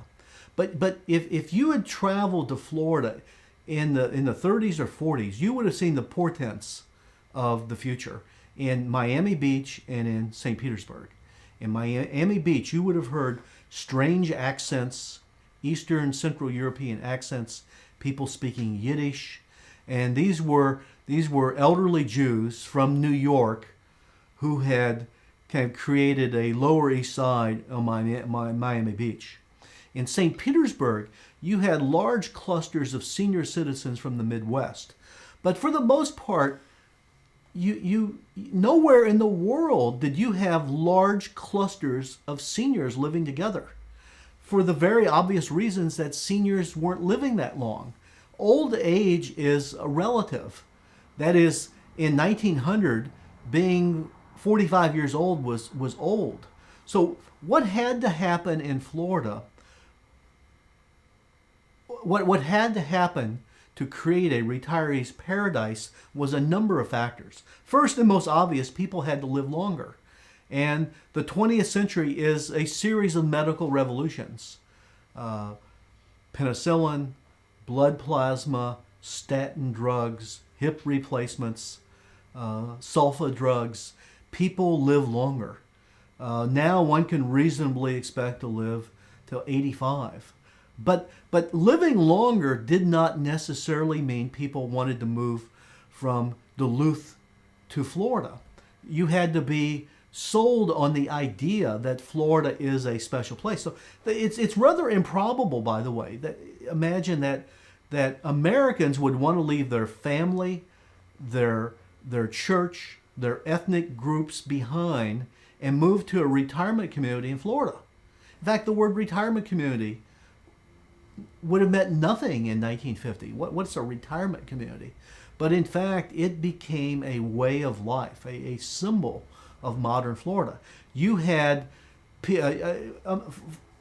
But if you had traveled to Florida in the 30s or 40s, you would have seen the portents of the future in Miami Beach and in St. Petersburg. In Miami Beach, you would have heard strange accents, Eastern Central European accents, people speaking Yiddish, and these were elderly Jews from New York who had kind of created a Lower East Side of Miami Beach. In St. Petersburg, you had large clusters of senior citizens from the Midwest. But for the most part, you nowhere in the world did you have large clusters of seniors living together, for the very obvious reasons that seniors weren't living that long. Old age is a relative. That is, in 1900, being 45 years old was old. So what had to happen in Florida, what had to happen to create a retiree's paradise was a number of factors. First and most obvious, people had to live longer. And the 20th century is a series of medical revolutions. Penicillin, blood plasma, statin drugs, hip replacements, sulfa drugs. People live longer. Now one can reasonably expect to live till 85. But living longer did not necessarily mean people wanted to move from Duluth to Florida. You had to be sold on the idea that Florida is a special place. So it's rather improbable, by the way, that imagine that Americans would want to leave their family, their church, their ethnic groups behind and move to a retirement community in Florida. In fact, the word retirement community would have meant nothing in 1950. What's a retirement community? But in fact, it became a way of life, a symbol of modern Florida. You had,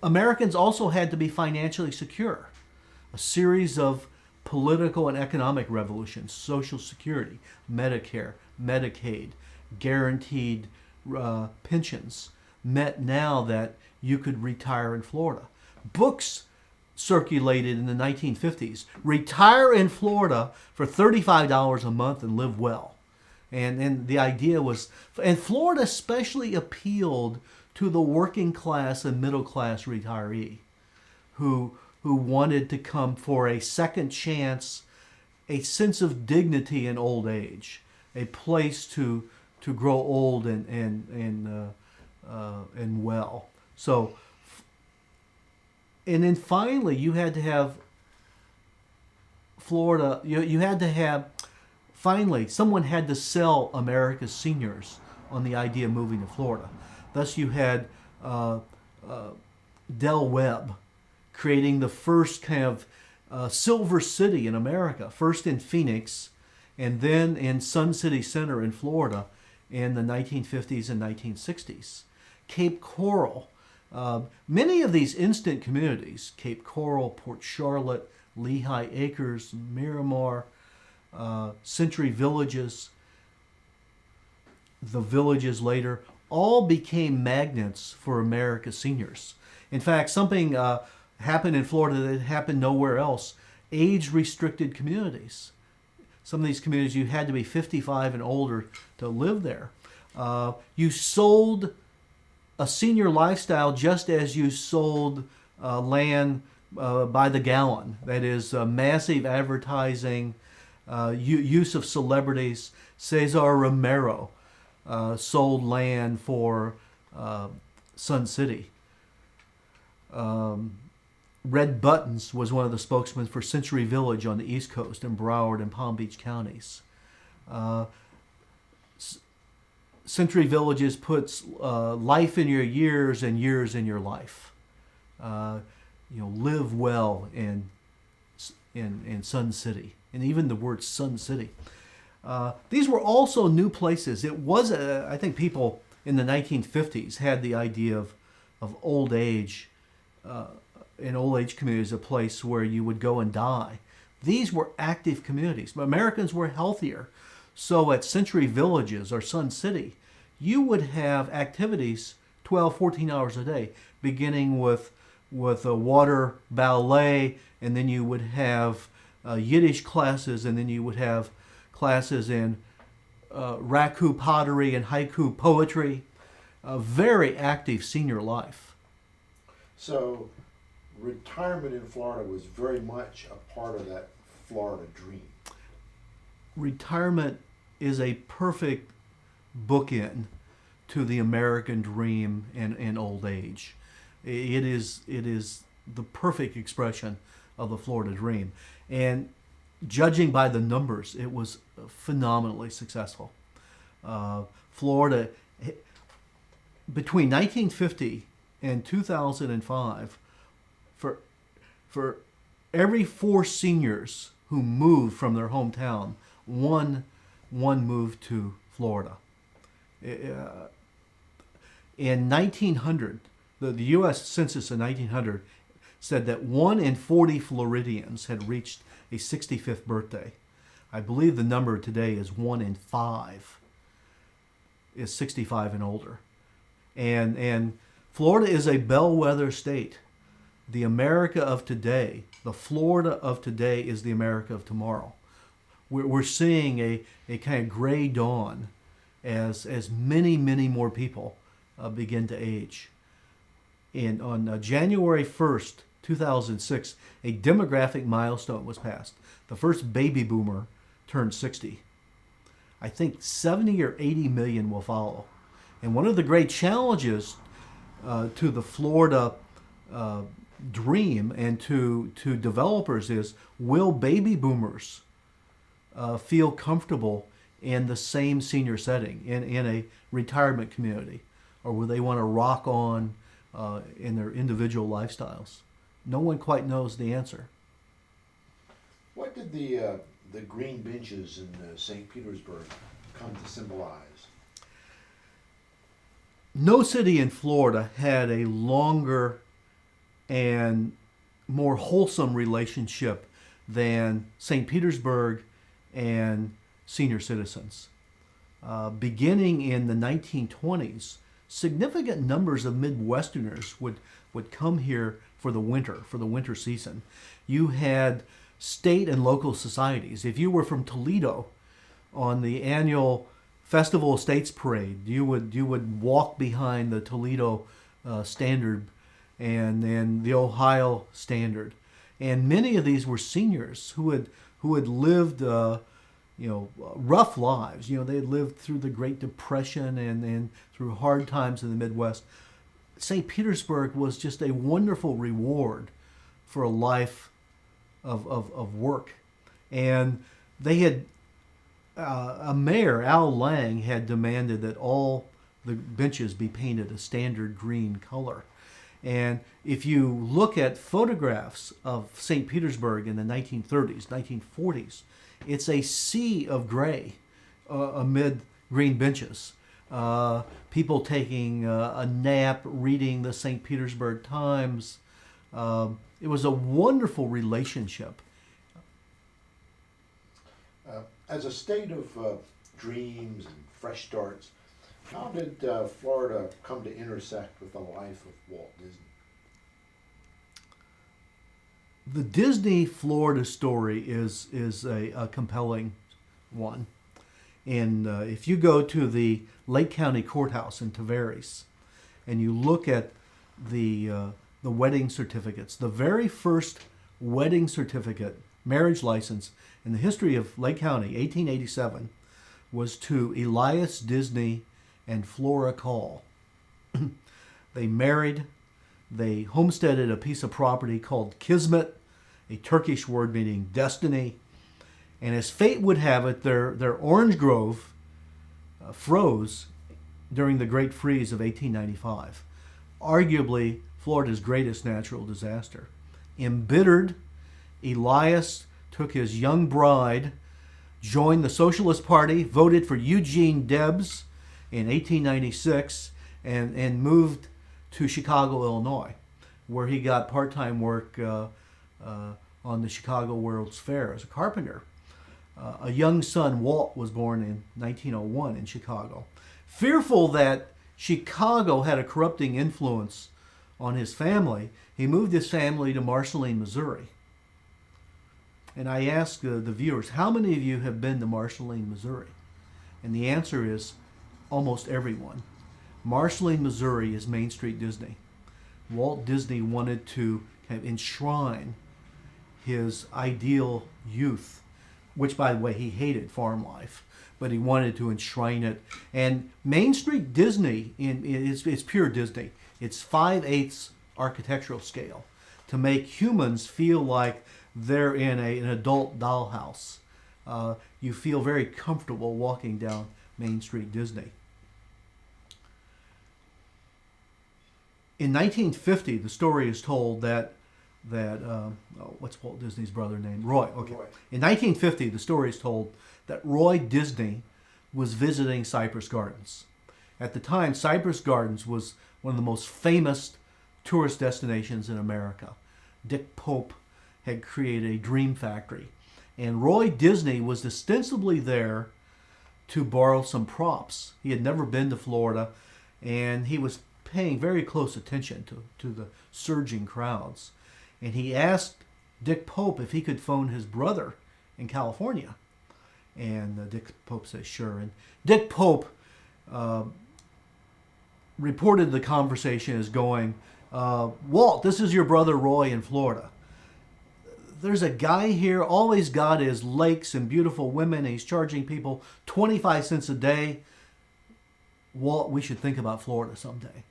Americans also had to be financially secure. A series of political and economic revolutions, Social Security, Medicare, Medicaid, guaranteed pensions, meant now that you could retire in Florida. Books circulated in the 1950s. Retire in Florida for $35 a month and live well. And the idea was, and Florida especially appealed to the working class and middle class retiree who wanted to come for a second chance, a sense of dignity in old age, a place to grow old and well. So, and then finally, you had to have Florida. You had to have. Finally, someone had to sell America's seniors on the idea of moving to Florida. Thus, you had Del Webb creating the first kind of silver city in America, first in Phoenix, and then in Sun City Center in Florida in the 1950s and 1960s. Cape Coral. Many of these instant communities, Cape Coral, Port Charlotte, Lehigh Acres, Miramar, Century Villages, the villages later, all became magnets for America's seniors. In fact, something happened in Florida that happened nowhere else. Age-restricted communities. Some of these communities, you had to be 55 and older to live there. You sold a senior lifestyle just as you sold land by the gallon. That is massive advertising, use of celebrities. Cesar Romero sold land for Sun City. Red Buttons was one of the spokesmen for Century Village on the East Coast in Broward and Palm Beach counties. Century Villages puts life in your years and years in your life. live well in Sun City, and even the word Sun City. These were also new places. It was, I think people in the 1950s had the idea of old age, in old age communities, a place where you would go and die. These were active communities. Americans were healthier. So at Century Villages or Sun City, you would have activities 12, 14 hours a day, beginning with a water ballet, and then you would have Yiddish classes, and then you would have classes in raku pottery and haiku poetry. A very active senior life. So retirement in Florida was very much a part of that Florida dream. Retirement is a perfect bookend to the American dream and old age. It is the perfect expression of the Florida dream. And judging by the numbers, it was phenomenally successful. Florida, between 1950 and 2005, for every 4 seniors who moved from their hometown, one moved to Florida. In 1900, the U.S. Census in 1900 said that 1 in 40 Floridians had reached a 65th birthday. I believe the number today is 1 in 5 is 65 and older. And Florida is a bellwether state. The America of today, the Florida of today, is the America of tomorrow. We're seeing a kind of gray dawn as many more people begin to age. And on January 1st, 2006, a demographic milestone was passed. The first baby boomer turned 60. I think 70 or 80 million will follow. And one of the great challenges to the Florida dream and to developers is, will baby boomers feel comfortable in the same senior setting, in a retirement community? Or will they want to rock on in their individual lifestyles? No one quite knows the answer. What did the green benches in St. Petersburg come to symbolize? No city in Florida had a longer and more wholesome relationship than St. Petersburg and senior citizens. Beginning in the 1920s, significant numbers of Midwesterners would come here for the winter season. You had state and local societies. If you were from Toledo, on the annual Festival of States Parade, you would walk behind the Toledo standard and then the Ohio standard. And many of these were seniors who had lived rough lives. They had lived through the Great Depression and through hard times in the Midwest. St. Petersburg was just a wonderful reward for a life of work. And they had, a mayor, Al Lang, had demanded that all the benches be painted a standard green color. And if you look at photographs of St. Petersburg in the 1930s, 1940s, it's a sea of gray amid green benches. People taking a nap, reading the St. Petersburg Times. It was a wonderful relationship. As a state of dreams and fresh starts, how did Florida come to intersect with the life of Walt Disney? The Disney Florida story is a compelling one. And if you go to the Lake County Courthouse in Tavares and you look at the wedding certificates, the very first wedding certificate, marriage license in the history of Lake County, 1887, was to Elias Disney and Flora Call. They married, they homesteaded a piece of property called Kismet, a Turkish word meaning destiny. And as fate would have it, their orange grove froze during the Great Freeze of 1895. Arguably Florida's greatest natural disaster. Embittered, Elias took his young bride, joined the Socialist Party, voted for Eugene Debs in 1896, and moved to Chicago, Illinois, where he got part-time work on the Chicago World's Fair as a carpenter. A young son, Walt, was born in 1901 in Chicago. Fearful that Chicago had a corrupting influence on his family, he moved his family to Marceline, Missouri. And I asked the viewers, how many of you have been to Marceline, Missouri? And the answer is almost everyone. Marceline, Missouri is Main Street Disney. Walt Disney wanted to kind of enshrine his ideal youth, which, by the way, he hated farm life, but he wanted to enshrine it. And Main Street Disney it's pure Disney. It's 5/8 architectural scale to make humans feel like they're in an adult dollhouse. You feel very comfortable walking down Main Street Disney. In 1950, the story is told that what's Walt Disney's brother name? Roy. Okay. Roy. In 1950, the story is told that Roy Disney was visiting Cypress Gardens. At the time, Cypress Gardens was one of the most famous tourist destinations in America. Dick Pope had created a dream factory, and Roy Disney was ostensibly there to borrow some props. He had never been to Florida, and he was paying very close attention to the surging crowds. And he asked Dick Pope if he could phone his brother in California. And Dick Pope says, sure. And Dick Pope reported the conversation as going, Walt, this is your brother Roy in Florida. There's a guy here, all he's got is lakes and beautiful women, and he's charging people 25 cents a day. Walt, we should think about Florida someday.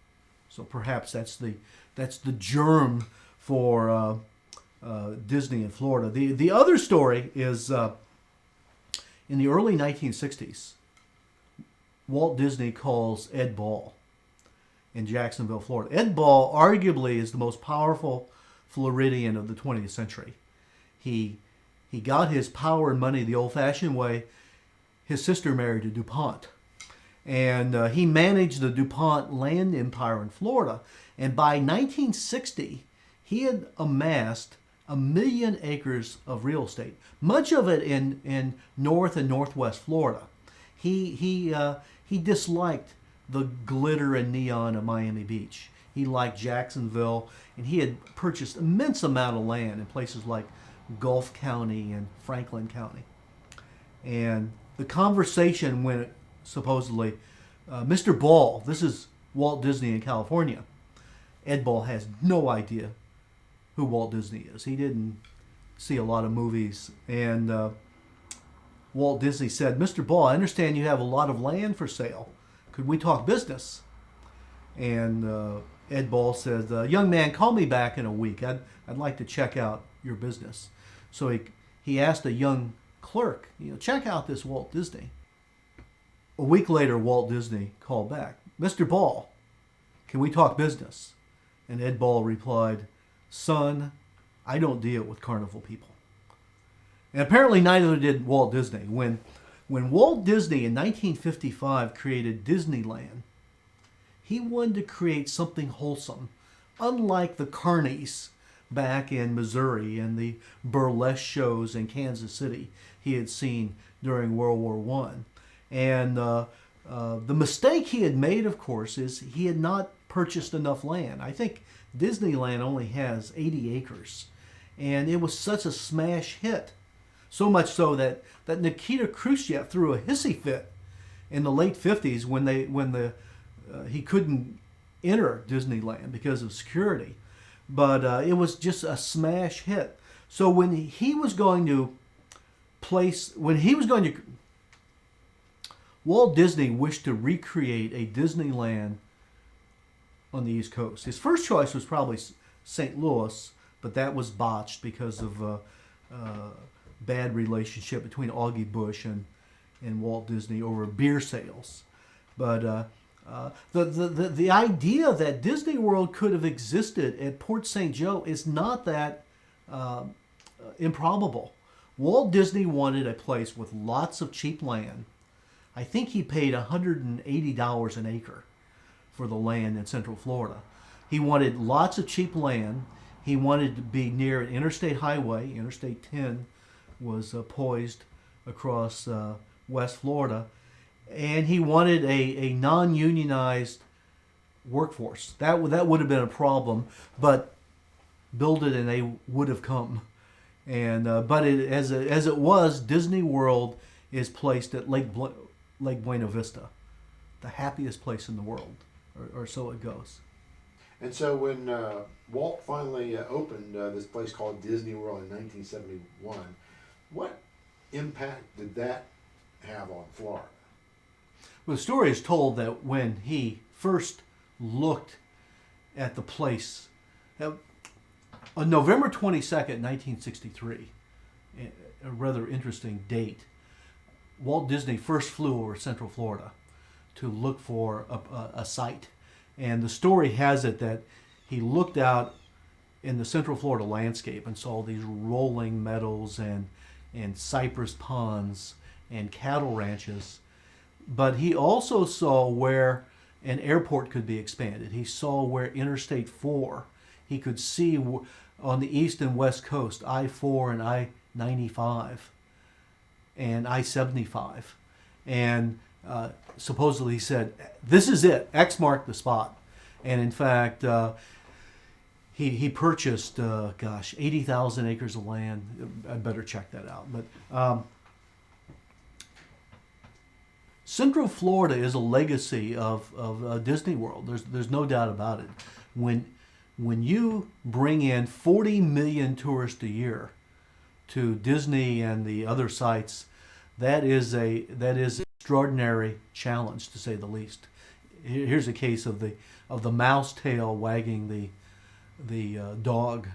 So perhaps that's the germ for Disney in Florida. The other story is in the early 1960s, Walt Disney calls Ed Ball in Jacksonville, Florida. Ed Ball arguably is the most powerful Floridian of the 20th century. He got his power and money the old-fashioned way. His sister married a DuPont. And he managed the DuPont land empire in Florida. And by 1960, he had amassed 1 million acres of real estate, much of it in North and Northwest Florida. He disliked the glitter and neon of Miami Beach. He liked Jacksonville, and he had purchased immense amount of land in places like Gulf County and Franklin County. And the conversation went supposedly, Mr. Ball, this is Walt Disney in California. Ed Ball has no idea who Walt Disney is. He didn't see a lot of movies. And Walt Disney said, Mr. Ball, I understand you have a lot of land for sale. Could we talk business? And Ed Ball said, young man, call me back in a week. I'd like to check out your business. So he asked a young clerk, check out this Walt Disney. A week later, Walt Disney called back, Mr. Ball, can we talk business? And Ed Ball replied, son, I don't deal with carnival people. And apparently neither did Walt Disney. When Walt Disney in 1955 created Disneyland, he wanted to create something wholesome, unlike the carnies back in Missouri and the burlesque shows in Kansas City he had seen during World War I. And the mistake he had made, of course, is he had not purchased enough land. I think Disneyland only has 80 acres. And it was such a smash hit. So much so that Nikita Khrushchev threw a hissy fit in the late 50s when he couldn't enter Disneyland because of security. But it was just a smash hit. So when he was going to Walt Disney wished to recreate a Disneyland on the East Coast. His first choice was probably St. Louis, but that was botched because of bad relationship between Augie Busch and Walt Disney over beer sales. But The idea that Disney World could have existed at Port St. Joe is not that improbable. Walt Disney wanted a place with lots of cheap land. I think he paid $180 an acre for the land in Central Florida. He wanted lots of cheap land. He wanted to be near an interstate highway. Interstate 10 was poised across West Florida. And he wanted a non-unionized workforce. That would have been a problem, but build it and they would have come. And but as it was, Disney World is placed at Lake Buena Vista, the happiest place in the world, or so it goes. And so when Walt finally opened this place called Disney World in 1971, what impact did that have on Florida? Well, the story is told that when he first looked at the place, on November 22nd, 1963, a rather interesting date, Walt Disney first flew over Central Florida to look for a site. And the story has it that he looked out in the Central Florida landscape and saw these rolling meadows and cypress ponds and cattle ranches. But he also saw where an airport could be expanded. He saw where Interstate 4, he could see on the east and west coast, I-4 and I-95 and I-75. And supposedly he said, this is it, X marked the spot. And in fact, he purchased, 80,000 acres of land. I'd better check that out. But Central Florida is a legacy of Disney World. There's no doubt about it. When you bring in 40 million tourists a year to Disney and the other sites, that is extraordinary challenge, to say the least. Here's a case of the mouse tail wagging the dog.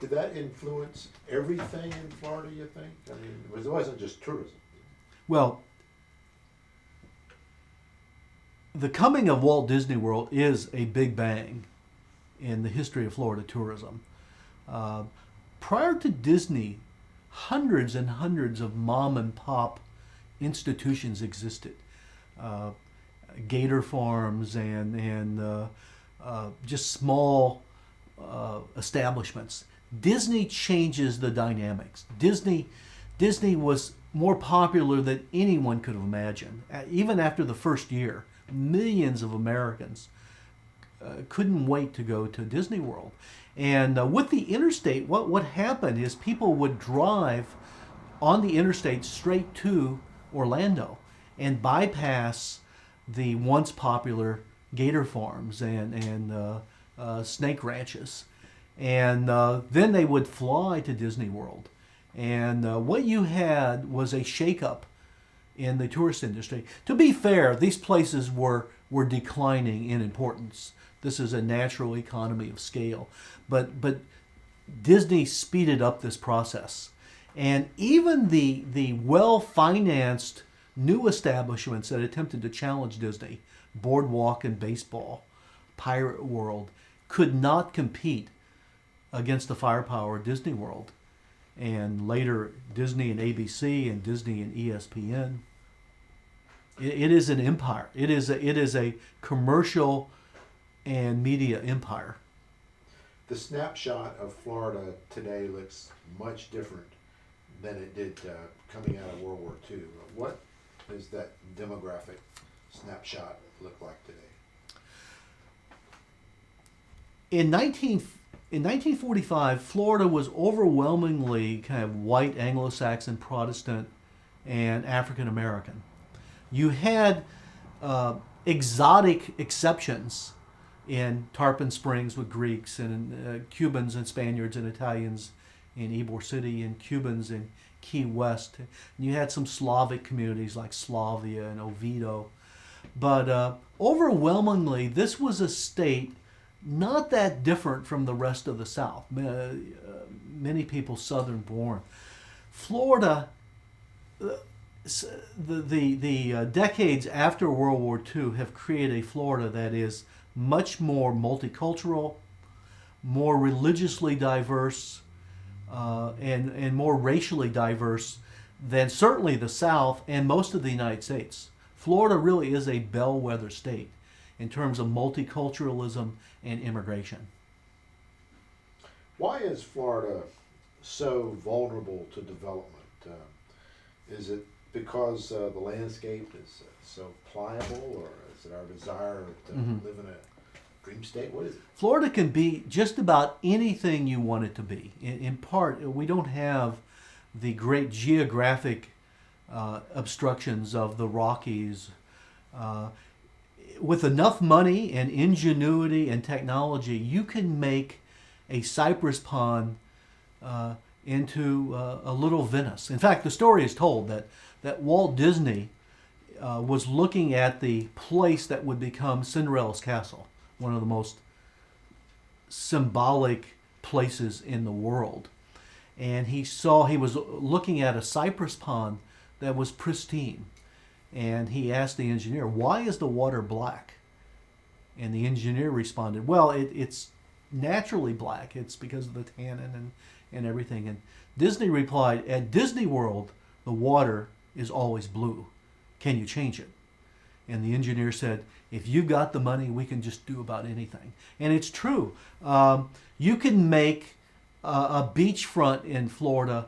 Did that influence everything in Florida, you think? I mean, it wasn't just tourism. Well, the coming of Walt Disney World is a big bang in the history of Florida tourism. Prior to Disney, hundreds and hundreds of mom and pop institutions existed. Gator farms and just small establishments. Disney changes the dynamics. Disney was more popular than anyone could have imagined. Even after the first year, millions of Americans couldn't wait to go to Disney World. And with the interstate, what happened is people would drive on the interstate straight to Orlando and bypass the once popular gator farms and snake ranches. And then they would fly to Disney World. And what you had was a shakeup in the tourist industry. To be fair, these places were declining in importance. This is a natural economy of scale. But Disney speeded up this process. And even the well-financed new establishments that attempted to challenge Disney, Boardwalk and Baseball, Pirate World, could not compete against the firepower of Disney World. And later, Disney and ABC and Disney and ESPN. It is an empire. It is a commercial and media empire. The snapshot of Florida today looks much different than it did coming out of World War II. What does that demographic snapshot look like today? In 1945, Florida was overwhelmingly kind of white, Anglo-Saxon, Protestant, and African American. You had exotic exceptions in Tarpon Springs with Greeks and Cubans and Spaniards and Italians in Ybor City and Cubans in Key West. And you had some Slavic communities like Slavia and Oviedo. But overwhelmingly, this was a state not that different from the rest of the South. Many people Southern born. Florida, the decades after World War II have created a Florida that is much more multicultural, more religiously diverse, and more racially diverse than certainly the South and most of the United States. Florida really is a bellwether state in terms of multiculturalism and immigration. Why is Florida so vulnerable to development? Is it because the landscape is so pliable, or is it our desire to live in a dream state? What is it? Florida can be just about anything you want it to be. In part, we don't have the great geographic obstructions of the Rockies. With enough money and ingenuity and technology, you can make a cypress pond into a little Venice. In fact, the story is told that Walt Disney was looking at the place that would become Cinderella's castle, one of the most symbolic places in the world. And he was looking at a cypress pond that was pristine. And he asked the engineer, "Why is the water black?" And the engineer responded, "Well, it's naturally black. It's because of the tannin and everything." And Disney replied, "At Disney World, the water is always blue. Can you change it?" And the engineer said, "If you've got the money, we can just do about anything." And it's true. You can make a beachfront in Florida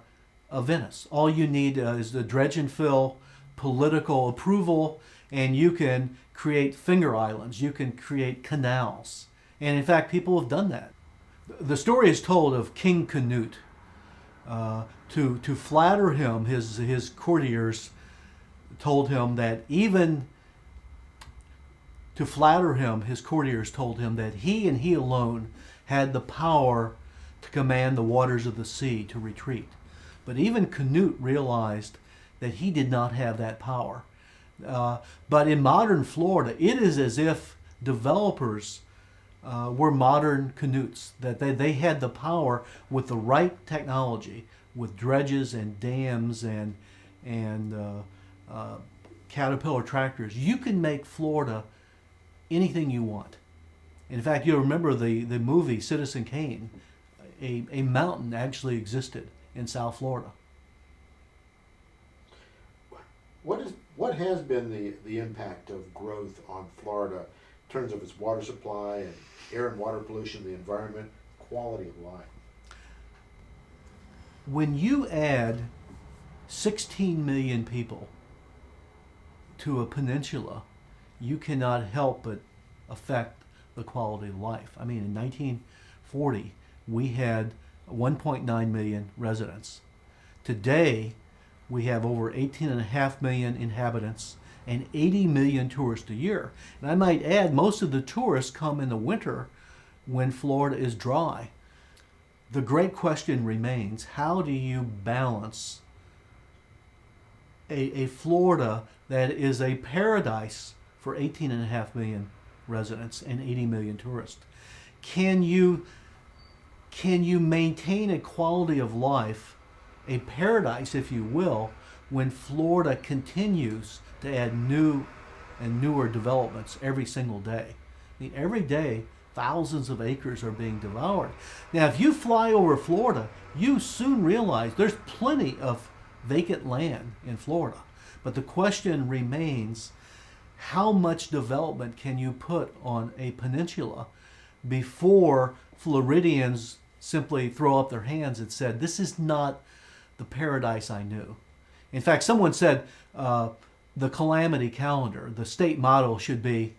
a Venice. All you need is the dredge and fill, political approval, and you can create finger islands. You can create canals. And in fact, people have done that. The story is told of King Canute. To flatter him, his courtiers told him that he and he alone had the power to command the waters of the sea to retreat. But even Canute realized that he did not have that power. But in modern Florida, it is as if developers were modern Canutes, that they had the power with the right technology, with dredges and dams and Caterpillar tractors. You can make Florida anything you want. In fact, you'll remember the movie Citizen Kane. A mountain actually existed in South Florida. What has been the impact of growth on Florida in terms of its water supply and air and water pollution, the environment, quality of life? When you add 16 million people to a peninsula, you cannot help but affect the quality of life. I mean, in 1940, we had 1.9 million residents. Today, we have over 18.5 million inhabitants and 80 million tourists a year. And I might add, most of the tourists come in the winter when Florida is dry. The great question remains, how do you balance a Florida that is a paradise for 18.5 million residents and 80 million tourists? Can you maintain a quality of life, a paradise, if you will, when Florida continues to add new and newer developments every single day? I mean, every day, thousands of acres are being devoured. Now, if you fly over Florida, you soon realize there's plenty of vacant land in Florida. But the question remains, how much development can you put on a peninsula before Floridians simply throw up their hands and said, "This is not the paradise I knew"? In fact, someone said the calamity calendar, the state motto should be,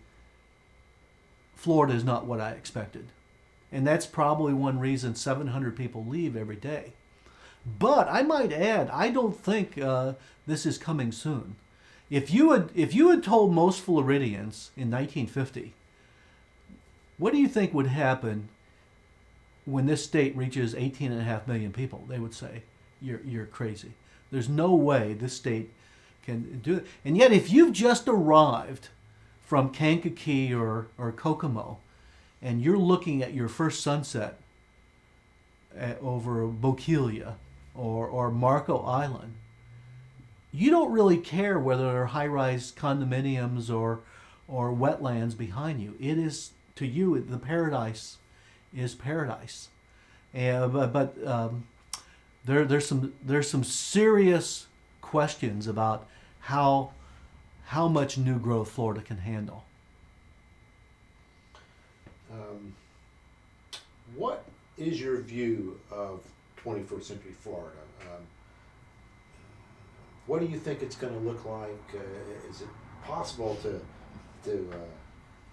"Florida is not what I expected." And that's probably one reason 700 people leave every day. But I might add, I don't think this is coming soon. If you had told most Floridians in 1950, what do you think would happen when this state reaches 18.5 million people? They would say, you're crazy. There's no way this state can do it. And yet, if you've just arrived from Kankakee or Kokomo, and you're looking at your first sunset over Bokeelia or Marco Island, you don't really care whether there are high-rise condominiums or wetlands behind you. It is, to you, the paradise is paradise. And, there's some serious questions about how much new growth Florida can handle. What is your view of 21st century Florida? What do you think it's going to look like? Is it possible to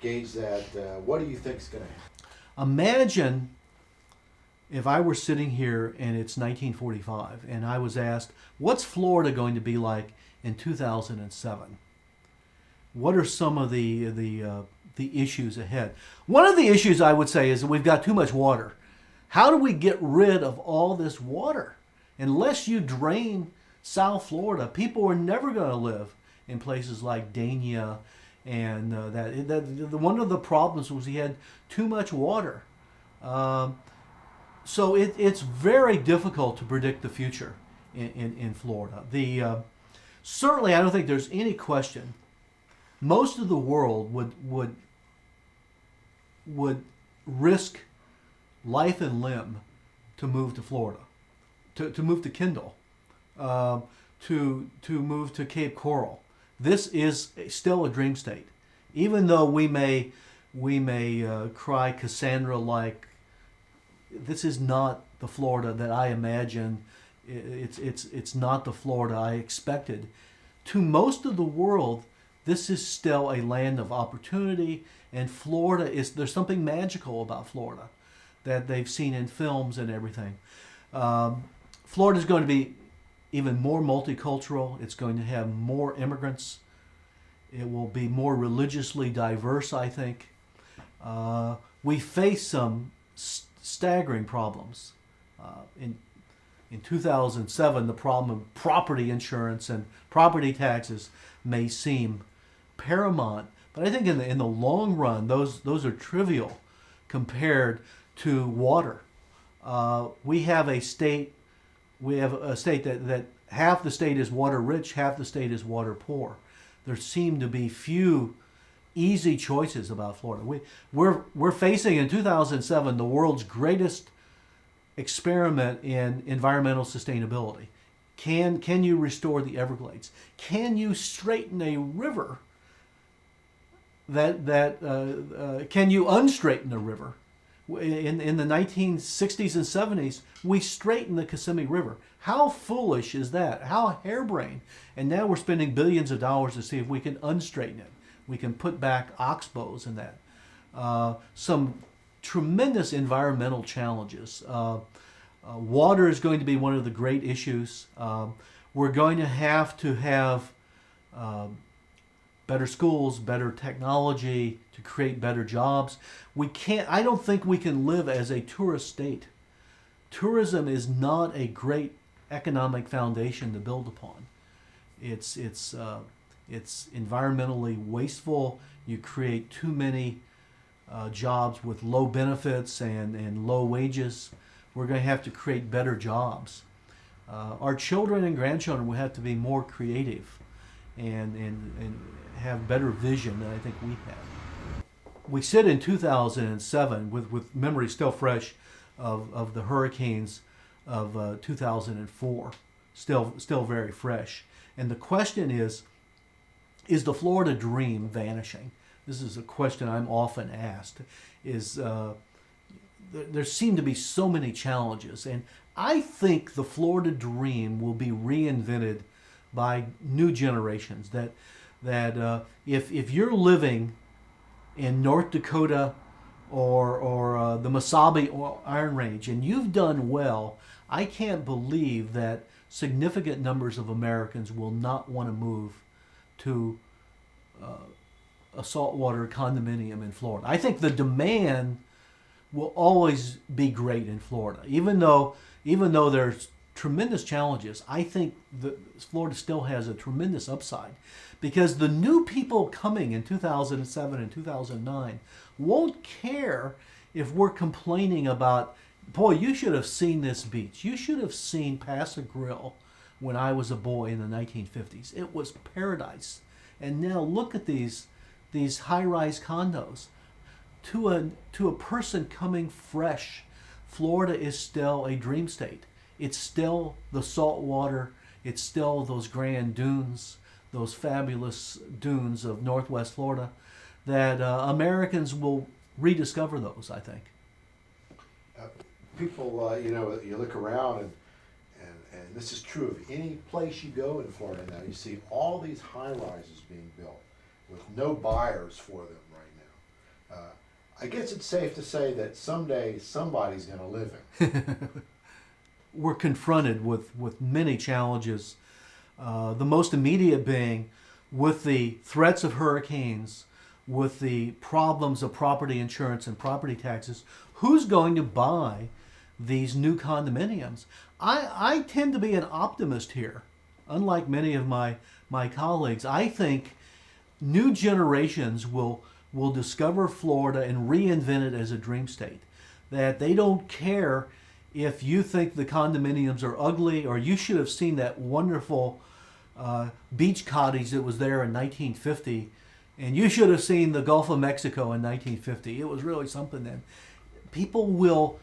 gauge that? What do you think is going to happen? Imagine if I were sitting here and it's 1945 and I was asked, what's Florida going to be like in 2007? What are some of the issues ahead? One of the issues I would say is that we've got too much water. How do we get rid of all this water? Unless you drain South Florida, people are never going to live in places like Dania, and one of the problems was he had too much water. So it's very difficult to predict the future in Florida. Certainly, I don't think there's any question. Most of the world would risk life and limb to move to Florida, to move to Kendall, to move to Cape Coral. This is still a dream state, even though we may cry Cassandra-like. This is not the Florida that I imagined. It's not the Florida I expected. To most of the world, this is still a land of opportunity, and there's something magical about Florida that they've seen in films and everything. Florida is going to be even more multicultural. It's going to have more immigrants. It will be more religiously diverse, I think. We face some staggering problems. In 2007, the problem of property insurance and property taxes may seem paramount, but I think in the long run, those are trivial compared to water. We have a state that half the state is water rich, half the state is water poor. There seem to be few easy choices about Florida. We're facing in 2007 the world's greatest experiment in environmental sustainability. Can you restore the Everglades? Can you straighten a river? Can you unstraighten a river? In the 1960s and 70s, we straightened the Kissimmee River. How foolish is that? How harebrained? And now we're spending billions of dollars to see if we can unstraighten it. We can put back oxbows and that. Some tremendous environmental challenges. Water is going to be one of the great issues. We're going to have better schools, better technology to create better jobs. I don't think we can live as a tourist state. Tourism is not a great economic foundation to build upon. It's environmentally wasteful. You create too many jobs with low benefits and low wages. We're going to have to create better jobs. Our children and grandchildren will have to be more creative and have better vision than I think we have. We sit in 2007 with memory still fresh of the hurricanes of 2004, still very fresh. And the question is the Florida dream vanishing? This is a question I'm often asked. There seem to be so many challenges, and I think the Florida dream will be reinvented by new generations. That if you're living in North Dakota or the Mesabi Iron Range and you've done well, I can't believe that significant numbers of Americans will not want to move to a saltwater condominium in Florida. I think the demand will always be great in Florida, even though there's tremendous challenges. I think that Florida still has a tremendous upside because the new people coming in 2007 and 2009 won't care if we're complaining about, boy, you should have seen this beach. You should have seen Paso Grill. when I was a boy in the 1950s. It was paradise. And now look at these high-rise condos. To a person coming fresh, Florida is still a dream state. It's still the salt water. It's still those grand dunes, those fabulous dunes of Northwest Florida, that Americans will rediscover those, I think. People, you look around and this is true of any place you go in Florida now. You see all these high-rises being built with no buyers for them right now. I guess it's safe to say that someday somebody's going to live in. We're confronted with many challenges. The most immediate being with the threats of hurricanes, with the problems of property insurance and property taxes. Who's going to buy these new condominiums? I tend to be an optimist here. Unlike many of my colleagues, I think new generations will discover Florida and reinvent it as a dream state. That they don't care if you think the condominiums are ugly, or you should have seen that wonderful beach cottage that was there in 1950, and you should have seen the Gulf of Mexico in 1950. It was really something then. People will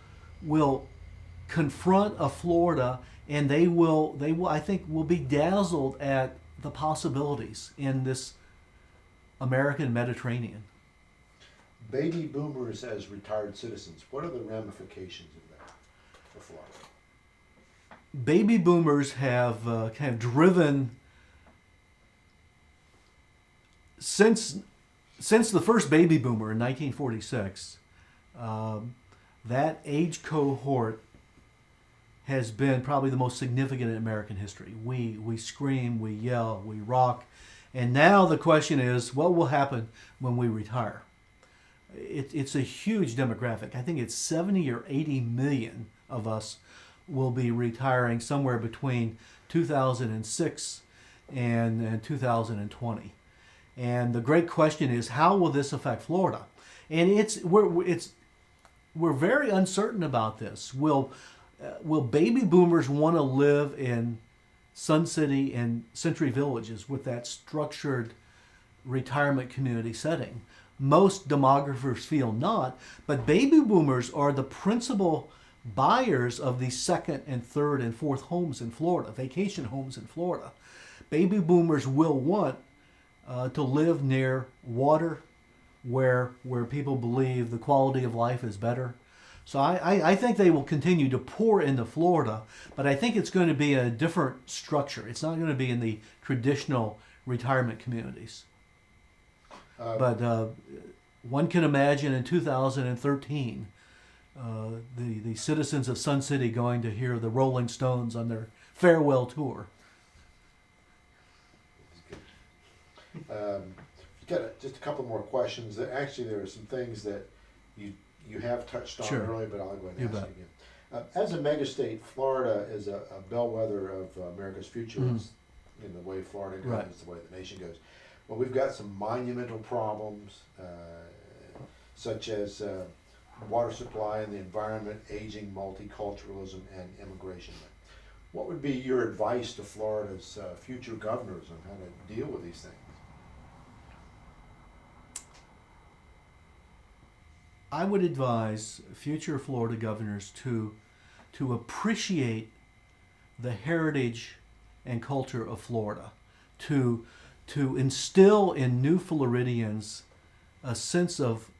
confront a Florida, and they will I think will be dazzled at the possibilities in this American Mediterranean. Baby boomers as retired citizens, what are the ramifications of that for Florida? Baby boomers have kind of driven, since the first baby boomer in 1946, that age cohort has been probably the most significant in American history. We scream, we yell, we rock, and now the question is, what will happen when we retire? It's a huge demographic. I think it's 70 or 80 million of us will be retiring somewhere between 2006 and 2020. And the great question is, how will this affect Florida? And we're very uncertain about this. Will baby boomers want to live in Sun City and Century Villages with that structured retirement community setting? Most demographers feel not, but baby boomers are the principal buyers of the second and third and fourth homes in Florida, vacation homes in Florida. Baby boomers will want to live near water, where people believe the quality of life is better. So I think they will continue to pour into Florida, but I think it's going to be a different structure. It's not going to be in the traditional retirement communities. But one can imagine in 2013, the citizens of Sun City going to hear the Rolling Stones on their farewell tour. Got just a couple more questions. Actually, there are some things that you have touched on earlier, but I'll go ahead and ask you again. As a megastate, Florida is a bellwether of America's future. It's in the way Florida goes, it's the way the nation goes. Well, we've got some monumental problems, such as water supply and the environment, aging, multiculturalism, and immigration. What would be your advice to Florida's future governors on how to deal with these things? I would advise future Florida governors to appreciate the heritage and culture of Florida, to instill in new Floridians a sense of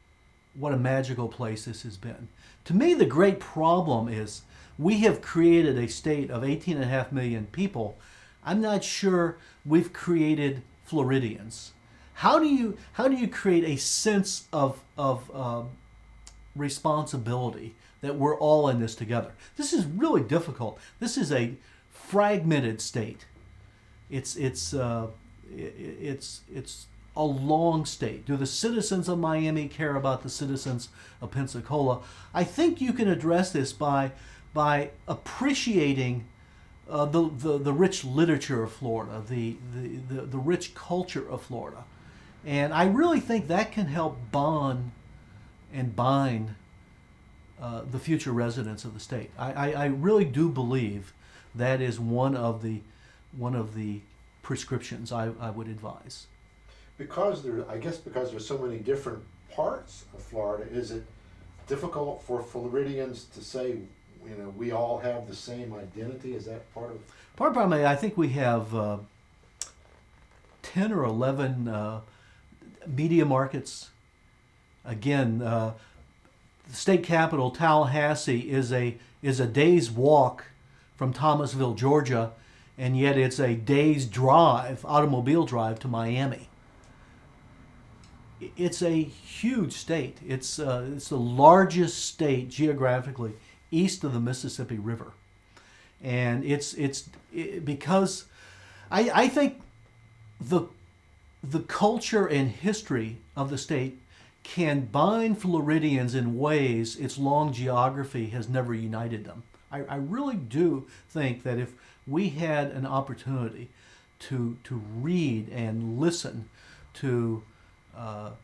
what a magical place this has been. To me, the great problem is we have created a state of 18.5 million people. I'm not sure we've created Floridians. How do you create a sense of responsibility that we're all in this together? This is really difficult. This is a fragmented state. It's a long state. Do the citizens of Miami care about the citizens of Pensacola? I think you can address this by appreciating the rich literature of Florida, the rich culture of Florida, and I really think that can help bond and bind the future residents of the state. I really do believe that is one of the prescriptions I would advise. Because there's so many different parts of Florida, is it difficult for Floridians to say, we all have the same identity? Is that part of? Part of the problem, I think we have 10 or 11 media markets. Again, the state capital, Tallahassee, is a day's walk from Thomasville, Georgia, and yet it's a day's drive, automobile drive, to Miami. It's a huge state. It's the largest state geographically east of the Mississippi River, and because I think the culture and history of the state can bind Floridians in ways its long geography has never united them. I really do think that if we had an opportunity to read and listen to our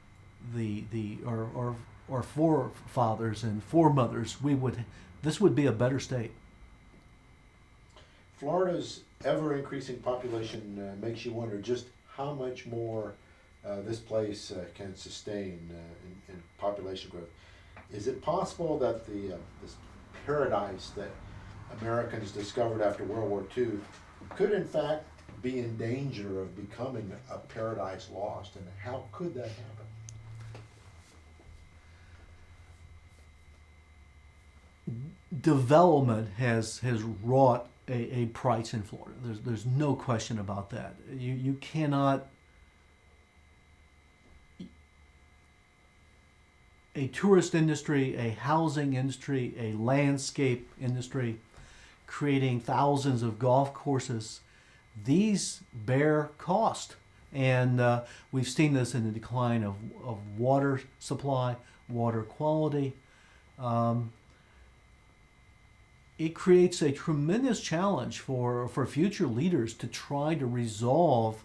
forefathers and foremothers, this would be a better state. Florida's ever-increasing population makes you wonder just how much more this place can sustain in population growth. Is it possible that this paradise that Americans discovered after World War II could in fact be in danger of becoming a paradise lost, and how could that happen? Development has wrought a price in Florida. There's no question about that. You cannot. A tourist industry, a housing industry, a landscape industry, creating thousands of golf courses, these bear cost. And we've seen this in the decline of water supply, water quality. It creates a tremendous challenge for future leaders to try to resolve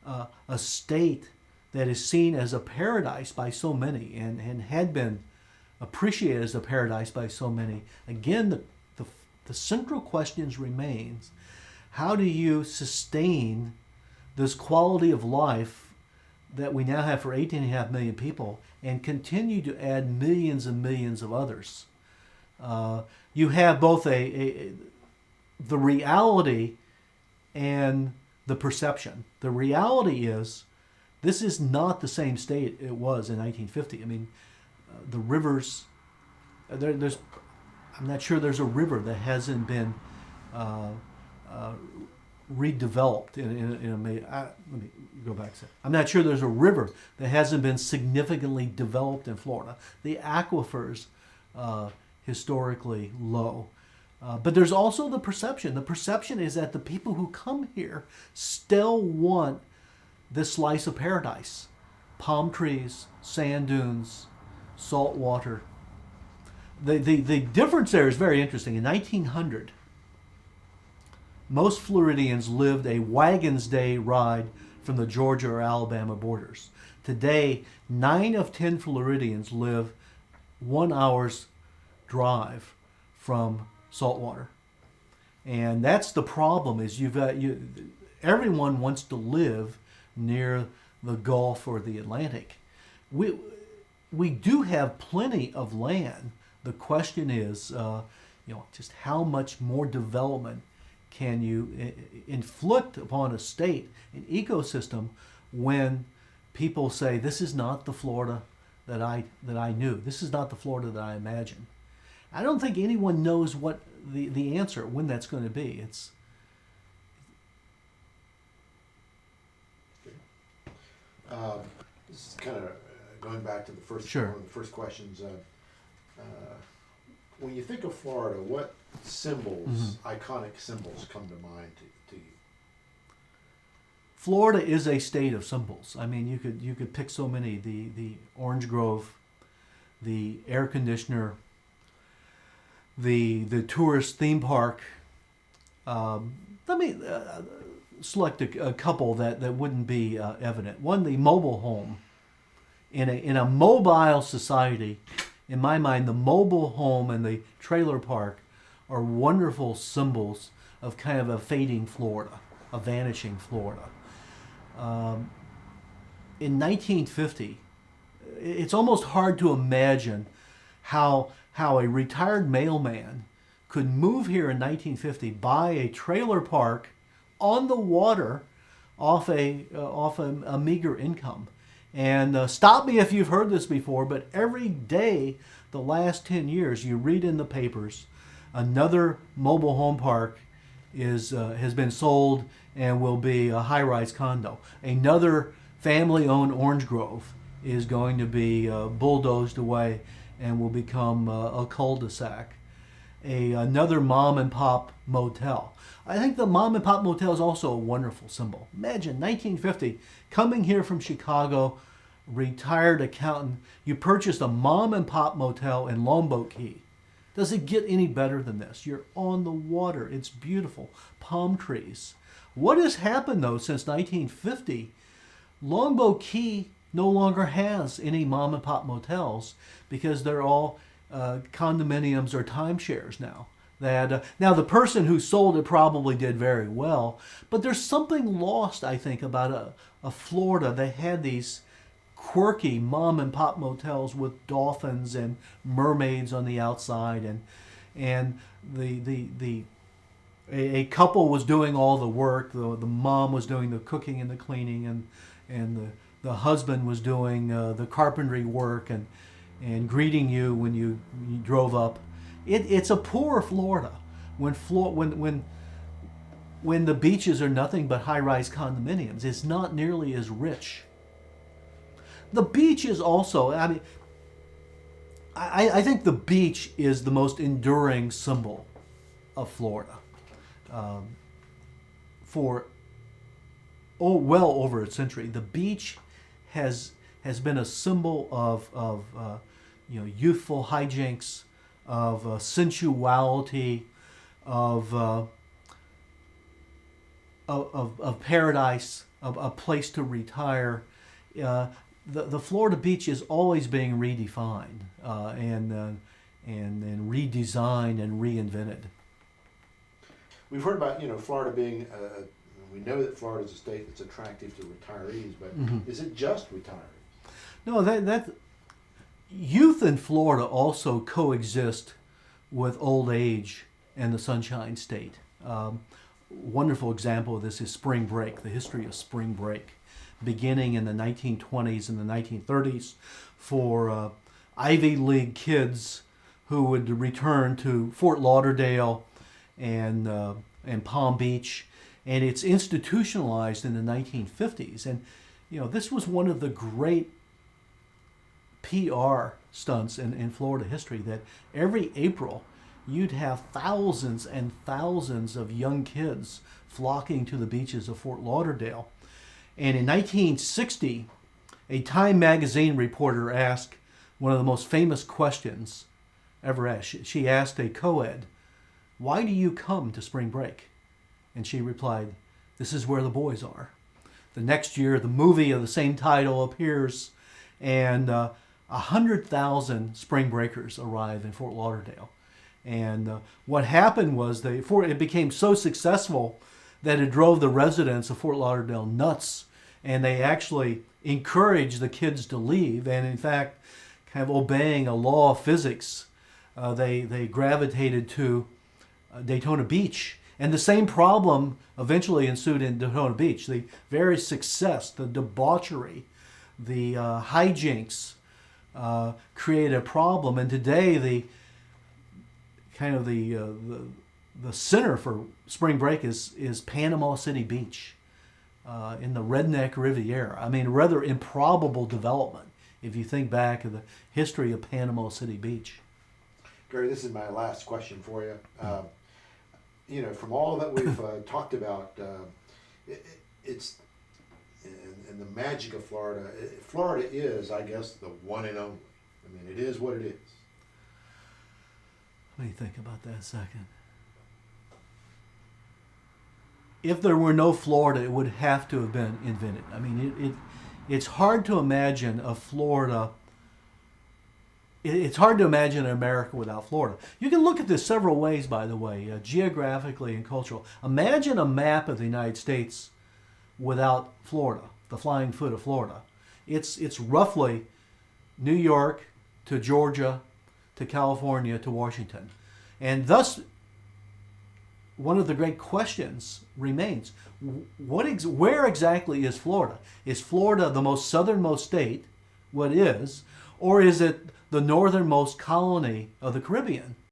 a state that is seen as a paradise by so many and had been appreciated as a paradise by so many. Again, the central questions remains, how do you sustain this quality of life that we now have for 18.5 million people and continue to add millions and millions of others? You have both the reality and the perception. The reality is this is not the same state it was in 1950. I mean, the rivers, I'm not sure there's a river that hasn't been redeveloped let me go back a second. I'm not sure there's a river that hasn't been significantly developed in Florida. The aquifers, historically low. But there's also the perception. The perception is that the people who come here still want this slice of paradise. Palm trees, sand dunes, salt water. The difference there is very interesting. In 1900, most Floridians lived a wagon's day ride from the Georgia or Alabama borders. Today, 9 of 10 Floridians live 1 hour's drive from saltwater. And that's the problem, is everyone wants to live near the Gulf or the Atlantic. We do have plenty of land. The question is, just how much more development can you inflict upon a state, an ecosystem, when people say, this is not the Florida that I knew. This is not the Florida that I imagined. I don't think anyone knows what the answer, when that's going to be. It's this is kind of going back to the first Sure. one of the first questions. When you think of Florida, what symbols, iconic symbols, come to mind to you? Florida is a state of symbols. I mean, you could pick so many. The orange grove, the air conditioner, the tourist theme park. Let me select a couple that wouldn't be evident. One, the mobile home. In a mobile society, in my mind, the mobile home and the trailer park are wonderful symbols of kind of a fading Florida. vanishing Florida. In 1950, it's almost hard to imagine how a retired mailman could move here in 1950, buy a trailer park on the water off a meager income. And stop me if you've heard this before, but every day the last 10 years, you read in the papers, another mobile home park has been sold and will be a high-rise condo. Another family-owned orange grove is going to be bulldozed away and will become a cul-de-sac. Another mom-and-pop motel. I think the mom-and-pop motel is also a wonderful symbol. Imagine 1950, coming here from Chicago, retired accountant, you purchased a mom-and-pop motel in Longboat Key. Does it get any better than this? You're on the water. It's beautiful. Palm trees. What has happened, though, since 1950? Longboat Key no longer has any mom-and-pop motels because they're all condominiums or timeshares now. Now, the person who sold it probably did very well, but there's something lost, I think, about a Florida. They had these quirky mom-and-pop motels with dolphins and mermaids on the outside, and a couple was doing all the work. The mom was doing the cooking and the cleaning, and the husband was doing the carpentry work and greeting you when you drove up. It's a poor Florida when the beaches are nothing but high-rise condominiums. It's not nearly as rich. The beach is also, I think the beach is the most enduring symbol of Florida for well over a century. The beach has been a symbol of youthful hijinks, of sensuality, of paradise, of a place to retire. The Florida beach is always being redefined and redesigned and reinvented. We've heard about Florida being. We know that Florida is a state that's attractive to retirees, but is it just retirees? No, that youth in Florida also coexist with old age and the Sunshine State. Wonderful example of this is spring break, the history of spring break, beginning in the 1920s and the 1930s for Ivy League kids who would return to Fort Lauderdale and Palm Beach, and it's institutionalized in the 1950s. And this was one of the great PR stunts in Florida history, that every April you'd have thousands and thousands of young kids flocking to the beaches of Fort Lauderdale. And in 1960, a Time magazine reporter asked one of the most famous questions ever asked. She asked a co-ed, "Why do you come to spring break?" And she replied, "This is where the boys are." The next year, the movie of the same title appears, and 100,000 spring breakers arrive in Fort Lauderdale. And what happened was it became so successful that it drove the residents of Fort Lauderdale nuts, and they actually encouraged the kids to leave. And in fact, kind of obeying a law of physics, they gravitated to Daytona Beach. And the same problem eventually ensued in Daytona Beach. The very success, the debauchery, the hijinks created a problem. And today, the center for spring break is Panama City Beach in the Redneck Riviera. I mean, rather improbable development if you think back of the history of Panama City Beach. Gary, this is my last question for you. From all that we've talked about, it's and the magic of Florida. Florida is, I guess, the one and only. I mean, it is what it is. Let me think about that a second. If there were no Florida, it would have to have been invented. I mean, it's hard to imagine a Florida it's hard to imagine America without Florida. You can look at this several ways, by the way, geographically and cultural. Imagine a map of the United States without Florida, the flying foot of Florida. It's roughly New York to Georgia to California to Washington. And thus, one of the great questions remains, where exactly is Florida? Is Florida the most southernmost state, what is, or is it the northernmost colony of the Caribbean?